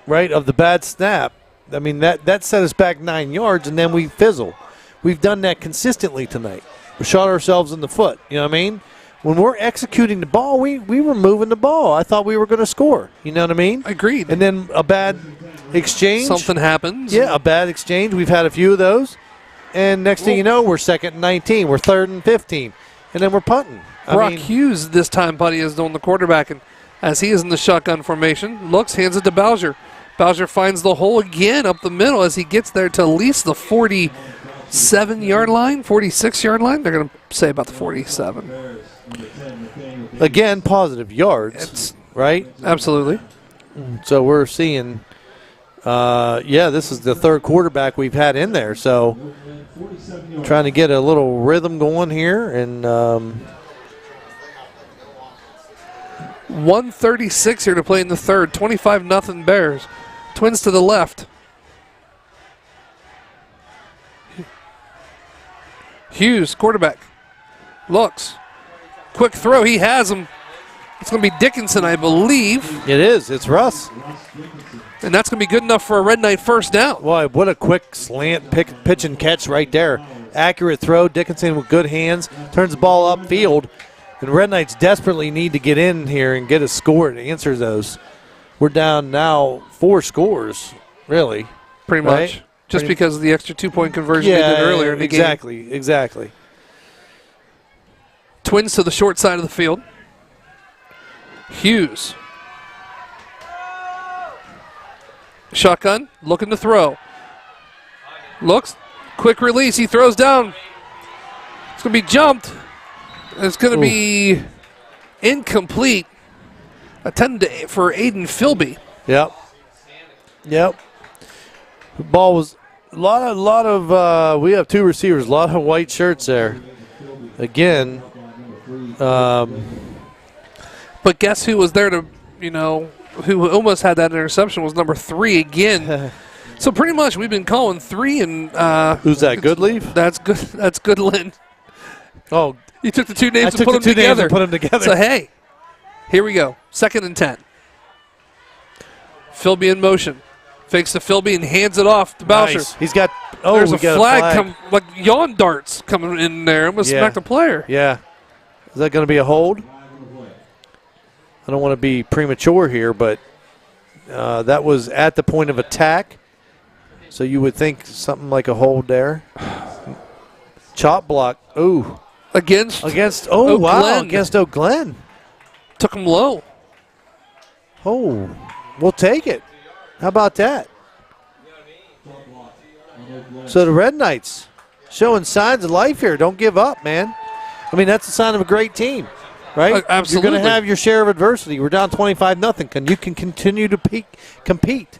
C: right, of the bad snap, I mean, that set us back 9 yards, and then we fizzle. We've done that consistently tonight. We shot ourselves in the foot. You know what I mean? When we're executing the ball, we were moving the ball. I thought we were going to score. You know what I mean?
A: Agreed.
C: And then a bad exchange.
A: Something happens.
C: Yeah, a bad exchange. We've had a few of those. And next thing you know, we're 2nd and 19. We're 3rd and 15. And then we're punting.
A: Brock Hughes this time, buddy, is doing the quarterback. And as he is in the shotgun formation, looks, hands it to Bowser. Bowser finds the hole again up the middle as he gets there to at least the 47-yard line, 46-yard line. They're going to say about the 47.
C: Again, positive yards, right?
A: Absolutely.
C: So we're seeing, this is the third quarterback we've had in there. So trying to get a little rhythm going here. And
A: 1:36 here to play in the third. 25-0 Bears. Twins to the left. Hughes, quarterback, looks. Quick throw. He has him. It's going to be Dickinson, I believe.
C: It is. It's Russ.
A: And that's going to be good enough for a Red Knight first down.
C: Boy, what a quick slant pitch and catch right there. Accurate throw. Dickinson with good hands. Turns the ball upfield. And Red Knights desperately need to get in here and get a score to answer those. We're down now 4 scores, really.
A: Pretty much. Just because of the extra 2-point conversion they did earlier in the game.
C: Exactly.
A: Twins to the short side of the field. Hughes. Shotgun, looking to throw. Looks, quick release, he throws down. It's going to be jumped. It's going to be incomplete. Attended for Aiden Philby.
C: Yep. The ball was a lot of we have 2 receivers, a lot of white shirts there. Again.
A: But guess who was there to, who almost had that interception was number 3 again. So pretty much we've been calling 3 and
C: who's that? Goodleaf?
A: That's good. That's Goodland.
C: Oh,
A: you took the 2 names and put them together. So hey, here we go. 2nd and 10. Philby in motion. Fakes to Philby and hands it off to Boucher.
C: Nice. He's got.
A: There's a flag. Like yawn darts coming in there. I'm going to smack the player.
C: Yeah. Is that going to be a hold? I don't want to be premature here, but that was at the point of attack. So you would think something like a hold there. Chop block. Ooh.
A: Against
C: Oak Glen. Against Oak Glen.
A: Took him low.
C: Oh, we'll take it. How about that? So the Red Knights showing signs of life here. Don't give up, man. I mean, that's a sign of a great team, right?
A: Absolutely.
C: You're going to have your share of adversity. We're down 25-0. You can continue to compete,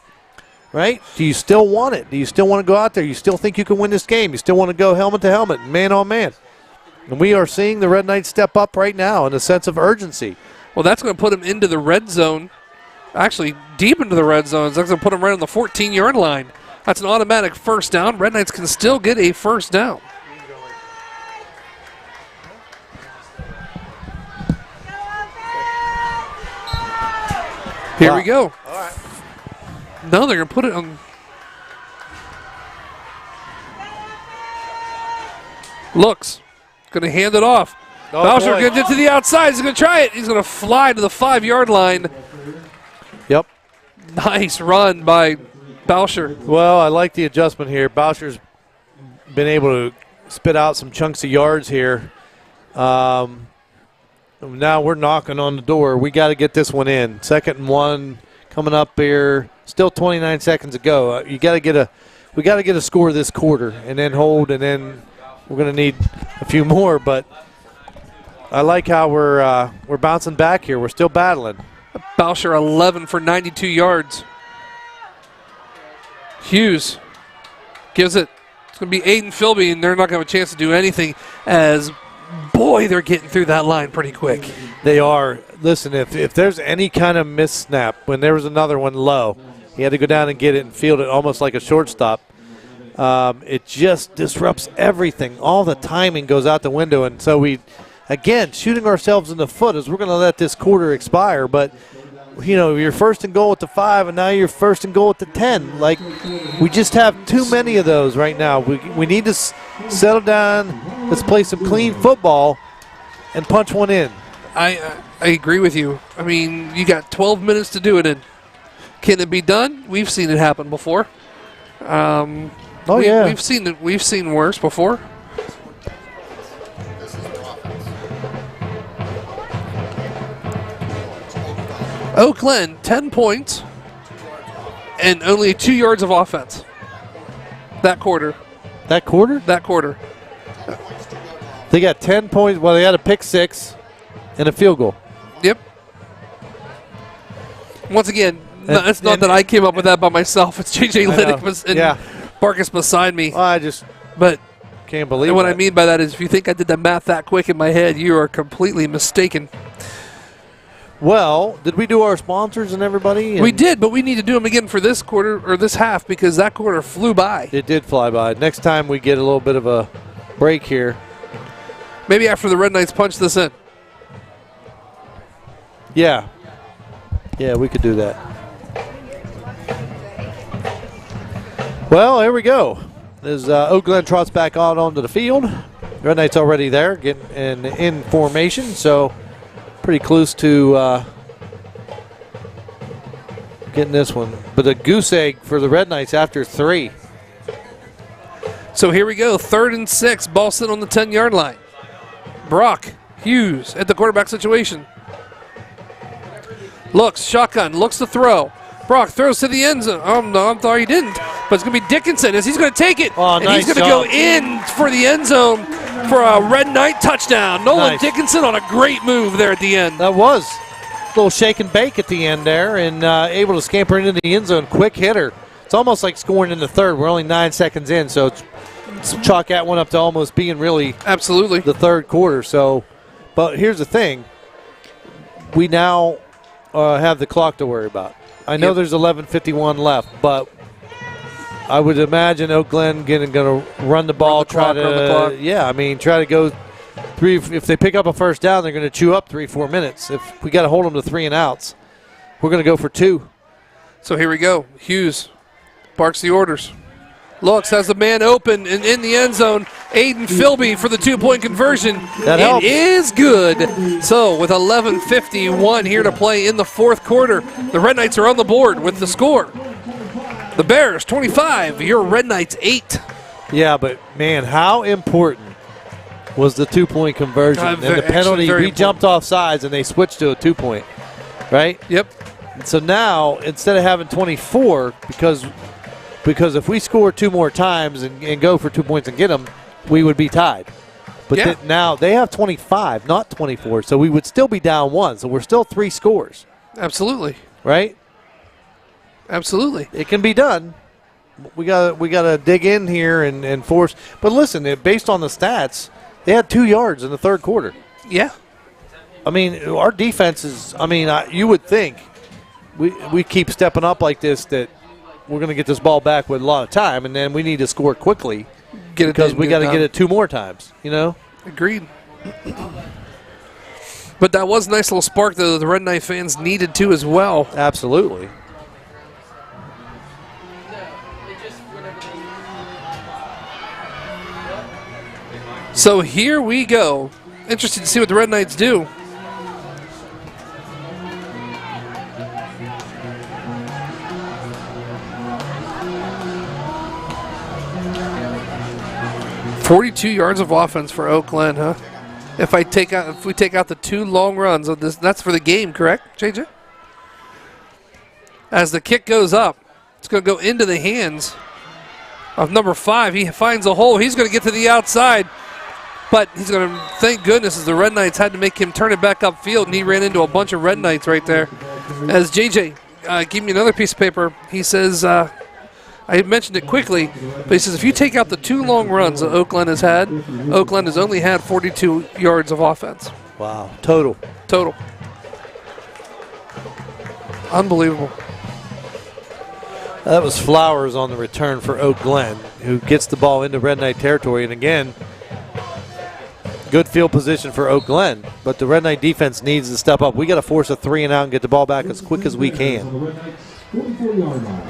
C: right? Do you still want it? Do you still want to go out there? You still think you can win this game? You still want to go helmet to helmet, man on man? And we are seeing the Red Knights step up right now in a sense of urgency.
A: Well, that's going to put them into the red zone, actually deep into the red zone. That's going to put them right on the 14-yard line. That's an automatic first down. Red Knights can still get a first down. Here we go.
C: All right.
A: No, they're going to put it on. Looks. Going to hand it off.
C: Oh,
A: Bowser going to get to the outside. He's going to try it. He's going to fly to the 5-yard line.
C: Yep.
A: Nice run by Boucher.
C: Well, I like the adjustment here. Boucher's been able to spit out some chunks of yards here. Now we're knocking on the door. We got to get this one in. 2nd and 1 coming up here. Still 29 seconds to go. We got to get a score this quarter and then hold, and then we're going to need a few more. But I like how we're bouncing back here. We're still battling.
A: Boucher 11 for 92 yards. Hughes gives it. It's going to be Aiden Philby, and they're not going to have a chance to do anything as, boy, they're getting through that line pretty quick.
C: They are. Listen, if there's any kind of miss snap, when there was another one low, he had to go down and get it and field it almost like a shortstop. It just disrupts everything. All the timing goes out the window, and so we, again, shooting ourselves in the foot as we're going to let this quarter expire. But, you know, you're 1st and goal at the 5, and now you're 1st and goal at the 10. Like, we just have too many of those right now. We need to settle down. Let's play some clean football and punch one in.
A: I agree with you. I mean, you got 12 minutes to do it in. Can it be done? We've seen it happen before.
C: Yeah,
A: we've seen it. We've seen worse before. Oak Glen, 10 points and only 2 yards of offense. That quarter.
C: That quarter?
A: That quarter.
C: They got 10 points. Well, they had a pick 6 and a field goal.
A: Yep. Once again, it's not that I came up with that by myself. It's J.J. Liddick and Barkus beside me.
C: I just can't believe it.
A: And what I mean by that is if you think I did the math that quick in my head, you are completely mistaken.
C: Well, did we do our sponsors and everybody?
A: We did, but we need to do them again for this quarter or this half because that quarter flew by.
C: It did fly by. Next time we get a little bit of a break here.
A: Maybe after the Red Knights punch this in.
C: Yeah. Yeah, we could do that. Well, here we go. As Oak Glen trots back out onto the field. Red Knights already there, getting in formation, so pretty close to getting this one. But a goose egg for the Red Knights after 3.
A: So here we go, 3rd and 6, ball sit on the 10-yard line. Brock Hughes at the quarterback situation. Looks, shotgun, looks to throw. Brock throws to the end zone. Oh, no, I thought he didn't. But it's going to be Dickinson as he's going to take it.
C: Oh,
A: and
C: nice
A: he's going to go in for the end zone for a Red Knight touchdown. Nolan Dickinson on a great move there at the end.
C: That was a little shake and bake at the end there and able to scamper into the end zone. Quick hitter. It's almost like scoring in the 3rd. We're only 9 seconds in, so it's chalk that one up to almost being really
A: absolutely
C: the 3rd quarter. So, but here's the thing. We now have the clock to worry about. I know there's 11:51 left, but I would imagine Oak Glen going to run the ball, try to go 3. If they pick up a first down, they're going to chew up 3-4 minutes. If we got to hold them to 3 and outs, we're going to go for 2.
A: So here we go. Hughes barks the orders. Looks, has the man open and in the end zone. Aiden Philby for the 2-point conversion.
C: That helps.
A: It is good. So with 11:51 here to play in the 4th quarter, the Red Knights are on the board with the score. The Bears 25, your Red Knights 8.
C: Yeah, but man, how important was the 2-point conversion and the penalty? We jumped off sides and they switched to a 2-point, right?
A: Yep.
C: And so now instead of having 24, because if we score 2 more times and go for 2 points and get them, we would be tied. But now they have 25, not 24, so we would still be down 1. So we're still 3 scores.
A: Absolutely.
C: Right?
A: Absolutely.
C: It can be done. We gotta dig in here and force. But listen, based on the stats, they had 2 yards in the 3rd quarter.
A: Yeah.
C: I mean, our defense is. I mean, you would think we keep stepping up like this that we're going to get this ball back with a lot of time, and then we need to score quickly because we got to get it 2 more times. You know.
A: Agreed. But that was a nice little spark that the Red Knight fans needed to as well.
C: Absolutely.
A: So here we go. Interested to see what the Red Knights do. 42 yards of offense for Oak Glen, huh? If we take out the 2 long runs of this, that's for the game, correct, JJ? As the kick goes up, it's going to go into the hands of number 5. He finds a hole. He's going to get to the outside, but he's going to, thank goodness, as the Red Knights had to make him turn it back upfield, and he ran into a bunch of Red Knights right there. As JJ gave me another piece of paper, he says, I mentioned it quickly, but he says if you take out the 2 long runs that Oak Glen has had, Oak Glen has only had 42 yards of offense.
C: Wow, total.
A: Unbelievable.
C: That was Flowers on the return for Oak Glen, who gets the ball into Red Knight territory. And again, good field position for Oak Glen, but the Red Knight defense needs to step up. We got to force a 3 and out and get the ball back as quick as we can.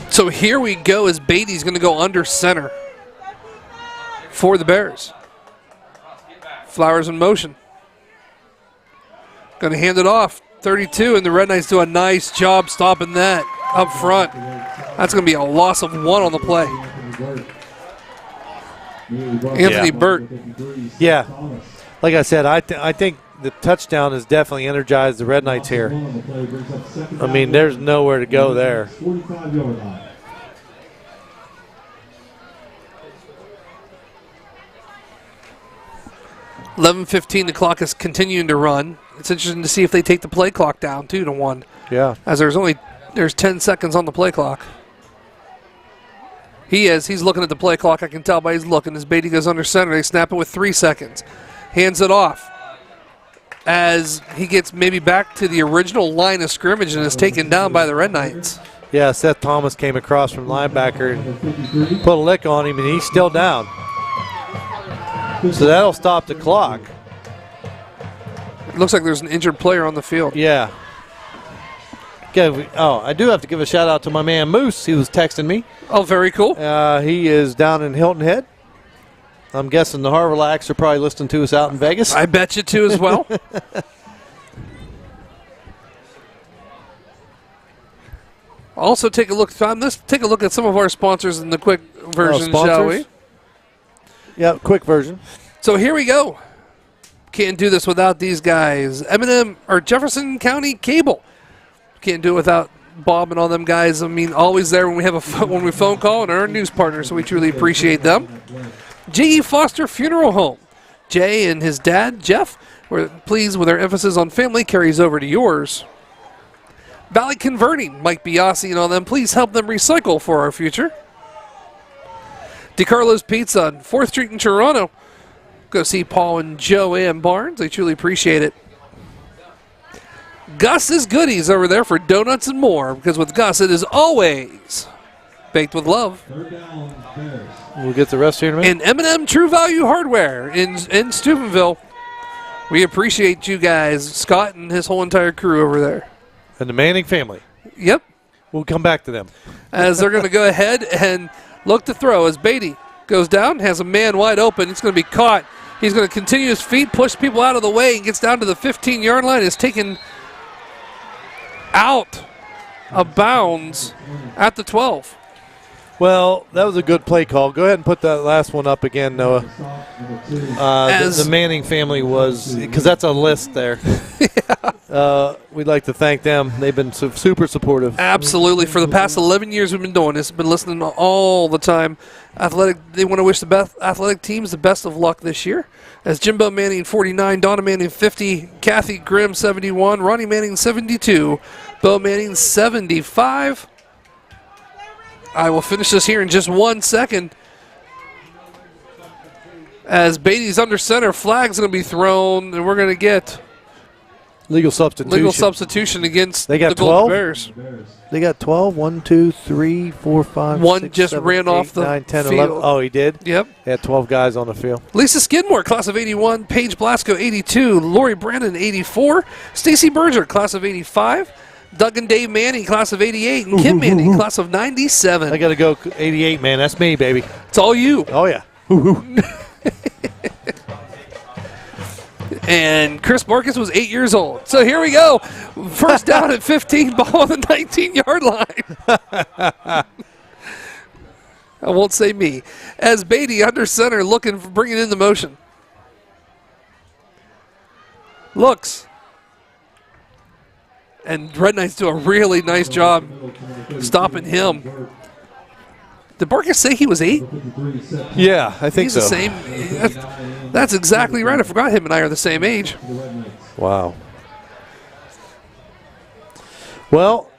A: So here we go as Beatty's going to go under center for the Bears. Flowers in motion. Going to hand it off. 32, and the Red Knights do a nice job stopping that up front. That's going to be a loss of 1 on the play. Anthony Burt.
C: Yeah. Like I said, I think the touchdown has definitely energized the Red Knights here. I mean, there's nowhere to go there.
A: 11:15, the clock is continuing to run. It's interesting to see if they take the play clock down 2-1.
C: Yeah.
A: As there's 10 seconds on the play clock. He's looking at the play clock. I can tell by he's looking. As Beatty goes under center, they snap it with 3 seconds. Hands it off. As he gets maybe back to the original line of scrimmage and is taken down by the Red Knights.
C: Yeah, Seth Thomas came across from linebacker and put a lick on him, and he's still down. So that'll stop the clock.
A: It looks like there's an injured player on the field.
C: Yeah. I do have to give a shout out to my man Moose. He was texting me.
A: Oh, very cool.
C: He is down in Hilton Head. I'm guessing the Harvalax are probably listening to us out in Vegas.
A: I bet you too as well. Also, take a look at some of our sponsors in the quick version, shall we?
C: Yeah, quick version.
A: So here we go. Can't do this without these guys. Jefferson County Cable. Can't do it without Bob and all them guys. I mean, always there when we have when we phone call, and our news partners, so we truly appreciate them. J.E. Foster Funeral Home. Jay and his dad, Jeff, were pleased with their emphasis on family, carries over to yours. Valley Converting, Mike Biasi and all them, please help them recycle for our future. DeCarlo's Pizza on 4th Street in Toronto. Go see Paul and Joanne Barnes. They truly appreciate it. Gus's Goodies over there for donuts and more, because with Gus, it is always baked with love.
C: We'll get the rest here in a minute.
A: And M&M True Value Hardware in Steubenville. We appreciate you guys, Scott and his whole entire crew over there.
C: And the Manning family.
A: Yep.
C: We'll come back to them.
A: As they're going to go ahead and look to throw as Beatty goes down, has a man wide open. It's going to be caught. He's going to continue his feet, push people out of the way, and gets down to the 15-yard line. Is taken out of bounds at the 12.
C: Well, that was a good play call. Go ahead and put that last one up again, Noah. The Manning family was, because that's a list there. We'd like to thank them. They've been super supportive.
A: Absolutely. For the past 11 years we've been doing this, been listening all the time. They want to wish the best athletic teams the best of luck this year. As Jimbo Manning 49, Donna Manning 50, Kathy Grimm 71, Ronnie Manning 72, Bo Manning 75. I will finish this here in just 1 second. As Beatty's under center, flag's going to be thrown, and we're going to get
C: legal substitution
A: against
C: the
A: Golden Bears.
C: They got 12. 1, 2, 3, 4, 5,
A: One
C: 6,
A: just
C: 7,
A: ran
C: 8,
A: off the
C: 9, 10,
A: field.
C: 11. Oh, he did?
A: Yep.
C: They had 12 guys on the field.
A: Lisa Skidmore, class of 81. Paige Blasco, 82. Lori Brandon, 84. Stacy Berger, class of 85. Doug and Dave Manning, class of 88. And Kim Manning, class of 97.
C: I got to go 88, man. That's me, baby.
A: It's all you.
C: Oh, yeah.
A: And Chris Marcus was 8 years old. So here we go. First down at 15, ball on the 19-yard line. I won't say me. As Beatty under center looking for bringing in the motion. Looks. And Red Knights do a really nice job stopping him. Did Barkas say he was 8?
C: Yeah, I think
A: He's
C: so.
A: the same. That's exactly right. I forgot him and I are the same age.
C: Wow. Well,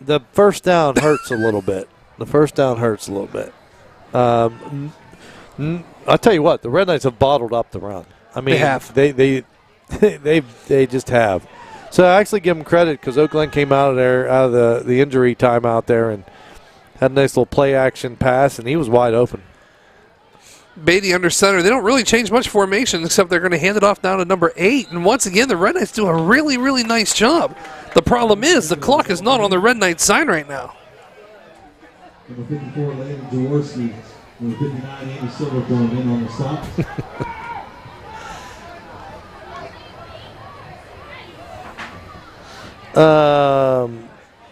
C: the first down hurts a little bit. I'll tell you what, the Red Knights have bottled up the run. I mean,
A: They have.
C: They just have. So I actually give them credit because Oak Glen came out of the injury time out there and had a nice little play action pass, and he was wide open.
A: Beatty under center. They don't really change much formation except they're going to hand it off down to number 8. And once again, the Red Knights do a really, really nice job. The problem is the clock is not on the Red Knights' side right now.
B: Number 54, Landon Jaworski. Number 59, Andy Silverthorne in on the stop.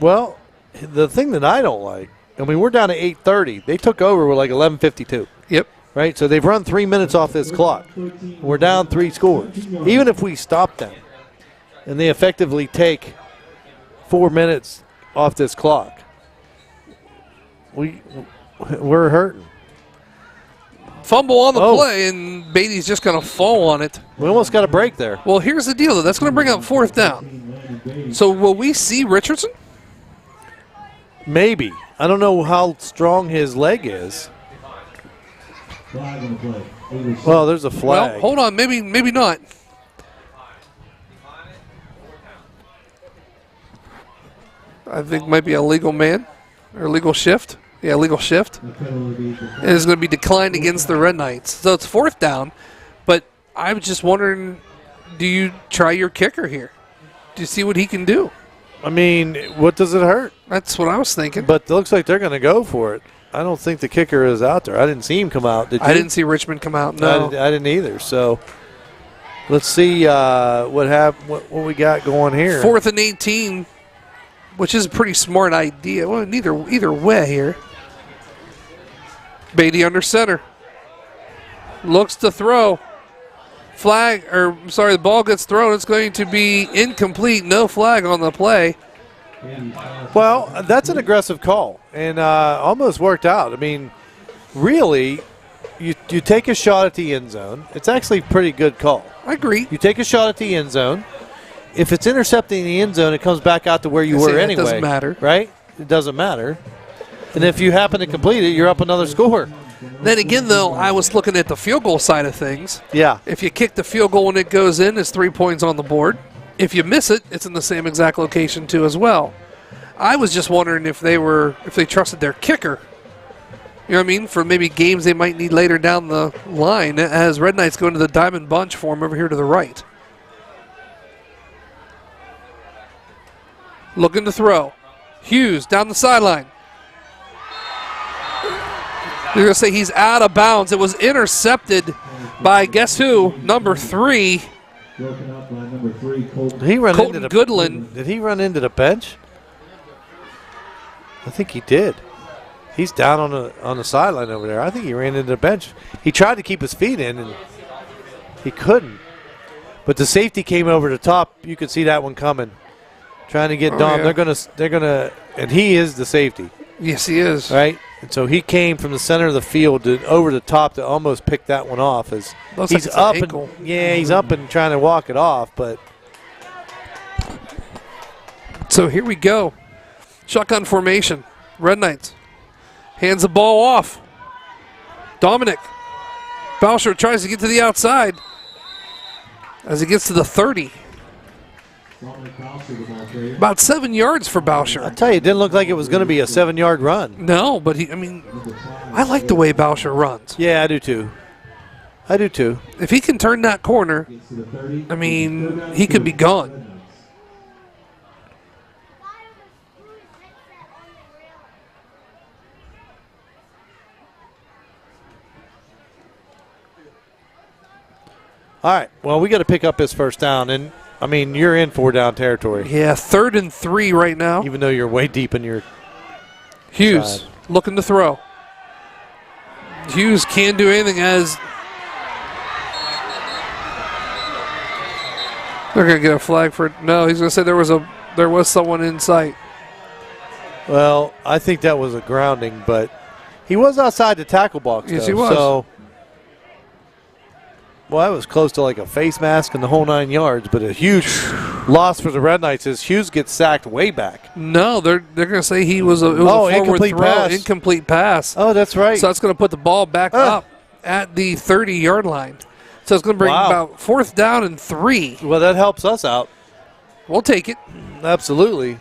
C: Well, the thing that I don't like, I mean, we're down to 8:30. They took over with like 11:52.
A: Yep.
C: Right? So they've run 3 minutes off this clock. We're down 3 scores. Even if we stop them and they effectively take 4 minutes off this clock, we're hurting.
A: Fumble on the play, and Beatty's just going to fall on it.
C: We almost got a break there.
A: Well, here's the deal, though. That's going to bring up 4th down. So will we see Richardson?
C: Maybe. I don't know how strong his leg is. Well, there's a flag.
A: Well, hold on. Maybe not. I think might be a legal man or legal shift. Yeah, legal shift. And it's going to be declined against the Red Knights. So it's 4th down. But I was just wondering, do you try your kicker here? Do you see what he can do?
C: I mean, what does it hurt?
A: That's what I was thinking.
C: But it looks like they're going to go for it. I don't think the kicker is out there. I didn't see him come out. Did you?
A: I didn't see Richmond come out, no.
C: I didn't either. So let's see what we got going here.
A: 4th and 18, which is a pretty smart idea. Well, either way here. Beatty under center. Looks to throw. The ball gets thrown. It's going to be incomplete. No flag on the play.
C: Well, that's an aggressive call, and almost worked out. I mean, really, you take a shot at the end zone. It's actually a pretty good call.
A: I agree.
C: You take a shot at the end zone. If it's intercepting the end zone, it comes back out to where you were anyway.
A: It doesn't matter.
C: Right? It doesn't matter. And if you happen to complete it, you're up another score.
A: Then again, though, I was looking at the field goal side of things.
C: Yeah.
A: If you kick the field goal and it goes in, it's 3 points on the board. If you miss it, it's in the same exact location too as well. I was just wondering if they trusted their kicker. You know what I mean? For maybe games they might need later down the line as Red Knights go into the diamond bunch form over here to the right. Looking to throw. Hughes down the sideline. They're going to say he's out of bounds. It was intercepted by, guess who? Number 3.
C: Did he run
A: Colton
C: into
A: Goodland.
C: Did he run into the bench? I think he did. He's down on the sideline over there. I think he ran into the bench. He tried to keep his feet in, and he couldn't. But the safety came over the top. You could see that one coming. Trying to get Dom.
A: Yeah.
C: They're gonna, and he is the safety.
A: Yes, he is.
C: Right? And so he came from the center of the field over the top to almost pick that one off. As
A: Looks
C: he's
A: like it's an
C: up
A: ankle.
C: and he's up and trying to walk it off, but
A: So here we go. Shotgun formation. Red Knights. Hands the ball off. Dominic. Bauscher tries to get to the outside as he gets to the 30. About 7 yards for Bauscher.
C: I tell you, it didn't look like it was going to be a 7-yard run.
A: No, but I like the way Bauscher runs.
C: Yeah, I do too.
A: If he can turn that corner, I mean, he could be gone.
C: All right, well, we got to pick up his first down, and I mean, you're in 4-down territory.
A: Yeah, 3rd and 3 right now.
C: Even though you're way deep in your
A: Hughes
C: side.
A: looking to throw. Hughes can't do anything as they're going to get a flag for it. No, he's going to say there was someone in sight.
C: Well, I think that was a grounding, but he was outside the tackle box.
A: Yes,
C: though,
A: he was.
C: So, well, that was close to like a face mask and the whole 9 yards, but a huge loss for the Red Knights as Hughes gets sacked way back.
A: No, they're going to say it was a forward
C: incomplete
A: throw,
C: pass.
A: incomplete pass.
C: Oh, that's right.
A: So that's going to put the ball back up at the 30-yard line. So it's going to bring about 4th down and 3.
C: Well, that helps us out.
A: We'll take it.
C: Absolutely.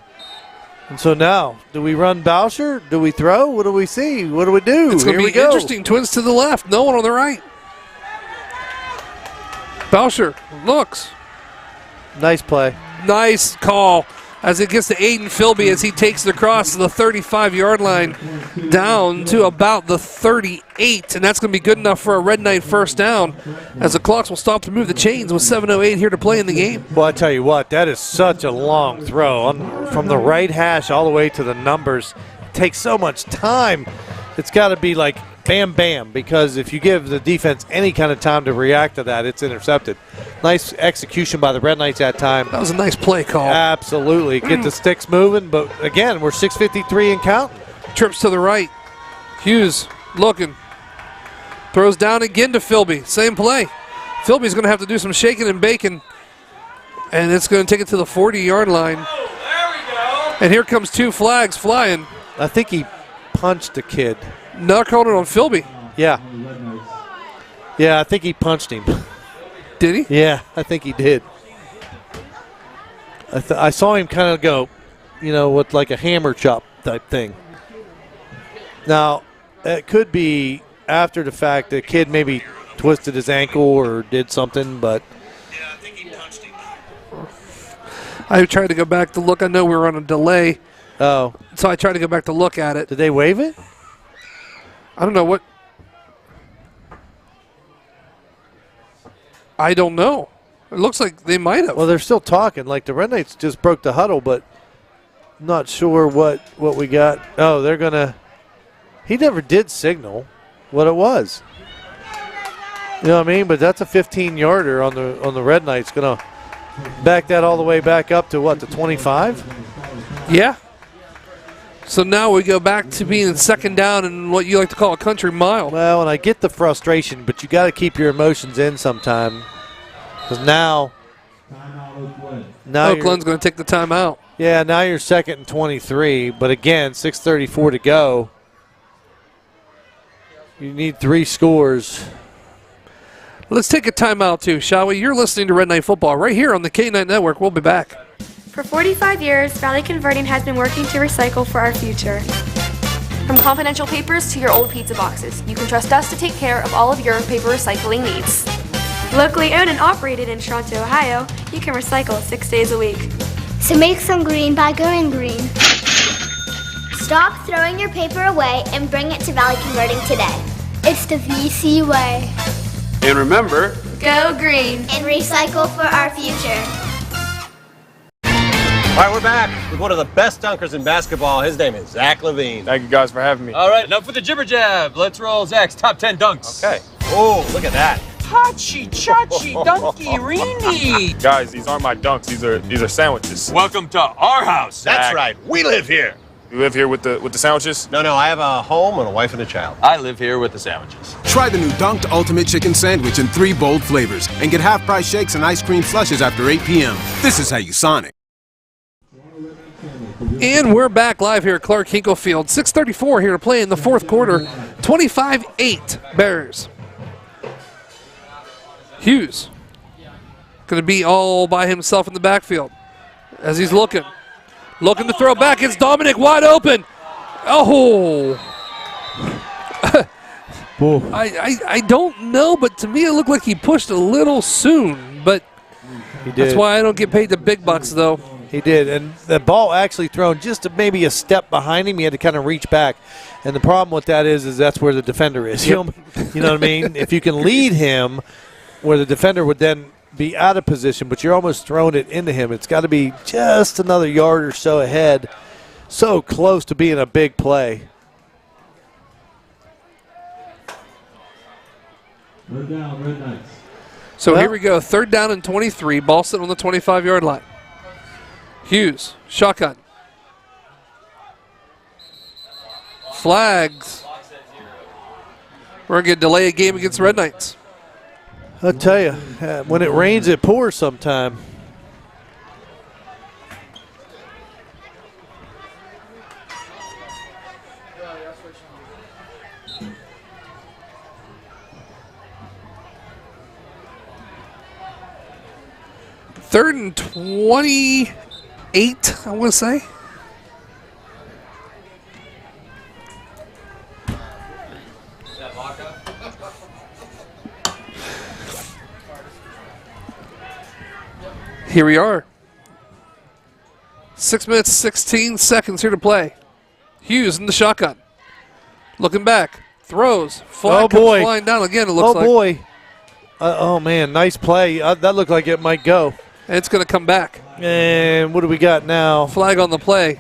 C: And so now, do we run Boucher? Do we throw? What do we see? What do we do?
A: It's going to
C: Here
A: be
C: we go.
A: interesting. Twins to the left, no one on the right. Boucher looks.
C: Nice play.
A: Nice call as it gets to Aiden Philby as he takes it across the 35-yard line down to about the 38. And that's going to be good enough for a Red Knight first down as the clocks will stop to move the chains with 7:08 here to play in the game.
C: Well, I tell you what, that is such a long throw from the right hash all the way to the numbers. It takes so much time. It's got to be like bam, bam, because if you give the defense any kind of time to react to that, it's intercepted. Nice execution by the Red Knights that time.
A: That was a nice play call.
C: Absolutely. Get the sticks moving, but again, we're 6:53 and counting.
A: Trips to the right. Hughes looking. Throws down again to Philby. Same play. Philby's going to have to do some shaking and baking, and it's going to take it to the 40-yard line.
I: Oh, there we go.
A: And here comes 2 flags flying.
C: I think he punched the kid.
A: Not calling it on Philby.
C: Yeah. Yeah, I think he punched him.
A: Did he?
C: Yeah, I think he did. I saw him kind of go, with like a hammer chop type thing. Now, it could be after the fact the kid maybe twisted his ankle or did something, but. Yeah, I think he punched him.
A: I tried to go back to look. I know we were on a delay.
C: Oh.
A: So I tried to go back to look at it.
C: Did they waive it?
A: I don't know what. I don't know. It looks like they might have.
C: Well, they're still talking. Like the Red Knights just broke the huddle, but not sure what we got. Oh, they're going to. He never did signal what it was. You know what I mean? But that's a 15-yarder on the Red Knights. Going to back that all the way back up to what, the 25?
A: Yeah. So now we go back to being second down and what you like to call a country mile.
C: Well, and I get the frustration, but you got to keep your emotions in sometime. Because now
A: Oakland's going to take the timeout.
C: Yeah, now you're 2nd and 23. But again, 6:34 to go. You need 3 scores.
A: Let's take a timeout too, shall we? You're listening to Red Knight Football right here on the K9 Network. We'll be back.
D: For 45 years, Valley Converting has been working to recycle for our future.
E: From confidential papers to your old pizza boxes, you can trust us to take care of all of your paper recycling needs.
D: Locally owned and operated in Toronto, Ohio, you can recycle 6 days a week.
F: So make some green by going green. Stop throwing your paper away and bring it to Valley Converting today. It's the VC way.
I: And remember,
E: Go green.
F: And recycle for our future.
G: All right, we're back with one of the best dunkers in basketball. His name is Zach Levine.
H: Thank you guys for having me.
I: all right, enough with the jibber jab. Let's roll Zach's top 10 dunks.
G: Okay. Oh, look at that.
I: Hachi, chachi, dunky, rini.
H: Guys, these aren't my dunks. These are sandwiches.
I: Welcome to our house.
G: That's
H: Zach.
G: right. We live here.
H: You live here with the sandwiches?
G: No, I have a home and a wife and a child.
I: I live here with the sandwiches.
J: Try the new Dunked Ultimate Chicken Sandwich in 3 bold flavors and get half-price shakes and ice cream slushes after 8 p.m. This is how you Sonic.
A: And we're back live here at Clark Hinkle Field. 6:34 here to play in the 4th quarter. 25-8 Bears. Hughes going to be all by himself in the backfield as he's looking to throw back. It's Dominic wide open. Oh. I don't know, but to me it looked like he pushed a little soon. But
C: He did.
A: that's why I don't get paid the big bucks, though.
C: He did, and the ball actually thrown just maybe a step behind him. He had to kind of reach back, and the problem with that is that's where the defender is. You know what I mean? If you can lead him where the defender would then be out of position, but you're almost throwing it into him, it's got to be just another yard or so ahead, so close to being a big play.
B: Third down, Red Knights.
A: So here we go. 3rd down and 23. Ball sitting on the 25-yard line. Hughes, shotgun. Flags. We're going to get delay a game against the Red Knights.
C: I'll tell you, when it rains, it pours sometime.
A: Third and 28, I want to say. Here we are. 6 minutes, 16 seconds here to play. Hughes in the shotgun. Looking back. Throws. Flag comes flying down again, it looks like.
C: Oh, boy. Oh, man, nice play. That looked like it might go.
A: And it's going to come back.
C: And what do we got now?
A: Flag on the play.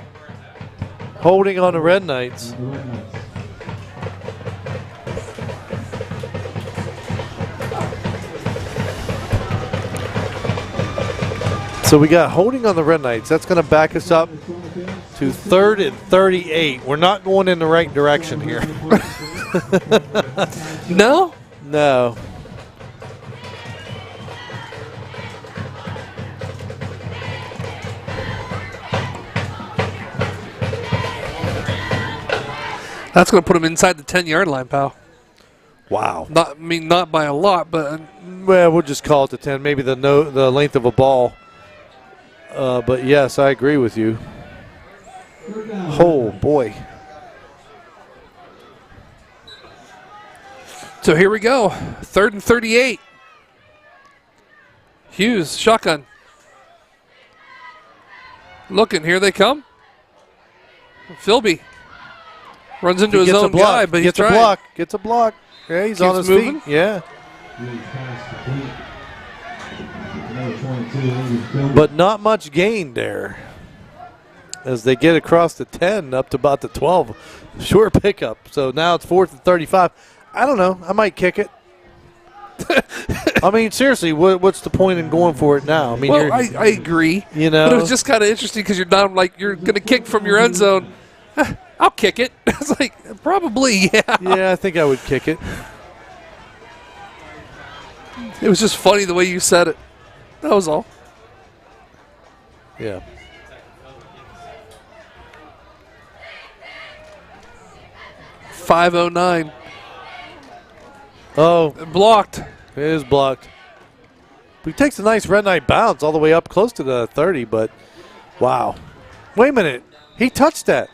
C: Holding on the Red Knights. So we got holding on the Red Knights. That's going to back us up to 3rd and 38. We're not going in the right direction here.
A: No?
C: No.
A: That's going to put him inside the 10-yard line, pal.
C: Wow.
A: Not by a lot, but
C: well, we'll just call it the 10. Maybe the length of a ball. But yes, I agree with you. Oh boy.
A: So here we go. 3rd and 38. Hughes, shotgun. Looking, here they come. Philby runs into his own guy, but he's trying.
C: Gets a block. Yeah, he's
A: Keeps
C: on his
A: moving.
C: feet. Yeah. But not much gain there as they get across the 10 up to about the 12. Short pickup. So now it's 4th and 35. I don't know. I might kick it. I mean, seriously, what's the point in going for it now? I mean,
A: well, I agree.
C: You know,
A: but it was just kind of interesting because you're down, like you're going to kick from your end zone. I'll kick it. It's like probably, yeah.
C: Yeah, I think I would kick it.
A: It was just funny the way you said it. That was all.
C: Yeah.
A: .509.
C: Oh.
A: Blocked.
C: It is blocked. He takes a nice Red Knight bounce all the way up close to the 30, but wow. Wait a minute. He touched that.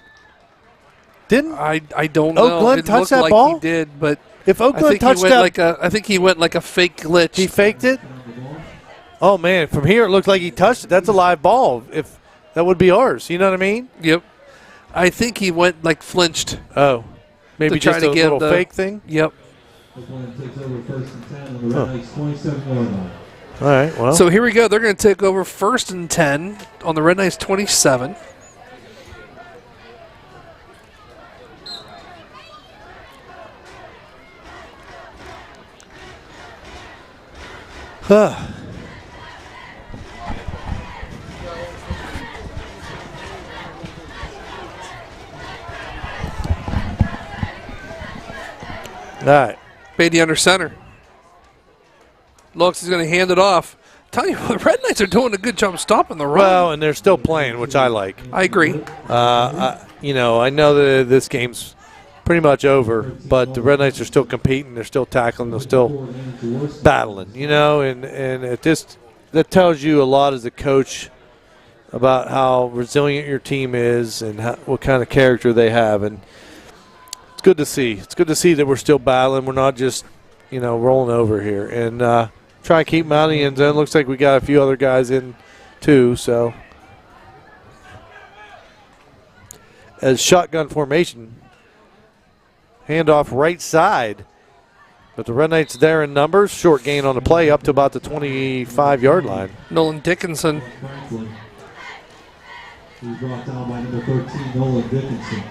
C: Didn't
A: I don't know.
C: Oak Glen touch that
A: like
C: ball?
A: He did, but
C: if Oak Glen touched that,
A: I think he went like a fake glitch.
C: He faked it. Oh man, from here it looked like he touched it. That's a live ball. If that would be ours, you know what I mean?
A: Yep. I think he went like flinched.
C: Oh, maybe just a little fake thing.
A: Yep.
C: All right. Well.
A: So here we go. They're going to take over 1st and 10 on the Red Knights 27.
C: All right.
A: Beatty under center. Looks, he's going to hand it off. Tell you what, the Red Knights are doing a good job stopping the run.
C: Well, and they're still playing, which I like.
A: I agree.
C: You know, I know that this game's pretty much over, but the Red Knights are still competing. They're still tackling. They're still battling, you know, and it just that tells you a lot as a coach about how resilient your team is and what kind of character they have. And it's good to see. It's good to see that we're still battling. We're not just, you know, rolling over here. And try and keep them out of the end zone. Looks like we got a few other guys in too, so. As shotgun formation, handoff right side. But the Red Knights there in numbers. Short gain on the play up to about the 25-yard line.
A: Nolan Dickinson.
B: He's brought down by number 13, Nolan Dickinson.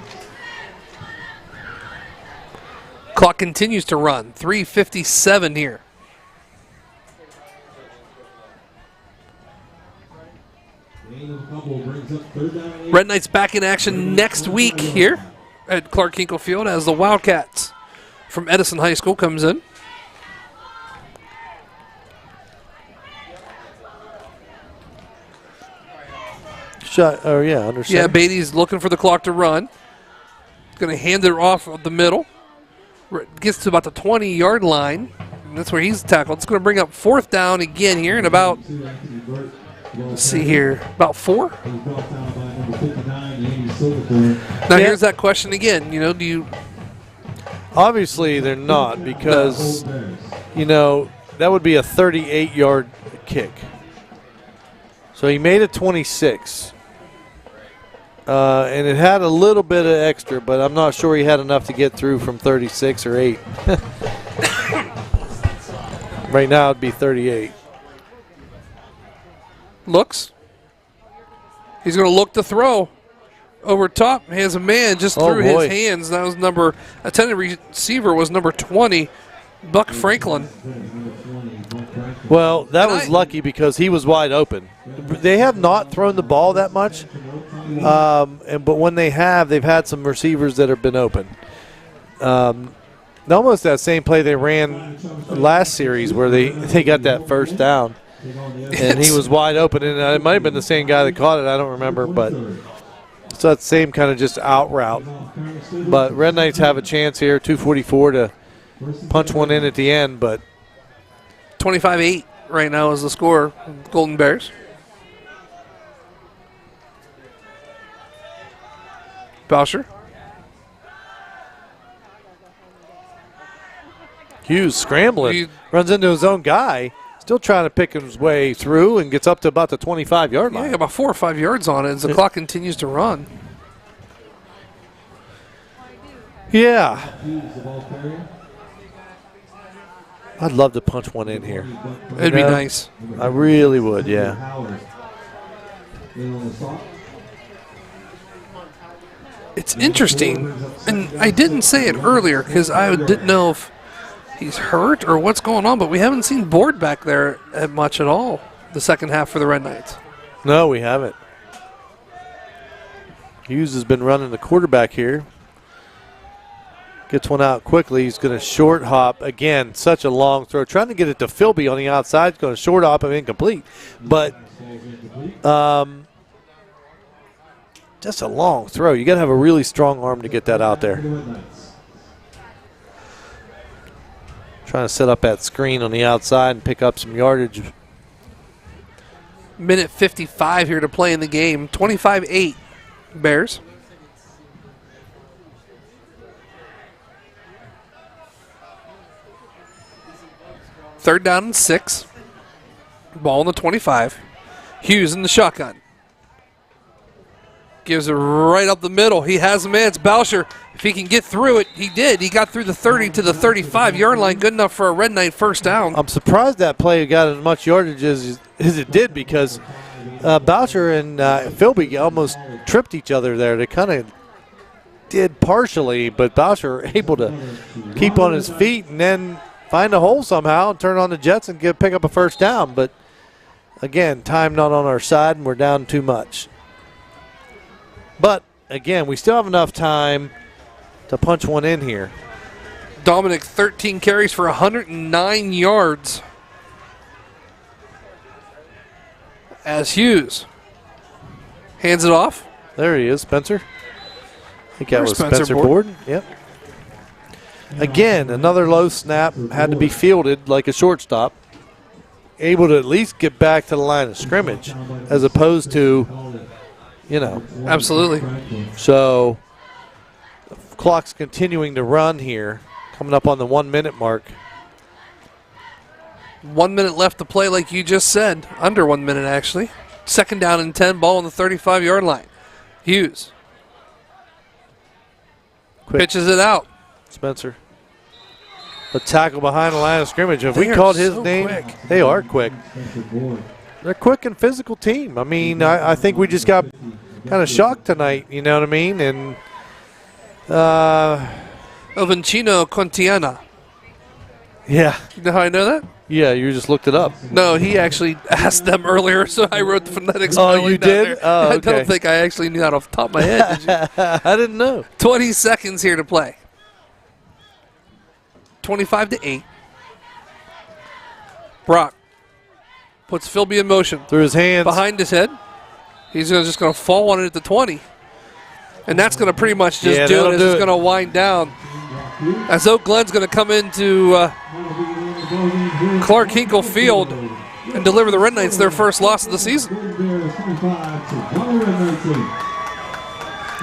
A: Clock continues to run. 3:57 here. Red Knights back in action next week here at Clark Hinkle Field as the Wildcats from Edison High School comes in.
C: Under center.
A: Yeah, Beatty's looking for the clock to run. Going to hand it off of the middle. Gets to about the 20-yard line. And that's where he's tackled. It's going to bring up 4th down again here in about, let's see here, about 4. Now here's that question again. You know, do you?
C: Obviously they're not, because, you know, that would be a 38-yard kick. So he made it 26. And it had a little bit of extra, but I'm not sure he had enough to get through from 36 or 8. Right now it'd be 38.
A: Looks. He's going to look to throw. Over top, he has a man just through his hands. That was attended receiver was number 20, Buck Franklin.
C: Well, that was lucky because he was wide open. They have not thrown the ball that much, but when they have, they've had some receivers that have been open. Almost that same play they ran last series where they got that first down, and he was wide open, and it might have been the same guy that caught it. I don't remember, but so that same kind of just out route. But Red Knights have a chance here, 2:44 to punch one in at the end, but
A: 25-8 right now is the score. Golden Bears. Boucher.
C: Hughes scrambling, runs into his own guy, still trying to pick his way through, and gets up to about the 25-yard line.
A: Yeah, about 4 or 5 yards on it as the clock continues to run.
C: Yeah. I'd love to punch one in here.
A: It'd be nice.
C: I really would, yeah.
A: It's interesting, and I didn't say it earlier because I didn't know if he's hurt or what's going on, but we haven't seen Board back there much at all the second half for the Red Knights.
C: No, we haven't. Hughes has been running the quarterback here. Gets one out quickly. He's going to short hop. Again, such a long throw. Trying to get it to Philby on the outside. He's going to short hop him incomplete. But just a long throw. You got to have a really strong arm to get that out there. Trying to set up that screen on the outside and pick up some yardage.
A: Minute 55 here to play in the game. 25-8 Bears. Third down and 6. Ball on the 25. Hughes in the shotgun. Gives it right up the middle. He has a man. It's Boucher. If he can get through it, he did. He got through the 30 to the 35-yard line. Good enough for a Red Knight first down.
C: I'm surprised that play got as much yardage as it did, because Boucher and Philby almost tripped each other there. They kind of did partially, but Boucher able to keep on his feet and then find a hole somehow and turn on the Jets and pick up a first down. But, again, time not on our side, and we're down too much. But, again, we still have enough time to punch one in here.
A: Dominic, 13 carries for 109 yards. As Hughes hands it off.
C: There he is, Spencer. I think that was
A: Spencer
C: Board. Yep. Again, another low snap, had to be fielded like a shortstop. Able to at least get back to the line of scrimmage, as opposed to, you know.
A: Absolutely.
C: So, the clock's continuing to run here, coming up on the 1 minute mark.
A: 1 minute left to play, like you just said. Under 1 minute, actually. Second down and 10, ball on the 35-yard line. Hughes. Pitches it out.
C: Spencer. A tackle behind the line of scrimmage. If we
A: They are
C: called his
A: so
C: name,
A: quick.
C: they are quick. They're a quick and physical team. I mean, I think we just got kind of shocked tonight, you know what I mean? And
A: Ovencino Contiana.
C: Yeah.
A: You know how I know that?
C: Yeah, you just looked it up.
A: No, he actually asked them earlier, so I wrote the phonetics.
C: Oh,
A: spelling
C: you
A: down
C: did?
A: there.
C: Oh,
A: I
C: okay.
A: don't think I actually knew that off the top of my head. Did you?
C: I didn't know.
A: 20 seconds here to play. 25-8. Brock puts Philby in motion.
C: Through his hands.
A: Behind his head. He's just going to fall on it at the 20. And that's going to pretty much just do it. It's just going to wind down. As Oak Glen's going to come into Clark Hinkle Field and deliver the Red Knights their first loss of the season.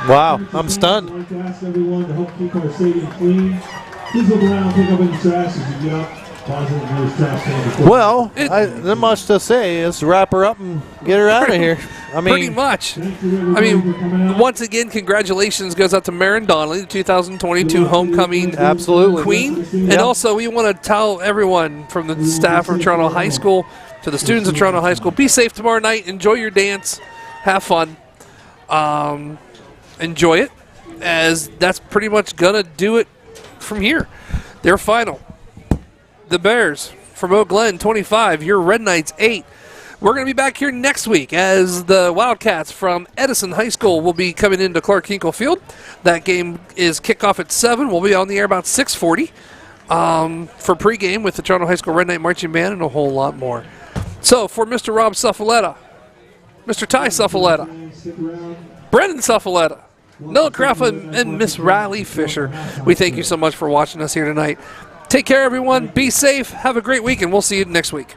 C: Wow, I'm stunned.
B: I'd like to ask everyone to help keep our stadium clean. Please look around, pick up any trash as you get up.
C: Well, not much to say. Let's wrap her up and get her out of here. I mean,
A: pretty much. I mean, once again, congratulations goes out to Marin Donnelly, the 2022 homecoming queen. And also, we want to tell everyone from the staff from Toronto High School to the students of Toronto High School, be safe tomorrow night. Enjoy your dance. Have fun. Enjoy it, as that's pretty much going to do it from here. Their final. The Bears from Oak Glen, 25. Your Red Knights, 8. We're going to be back here next week as the Wildcats from Edison High School will be coming into Clark Hinkle Field. That game is kickoff at 7. We'll be on the air about 6:40 for pregame with the Toronto High School Red Knight Marching Band and a whole lot more. So for Mr. Rob Suffaletta, Mr. Ty Suffaletta, Brendan Suffaletta, Noah Craffa, and Miss Riley Fisher, we thank you so much for watching us here tonight. Take care, everyone. Be safe. Have a great week, and we'll see you next week.